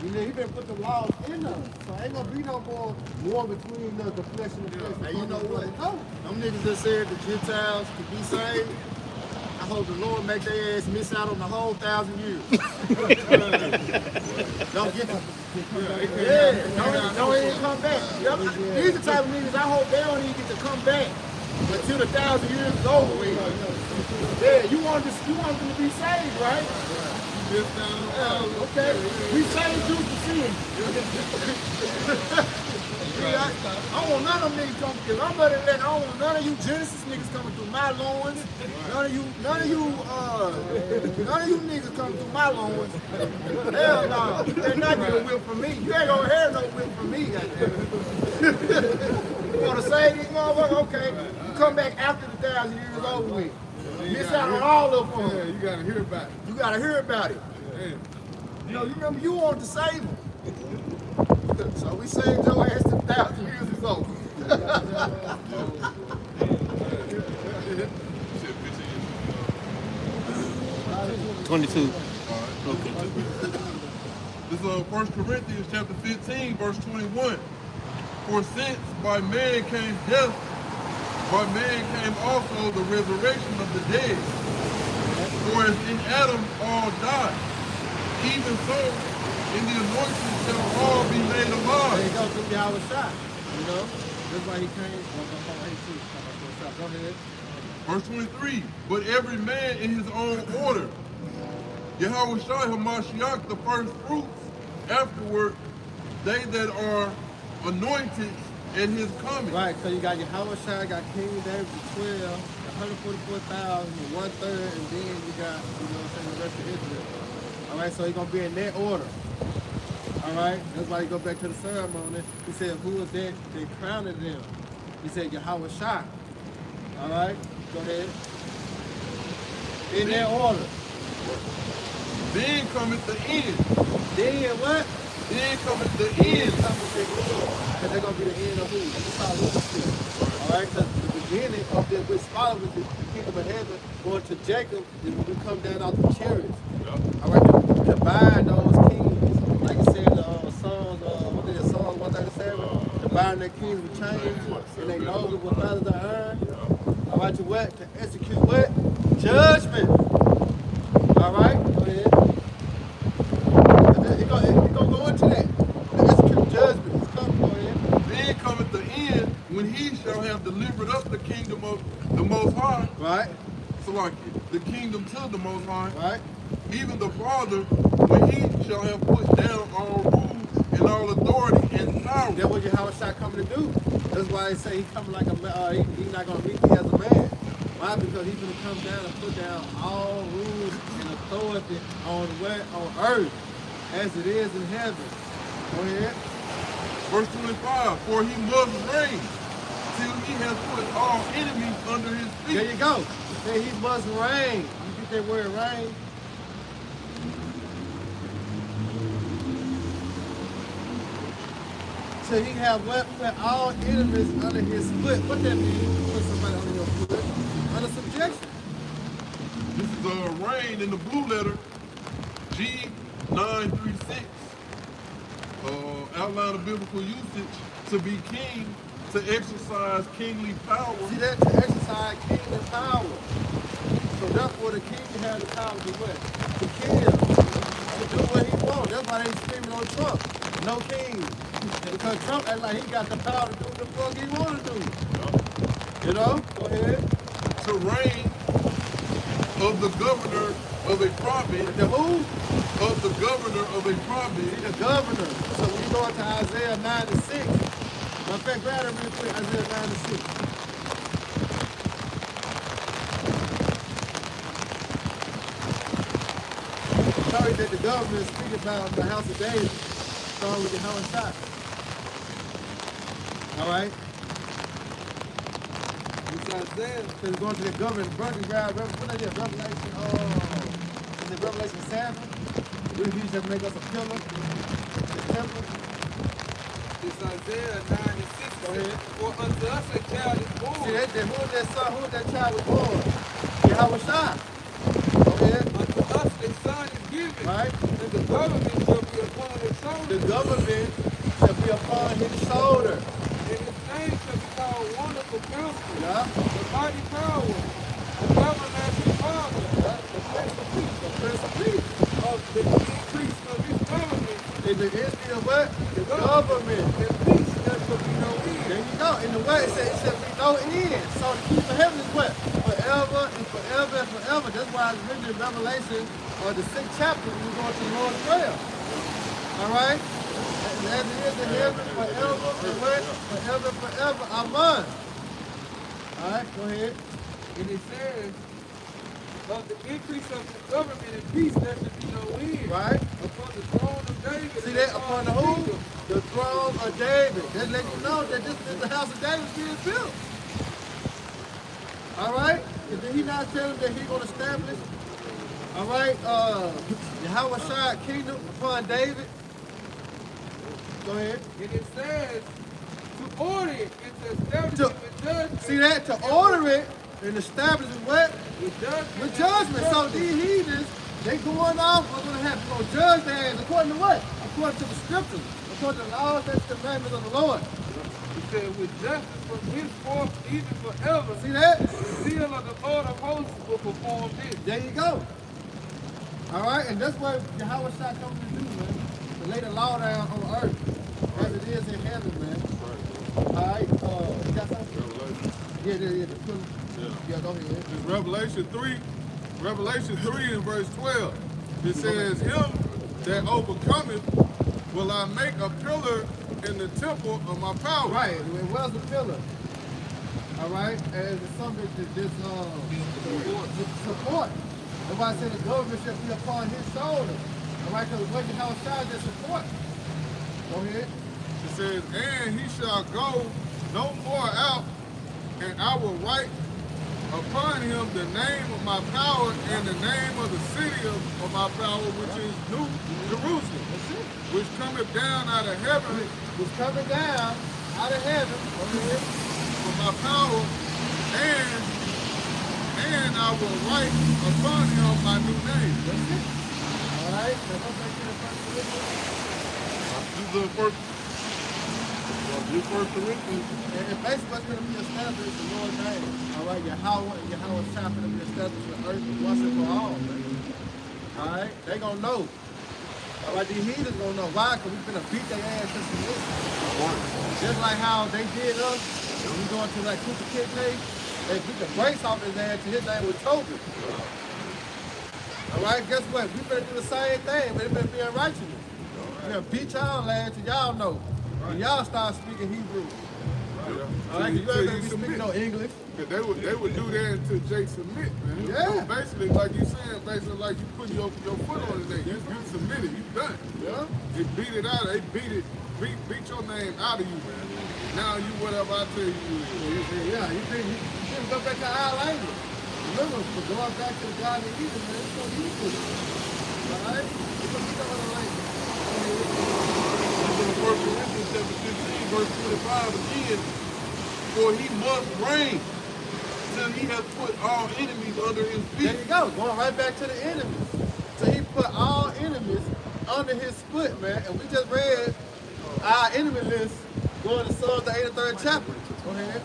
You know, he been put the laws in us. So ain't going to be no more war between the flesh and the flesh. Hey, you know what? Them niggas that said the Gentiles could be saved, I hope the Lord make their ass miss out on the whole 1,000 years. Don't get them. Yeah, don't even come back. These are the type of niggas I hope they don't even get to come back until the 1,000 years is over with. Yeah, you want them to be saved, right? Okay, we saved you for sin. not. I don't want none of them niggas coming through. I'm better than that. I don't want none of you Genesis niggas coming through my loins. None of you niggas coming through my loins. Hell no. They're not getting a whip from me. You ain't gonna hear no whip from me, goddamn. You wanna save these motherfuckers? Okay. You come back after the 1,000 years over with. Miss out on all of them. Yeah, you gotta hear about it. You gotta hear about it. Yeah. You know, you remember you wanted to save them. So we saved your ass to 1,000 years is over. 22. Okay. This is 1 Corinthians chapter 15, verse 21. For since by man came death, by man came also the resurrection of the dead. For as in Adam all die, even so in the anointing shall all be made alive. There you go, through Yahweh shot. You know? That's why he came. Go ahead. Verse 23, but every man in his own order. Yahweh Shai HaMashiach, the first fruits, afterward, they that are anointed at his coming. Right, so you got Yahweh Shai, got King David, the 12, 144,000, and 1/3, and then you got, you know what I'm saying, the rest of Israel. All right, so he's going to be in that order. All right, that's why you go back to the ceremony. He said, who was that that crowned them? He said, Yahweh Shai. All right, go ahead. In that order. Then cometh the end. Then what? Then cometh the end. Because they're going to be the end of who? That's how leadership. All right, because the beginning of this, which follows the kingdom of heaven, going to Jacob, is when we come down out the chariots. All right, to divide those kings. Like you said, Psalms, what is it, Psalms 137? Dividing their kings with chains, and they know with feathers of iron. All right, to what? To execute what? Judgment. All right, go ahead. It's going to go into that. To execute judgment. It's coming, go ahead. Then cometh the end, when he shall have delivered up the kingdom of the Most High. Right. So like the kingdom to the Most High. Right. Even the Father, when he shall have put down all rule and all authority and power. That's what Yahweh Shai coming to do. That's why they say he coming like a man. He's not going to meet me as a man. Why? Because he's going to come down and put down all rules and authority on earth as it is in heaven. Go ahead. Verse 25, for he must reign till he has put all enemies under his feet. There you go. Say he must reign. You get that word reign? So he have what? Put all enemies under his foot. What that mean? Put somebody under your foot. Under subjection. This is a reign in the blue letter, G936. Outline of biblical usage, to be king, to exercise kingly power. See that? To exercise kingly power. So therefore the king has the power to what? To kill. To do what he wants. That's why they screaming on Trump. No king. Because Trump act like he got the power to do what the fuck he want to do. You know? Go ahead. To reign of the governor of a province. The who? Of the governor of a province. The governor. So when you go into Isaiah 9:6, my friend, grab it real quick, Isaiah 9:6. Sorry that the governor is speaking about the house of David, starting with the Yahweh Shai. All right? So he's going to the governor, burning ground, what is it, Revelation, is it Revelation 7? Will he just make us a pillar? The temple? It's Isaiah 9:6. Go ahead. For unto us a child is born. See, who is that son? Who is that child was born? Yahweh Shai. Go ahead. Unto us a son is given. Right? And the government shall be upon his shoulder. The government shall be upon his shoulder. And his name shall be called Wonderful Counselor. Yeah. The Mighty Power. The Everlasting Father. The Prince of Peace. The Prince of Peace. Of the increase of his government. In the history of what? The government. And peace, there shall be no end. There you go. In the way, it shall be no end. So the kingdom of heaven is what? Forever and forever and forever. That's why it's written in Revelation, or the 6th chapter, when we go into the Lord's Prayer. All right? As it is in heaven, forever and what? Forever and forever. Amen. All right, go ahead. And it says, of the increase of the government and peace, there should be no end. Right. Upon the throne of David. See that? Upon the who? The throne of David. That let you know that this is the house of David being built. All right? And did he not tell him that he's going to establish, all right, Yahweh Shai kingdom upon David? Go ahead. And it says, to order it and to establish it with judgment. See that? To order it and establish it what? With judgment. With judgment. So these heathens, they going off, what's going to happen? Going to judge their hands according to what? According to the scriptures. According to the laws and commandments of the Lord. It said, with justice from henceforth, even forever. See that? The seal of the Lord of hosts will perform this. There you go. All right, and that's what Yahweh Shai comes to do, man. To lay the law down on earth as it is in heaven, man. All right, you got something? Yeah. Yeah, go ahead. It's Revelation 3 and verse 12. It says, him that overcometh will I make a pillar in the temple of my power. Right, it was a pillar. All right, and it's something that this support. That's why I said the government should be upon his shoulders. All right, because what Yahweh Shai just support. Go ahead. It says, and he shall go no more out, and I will write upon him the name of my power and the name of the city of my power, which is New Jerusalem, which cometh down out of heaven. Which coming down out of heaven. Okay. For my power, and I will write upon him my new name. That's it. All right. So go back to the first Corinthians. And basically what's going to be established is the Lord's name. All right, Yahweh Shai going to be established in the earth once and for all, man. All right, they going to know. All right, these heathens going to know. Why? Because we're going to beat their ass just to listen. Just like how they did us when we going to like Cooper Kid Day, they beat the brakes off his ass till his name was Toby. All right, guess what? We better do the same thing, but it better be in righteousness. We're going to beat y'all ass till y'all know. And y'all start speaking Hebrew. All right, you ain't gonna be speaking no English. They would do that until Jake submit, man. Yeah. So basically, like you saying, basically like you put your foot on it, you submitted, you done. Yeah. They beat it out, they beat your name out of you, man. Now you whatever I tell you. Yeah, you can go back to our language. Remember, for going back to the God of Eden, man, it's so easy. All right? It's gonna be no other language. 1 Corinthians chapter 15, verse 25 again, for he must reign till he has put all enemies under his feet. There you go, going right back to the enemies. So he put all enemies under his foot, man. And we just read our enemy list going to Psalms the 83rd chapter. Go ahead.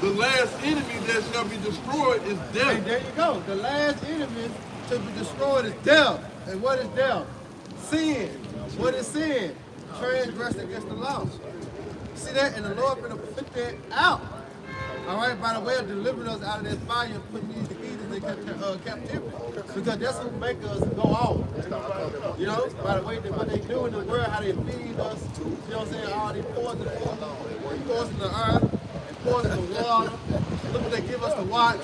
The last enemy that shall be destroyed is death. And there you go. The last enemy to be destroyed is death. And what is death? Sin. What is sin? Transgressing against the law. See that? And the Lord going to put that out. All right, by the way of delivering us out of that fire and putting these heathens in captivity. Because that's what make us go off. You know, by the way that what they do in the world, how they feed us, you know what I'm saying, all they poison the earth, and poison the water. Look what they give us to watch.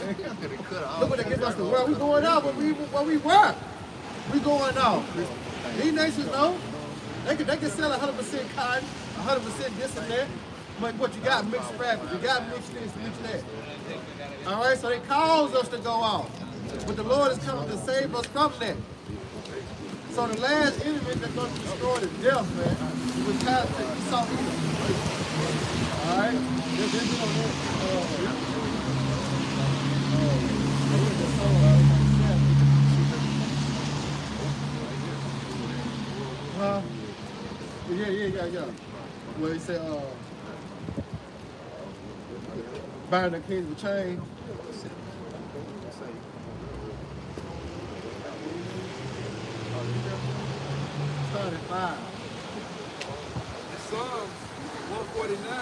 Look what they give us to wear. We going out where we were. We going out. These nations know. They can sell 100% cotton, 100% this and that. But what you got mixed fabric, you got mixed this, mixed that. All right, so they cause us to go out. But the Lord is coming to save us from that. So the last enemy that's going to destroy is death, man. We're tired of Esau Edom. All right? Yeah. Where he said, bind the kings with chains. Start at 5. Psalms 149.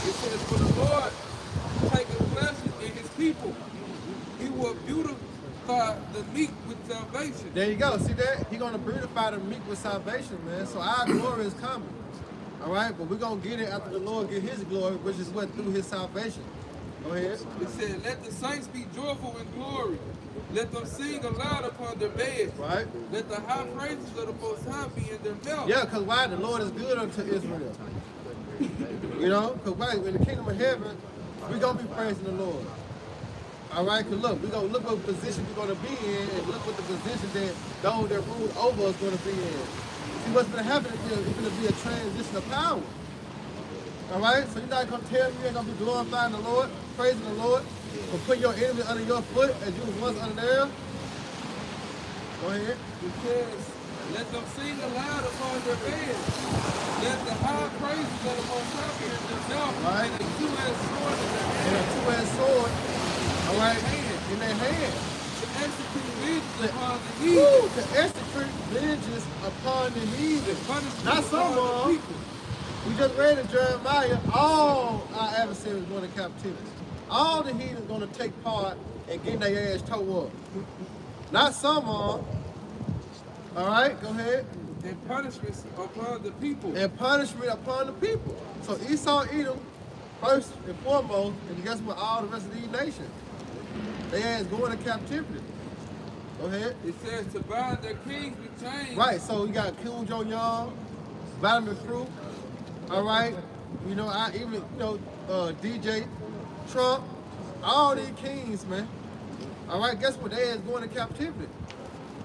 It says, for the Lord taketh pleasure in his people. He will beautify the meek with salvation. There you go. See that? He's going to beautify the meek with salvation, man. So our glory is coming. All right? But we're going to get it after the Lord get his glory, which is what? Through his salvation. Go ahead. It said, let the saints be joyful in glory. Let them sing aloud upon their beds. Right? Let the high praises of the Most High be in their mouth. Yeah, because why? The Lord is good unto Israel. You know? Because why? In the kingdom of heaven, we're going to be praising the Lord. All right? Because look, we're going to look what position we're going to be in and look what the position that those that rule over us going to be in. See, what's going to happen is it's going to be a transition of power. All right? So you're not going to tell me you ain't going to be glorifying the Lord, praising the Lord, or putting your enemy under your foot as you was once under theirs? Go ahead. It says, let them sing aloud upon their beds. Let the high praises of the Most High be in their mouth. Right. And a two-edged sword in their And a hand. two-edged sword, all right, in their hand. To execute vengeance upon the Woo, heathen. to execute vengeance upon the heathen. And punishment Not upon some the of them. people. We just read in Jeremiah, all our adversaries going to captivity. All the heathens going to take part and getting their ass towed up. Not some of them. All right, go ahead. And punishments upon the people. And punishment upon the people. So Esau, Edom, first and foremost, and guess what? All the rest of these nations, they ass going to captivity. Go ahead. It says to bind their kings with chains. Right, so you got Kim Jong-un, Vladimir Fruit, all right, you know, DJ, Trump, all these kings, man. All right, guess what? They is going to captivity.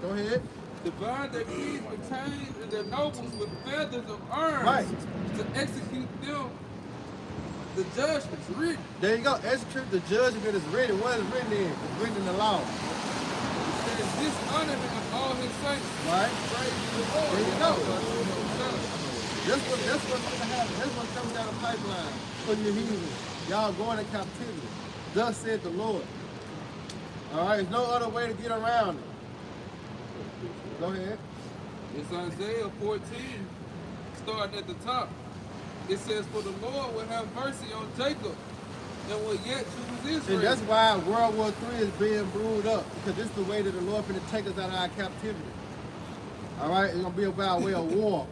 Go ahead. To bind their kings with chains and their nobles with feathers of iron. Right. To execute them the judgments written. There you go. Execute the judgment that is written. What is written in? It's written in the law. It says dishonor him and all his saints. Right? Praise the Lord. There you go. That's what's going to happen. That's what comes down the pipeline for your heathens. Y'all going to captivity. Thus said the Lord. All right, there's no other way to get around it. Go ahead. It's Isaiah 14, starting at the top. It says, for the Lord will have mercy on Jacob and will yet choose Israel. And that's why World War III is being brewed up, because this is the way that the Lord finna take us out of our captivity. All right, it's gonna be about a way of war.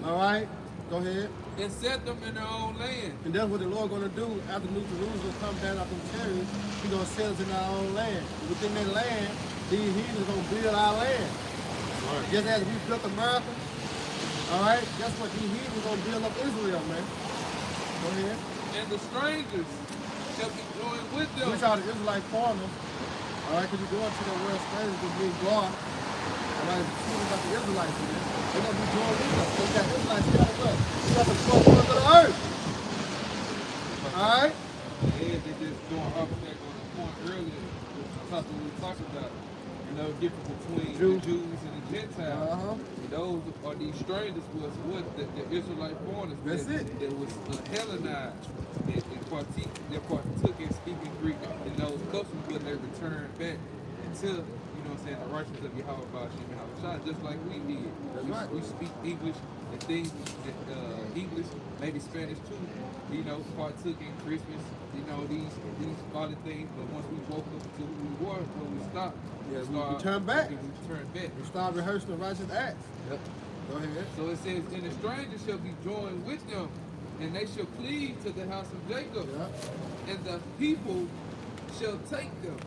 All right, go ahead. And set them in their own land. And that's what the Lord gonna do after New Jerusalem come down off them chariots. He gonna set us in our own land. Within that land, these heathens gonna build our land. Right. Just as we built America. All right, guess what? These heathens gonna build up Israel, man. Go ahead. And the strangers shall be joined with them. Which are the Israelite foreigners. All right, because you go up to the world strangers to be God. All right, speaking about the Israelites, man. They're gonna be joined with us. So we got Israelites scattered up. We got the 12 ones of the earth. All right. Yeah, they just going off back on the point earlier. Something we talked about. You know, difference between the Jews and the Gentiles. And those are these strangers was what the Israelite foreigners that was Hellenized and partook in speaking Greek in those customs when they returned back until, you know what I'm saying, the righteousness of Yahweh Ba'ashim Yahweh, just like we did. We speak English and things English, maybe Spanish too, you know, partook in Christmas, you know, these other things, but once we woke up to who we were, when we stopped, we turn back. We turn back. We start rehearsing the righteous acts. Yep. Go ahead. So it says, and the strangers shall be joined with them, and they shall cleave to the house of Jacob. Yep. And the people shall take them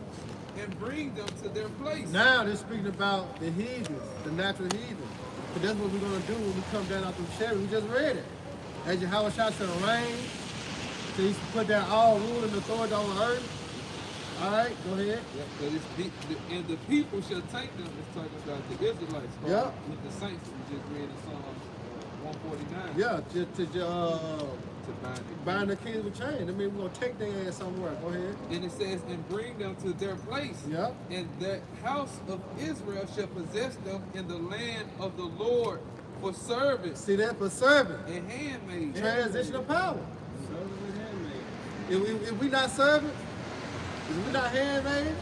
and bring them to their place. Now they're speaking about the heathens, the natural heathens. But that's what we're going to do when we come down out from Cherry. We just read it. As Yahweh shall reign, so he's put down all rule and authority on earth. All right, go ahead. Yep, so and the people shall take them. It's talking about the Israelites. Yep. With the saints that we just read in Psalm 149. Yeah, to bind the kings with chains. I mean, we're going to take their ass somewhere. Go ahead. And it says, and bring them to their place. Yep. And the house of Israel shall possess them in the land of the Lord for service. See that? For serving. And handmaid. Transition of power. Serving and handmaid. If we not serving, if we not handmaid,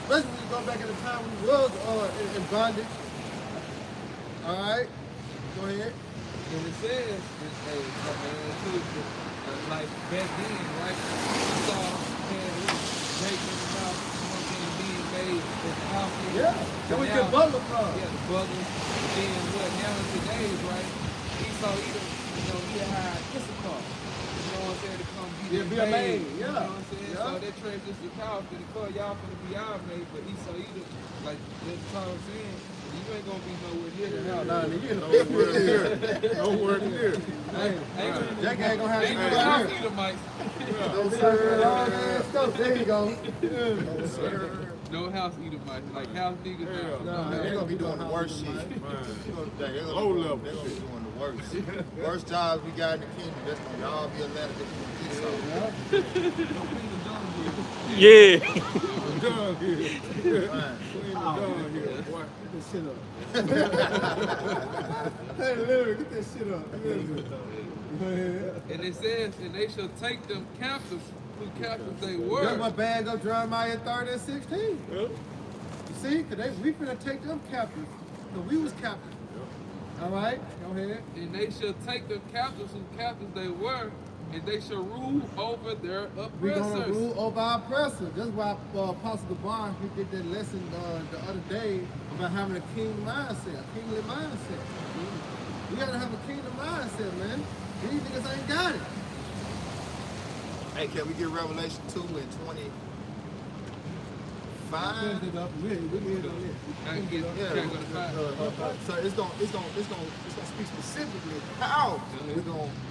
especially when you go back in the time when we was in bondage. All right, go ahead. And it says, like back then, right? You saw Jacob about, you know what I'm saying, being days as the house niggas. Yeah. Then we get butler from. Yeah, the butlers. And then what? Now in today's right, Esau either he had Issachar. You know what I'm saying? To come be a maid. You know what I'm saying? So that transition to power for the car, y'all finna be our maid, but Esau either like that's what I'm saying. You ain't gonna be nowhere near the house. Nowhere near. Jack ain't gonna have Ain't to no house Edomites. There you go. No house Edomites. Like house niggas. No, they're gonna be doing the worst shit. Low level They're gonna be doing the worst. Worst jobs we got in the kingdom. That's gonna y'all be Atlanta. Yeah. done here. Man. Clean the done here, boy. Get this shit up. Hey, Larry, get that shit up. And it says, and they shall take them captives who captives they were. That's what bag up Jeremiah 30 and 16. Yep. You see, because we finna take them captives. Because we was captives. Yep. All right, go ahead. And they shall take them captives who captives they were, and they shall rule over their oppressors. We're going to rule over our oppressors. That's why Apostle Gabar, he did that lesson the other day about having a kingdom mindset, a kingly mindset. We got to have a kingdom mindset, man. These niggas ain't got it. Hey, can we get Revelation 2 and 25? So it's gonna speak specifically how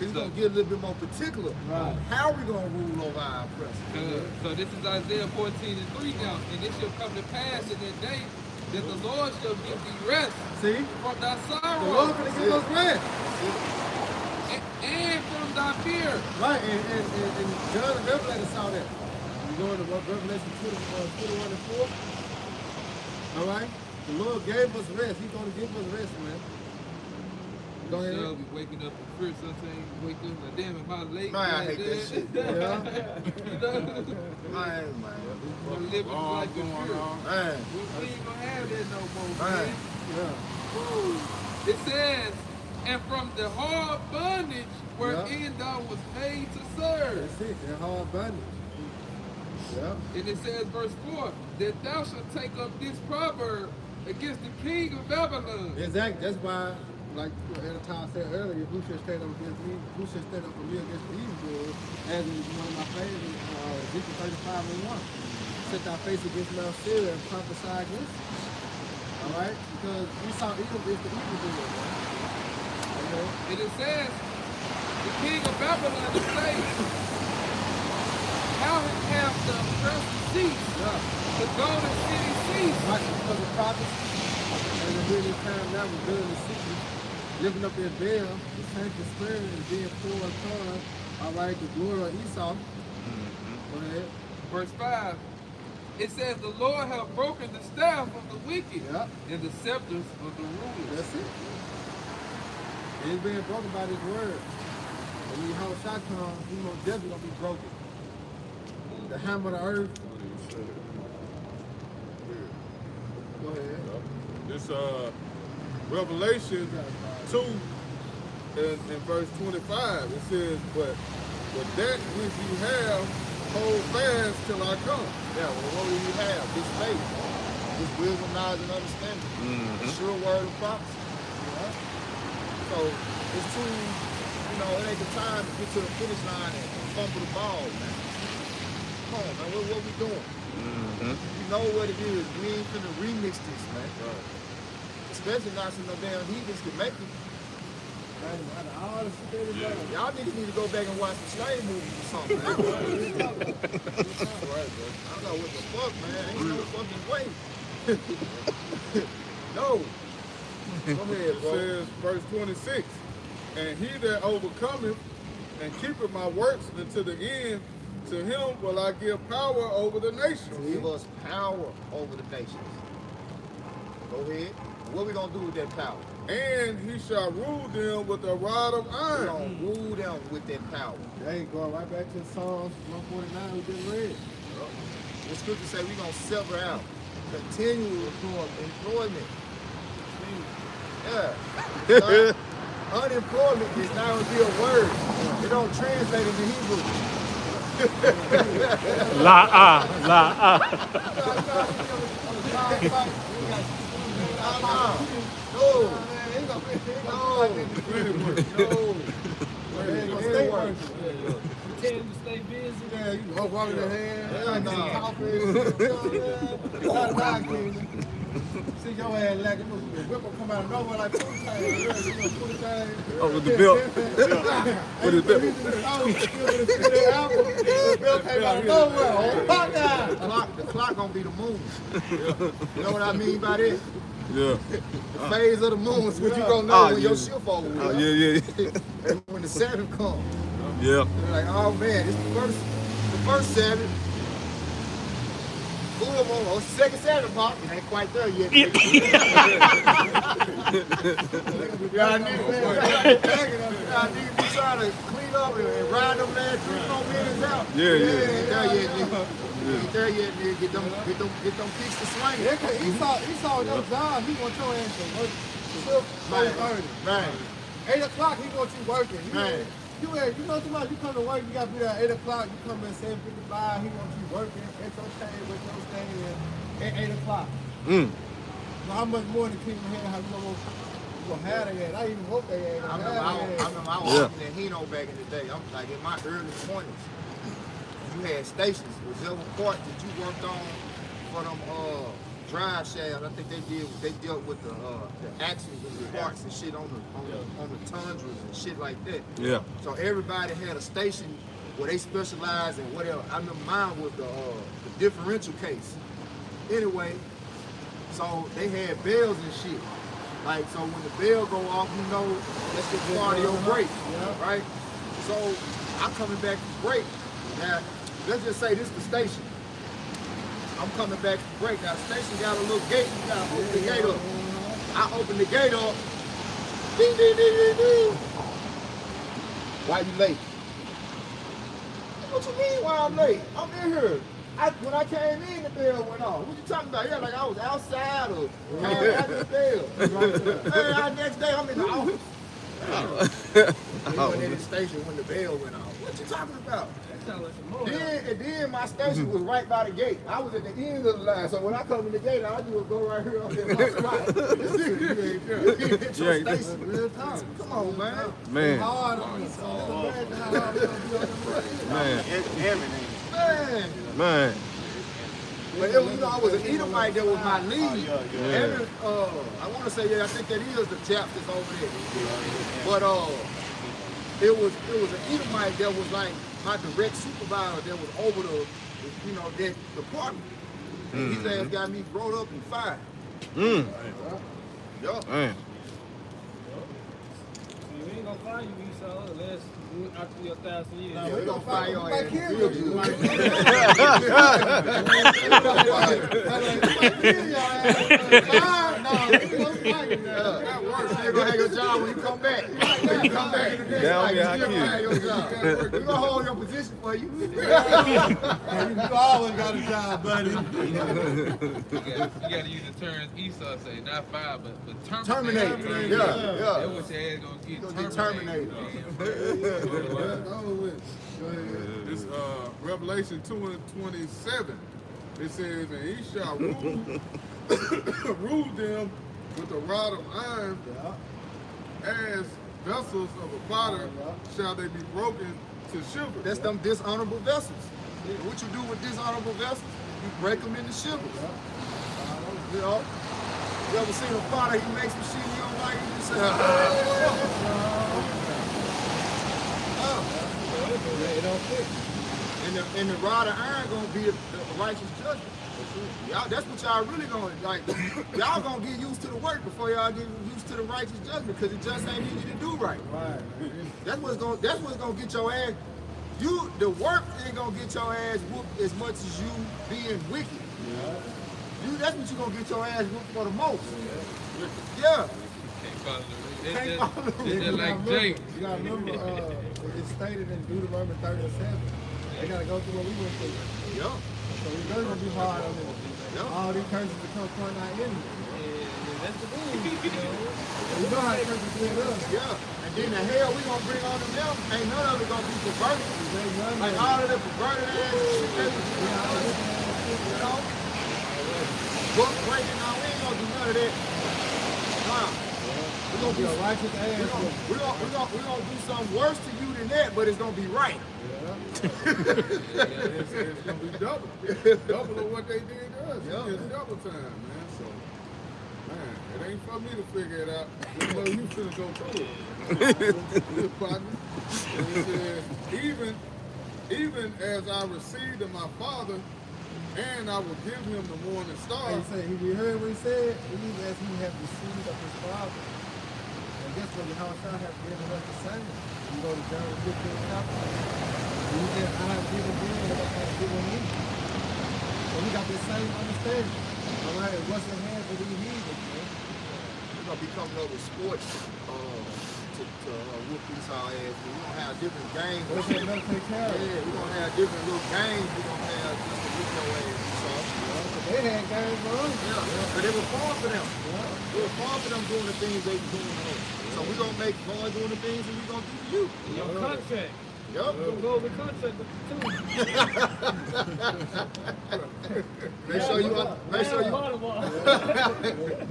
it's gonna get a little bit more particular on how we gonna rule over our oppressors. So this is Isaiah 14:3 now, and it shall come to pass in that day that the Lord shall give thee rest. See? From thy sorrow. The Lord gonna give us rest. And from thy fear. Right, and John the Revelator saw that. You go into Revelation 21 and 4. All right? The Lord gave us rest. He's going to give us rest, man. Go ahead. Shall be waking up in fear sometimes. Wake up like, damn, am I late? Man, I hate that shit. You know? Man. We're living life in fear. Man. We ain't gonna have that no more, Man. man. Yeah. It says, and from the hard bondage wherein thou was made to serve. That's it, that hard bondage. Yeah. And it says, verse 4, that thou shalt take up this proverb against the king of Babylon. Exactly. That's why, like Anatol said earlier, who should stand up against me? Who should stand up for me against the evildoers? As in one of my favorites, Ezekiel 35:1. Set thy face against Mount Seir and prophesy against it. All right? Because we saw evil is the evildoers. And it says, the king of Babylon is saying, how have the oppressor ceased? The golden city ceased. Right, because the prophets, and the really time now was building the city, lifting up their veil, the sanctuary spirit, and being poured upon, all right, the glory of Esau. Go ahead. Verse 5, it says, the Lord hath broken the staff of the wicked and the scepters of the rulers. That's it. It's being broken by this word. When you hold shot comes, you most definitely gonna be broken. The hammer of the earth. Go ahead. This Revelation 2 in verse 25, it says, but that which you have, hold fast till I come. Yeah, well, what do you have? This faith, this wisdom, knowledge, and understanding. The sure word of prophecy. So it's too, it ain't the time to get to the finish line and fumble the ball, man. Come on, man, what we doing? You know what it is. We ain't finna remix this, man. Right. Especially not so no damn heathens can make it. Y'all niggas need to go back and watch the slave movies or something, man. Right, bro. I don't know what the fuck, man. Ain't no fucking way. No. Go ahead, bro. It says, verse 26, and he that overcometh and keepeth my works unto the end, to him will I give power over the nations. Give us power over the nations. Go ahead. What we gonna do with that power? And he shall rule them with a rod of iron. We gonna rule them with that power. Hey, going right back to Psalms 149 we just read. The scripture say we gonna sever out continual employment. Yeah. Unemployment is not gonna be a word. It don't translate into Hebrew. La. Tell him to stay busy. Yeah, you can walk in the hand. See your ass like the whip will come out of nowhere like 2 times. Oh, with the belt. With the belt. The belt came out of nowhere. Oh, my God. The clock gonna be the moon. You know what I mean by that? Yeah. The phase of the moon is what you gonna know when your shift over with. Oh, yeah. And when the Sabbath comes. Yeah. They're like, oh man, it's the first Sabbath. Full moon, oh, it's the second Sabbath, Mark. It ain't quite there yet. Yeah, I need to be trying to clean up and ride them last 3 more minutes out. Yeah. Ain't there yet, nigga. Ain't there yet, nigga. Get them kicks to swing. He saw your job. He want your ass to work. Right. 8 o'clock, he want you working. Right. You know too much. You come to work, you got to be there at 8 o'clock. You come at 7:55. He wants you working at your thing with your thing at 8 o'clock. So how much more than Kingdom Head? How you gonna have that? I even hope they ain't. I remember I was working at Hino back in the day. I'm like in my early 20s. You had stations, reservoir parts that you worked on for them drive shafts. I think they dealt with the axles and the parts and shit on the tundras and shit like that. Yeah. So everybody had a station where they specialized in whatever. I remember mine was the differential case. Anyway, so they had bells and shit. Like, so when the bell go off, you know that's the part of your break, right? So I'm coming back from break. Now, let's just say this is the station. I'm coming back from break. Now, the station got a little gate. You gotta open the gate up. I open the gate up. Ding, ding, ding, ding, ding. Why you late? What you mean why I'm late? I'm in here. When I came in, the bell went off. What you talking about? Yeah, like I was outside or came out the bell. Hey, next day I'm in the office. We went in the station when the bell went off. What you talking about? Then my station was right by the gate. I was at the end of the line, so when I come in the gate, all I do is go right here up in my spot. You ain't station real time. Come on, man. Man. Man. But it was, I was an Edomite that was my lead. I want to say, I think that is the chap that's over there. But it was an Edomite that was like my direct supervisor that was over that department. And his ass got me brought up and fired. Yup. You ain't gonna fire you, Esau, unless after your 1,000 years. Yeah, we gonna fire your ass. You're gonna have your job when you come back. When you come back. We're gonna hold your position for you. You always got a job, buddy. You gotta use the terms Esau say, not fire, but terminate. Terminate. Yeah. That what your ass gonna get terminated. It's Revelation 2:27. It says, and he shall rule them with a rod of iron, as vessels of a potter shall they be broken to shivers. That's them dishonorable vessels. What you do with dishonorable vessels? You break them into shivers. You know? You ever seen a potter, he makes some shit you don't like, you just say, it don't fit. And the rod of iron gonna be the righteous judgment. Y'all, that's what y'all really gonna like. Y'all gonna get used to the work before y'all get used to the righteous judgment, because it just ain't easy to do right. That's what's gonna get your ass. The work ain't gonna get your ass whooped as much as you being wicked. That's what you gonna get your ass whooped for the most. Yeah. It's like Jake. You gotta remember, it's stated in Deuteronomy 37. They gotta go through what we went through. Yeah. So it's really gonna be hard on them. All these curses to come point our enemy. That's the thing. You know how curses get us. Yeah. And then the hell we gonna bring on them, ain't none of it gonna be perverted. Like all of the perverted ass shit that we do. You know? book breaking. Now we ain't gonna do none of that. Nah. We're gonna be a righteous ass. We're gonna do something worse to you than that, but it's gonna be right. It's gonna be double. Double of what they did to us. Yeah. It's double time, man. So, man, it ain't for me to figure it out. Just know you finna go through it. Good partner. And it says, even as I received of my Father, and I will give him the morning star. He said, you heard what he said? Even as he has received of his Father. And guess what? Yahushua has given us the same. You go to John 15 chapter. He said, I have given them what I have given me. So we got the same understanding. All right, what's in hand for these heathens, man? We're gonna be coming up with sports to whoop these our ass. We're gonna have different games. What's that better take care of? Yeah, we're gonna have different little games. We're gonna have just to whoop your ass. So, They had games for us. yeah, but it was fun for them. It was fun for them doing the things they were doing to us. So we're gonna make fun doing the things that we're gonna do to you. Your contract. Yup. Go over the contract too.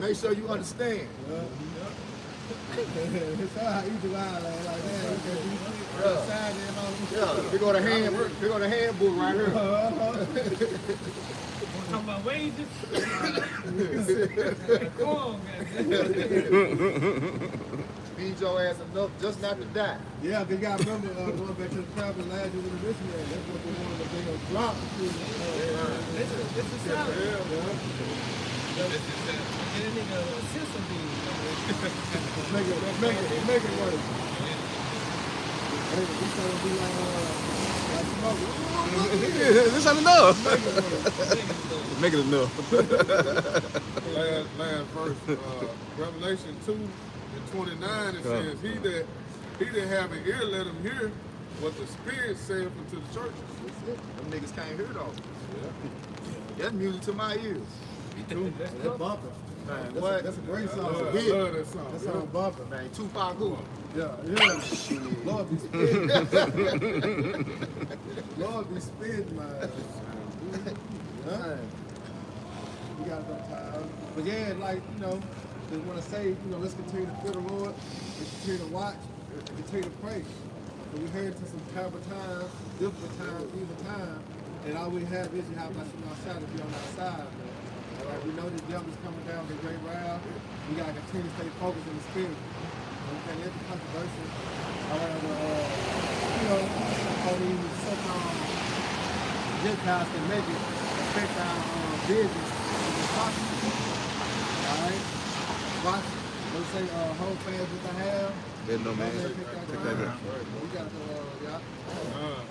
Make sure you understand. It's how you do like that. Yeah, we go to handbook right here. Talking about wages. Come on, man. Feed your ass enough just not to die. Yeah, they got remember going back to the trap and last year with the missionary. That's what they wanted to bring a drop to. This is salary. That nigga sister being. Make it work. We trying to be like smoking. This ain't enough. Make it enough. Last verse, Revelation 2:29, it says, he that have an ear, let him hear what the Spirit saith unto the churches. That's it. Them niggas can't hear though. That's music to my ears. That's bumping. Man, That's a great song. I love that song. That song bumping. Man, Tupac who? Yeah. Lord be spitting. Lord be spitting, man. Yeah. We got no time. But yeah, like, just want to say, let's continue to fear the Lord, let's continue to watch, and continue to pray. But we're heading to some terrible times, difficult times, evil times, and all we have is you have like outside to be on our side, man. All right, we know the devil's coming down the great round. We got to continue to stay focused in the spirit. We can't let the controversy, all right, all these so-called Gentiles can make it affect our business and the possible. All right? Watch. Let's say, hold fast with the have. Yeah, no, man. We got the,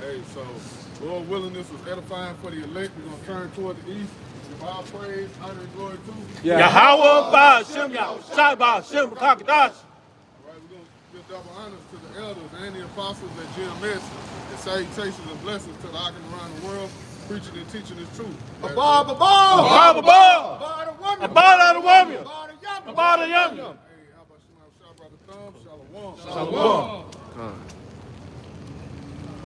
Hey, so, Lord willing, this was edifying for the elect. We're going to turn toward the east. Give all praise, honor, and glory to. Yahweh Ba'Shem Yahushua Ba'Shem Kakadash. All right, we're going to give double honors to the elders and the apostles at GMS, and salutations and blessings to the Akim around the world, preaching and teaching this truth. Abba, Abba, Hey, how about Shema Shabbat Thumb, Shalom. Shalom.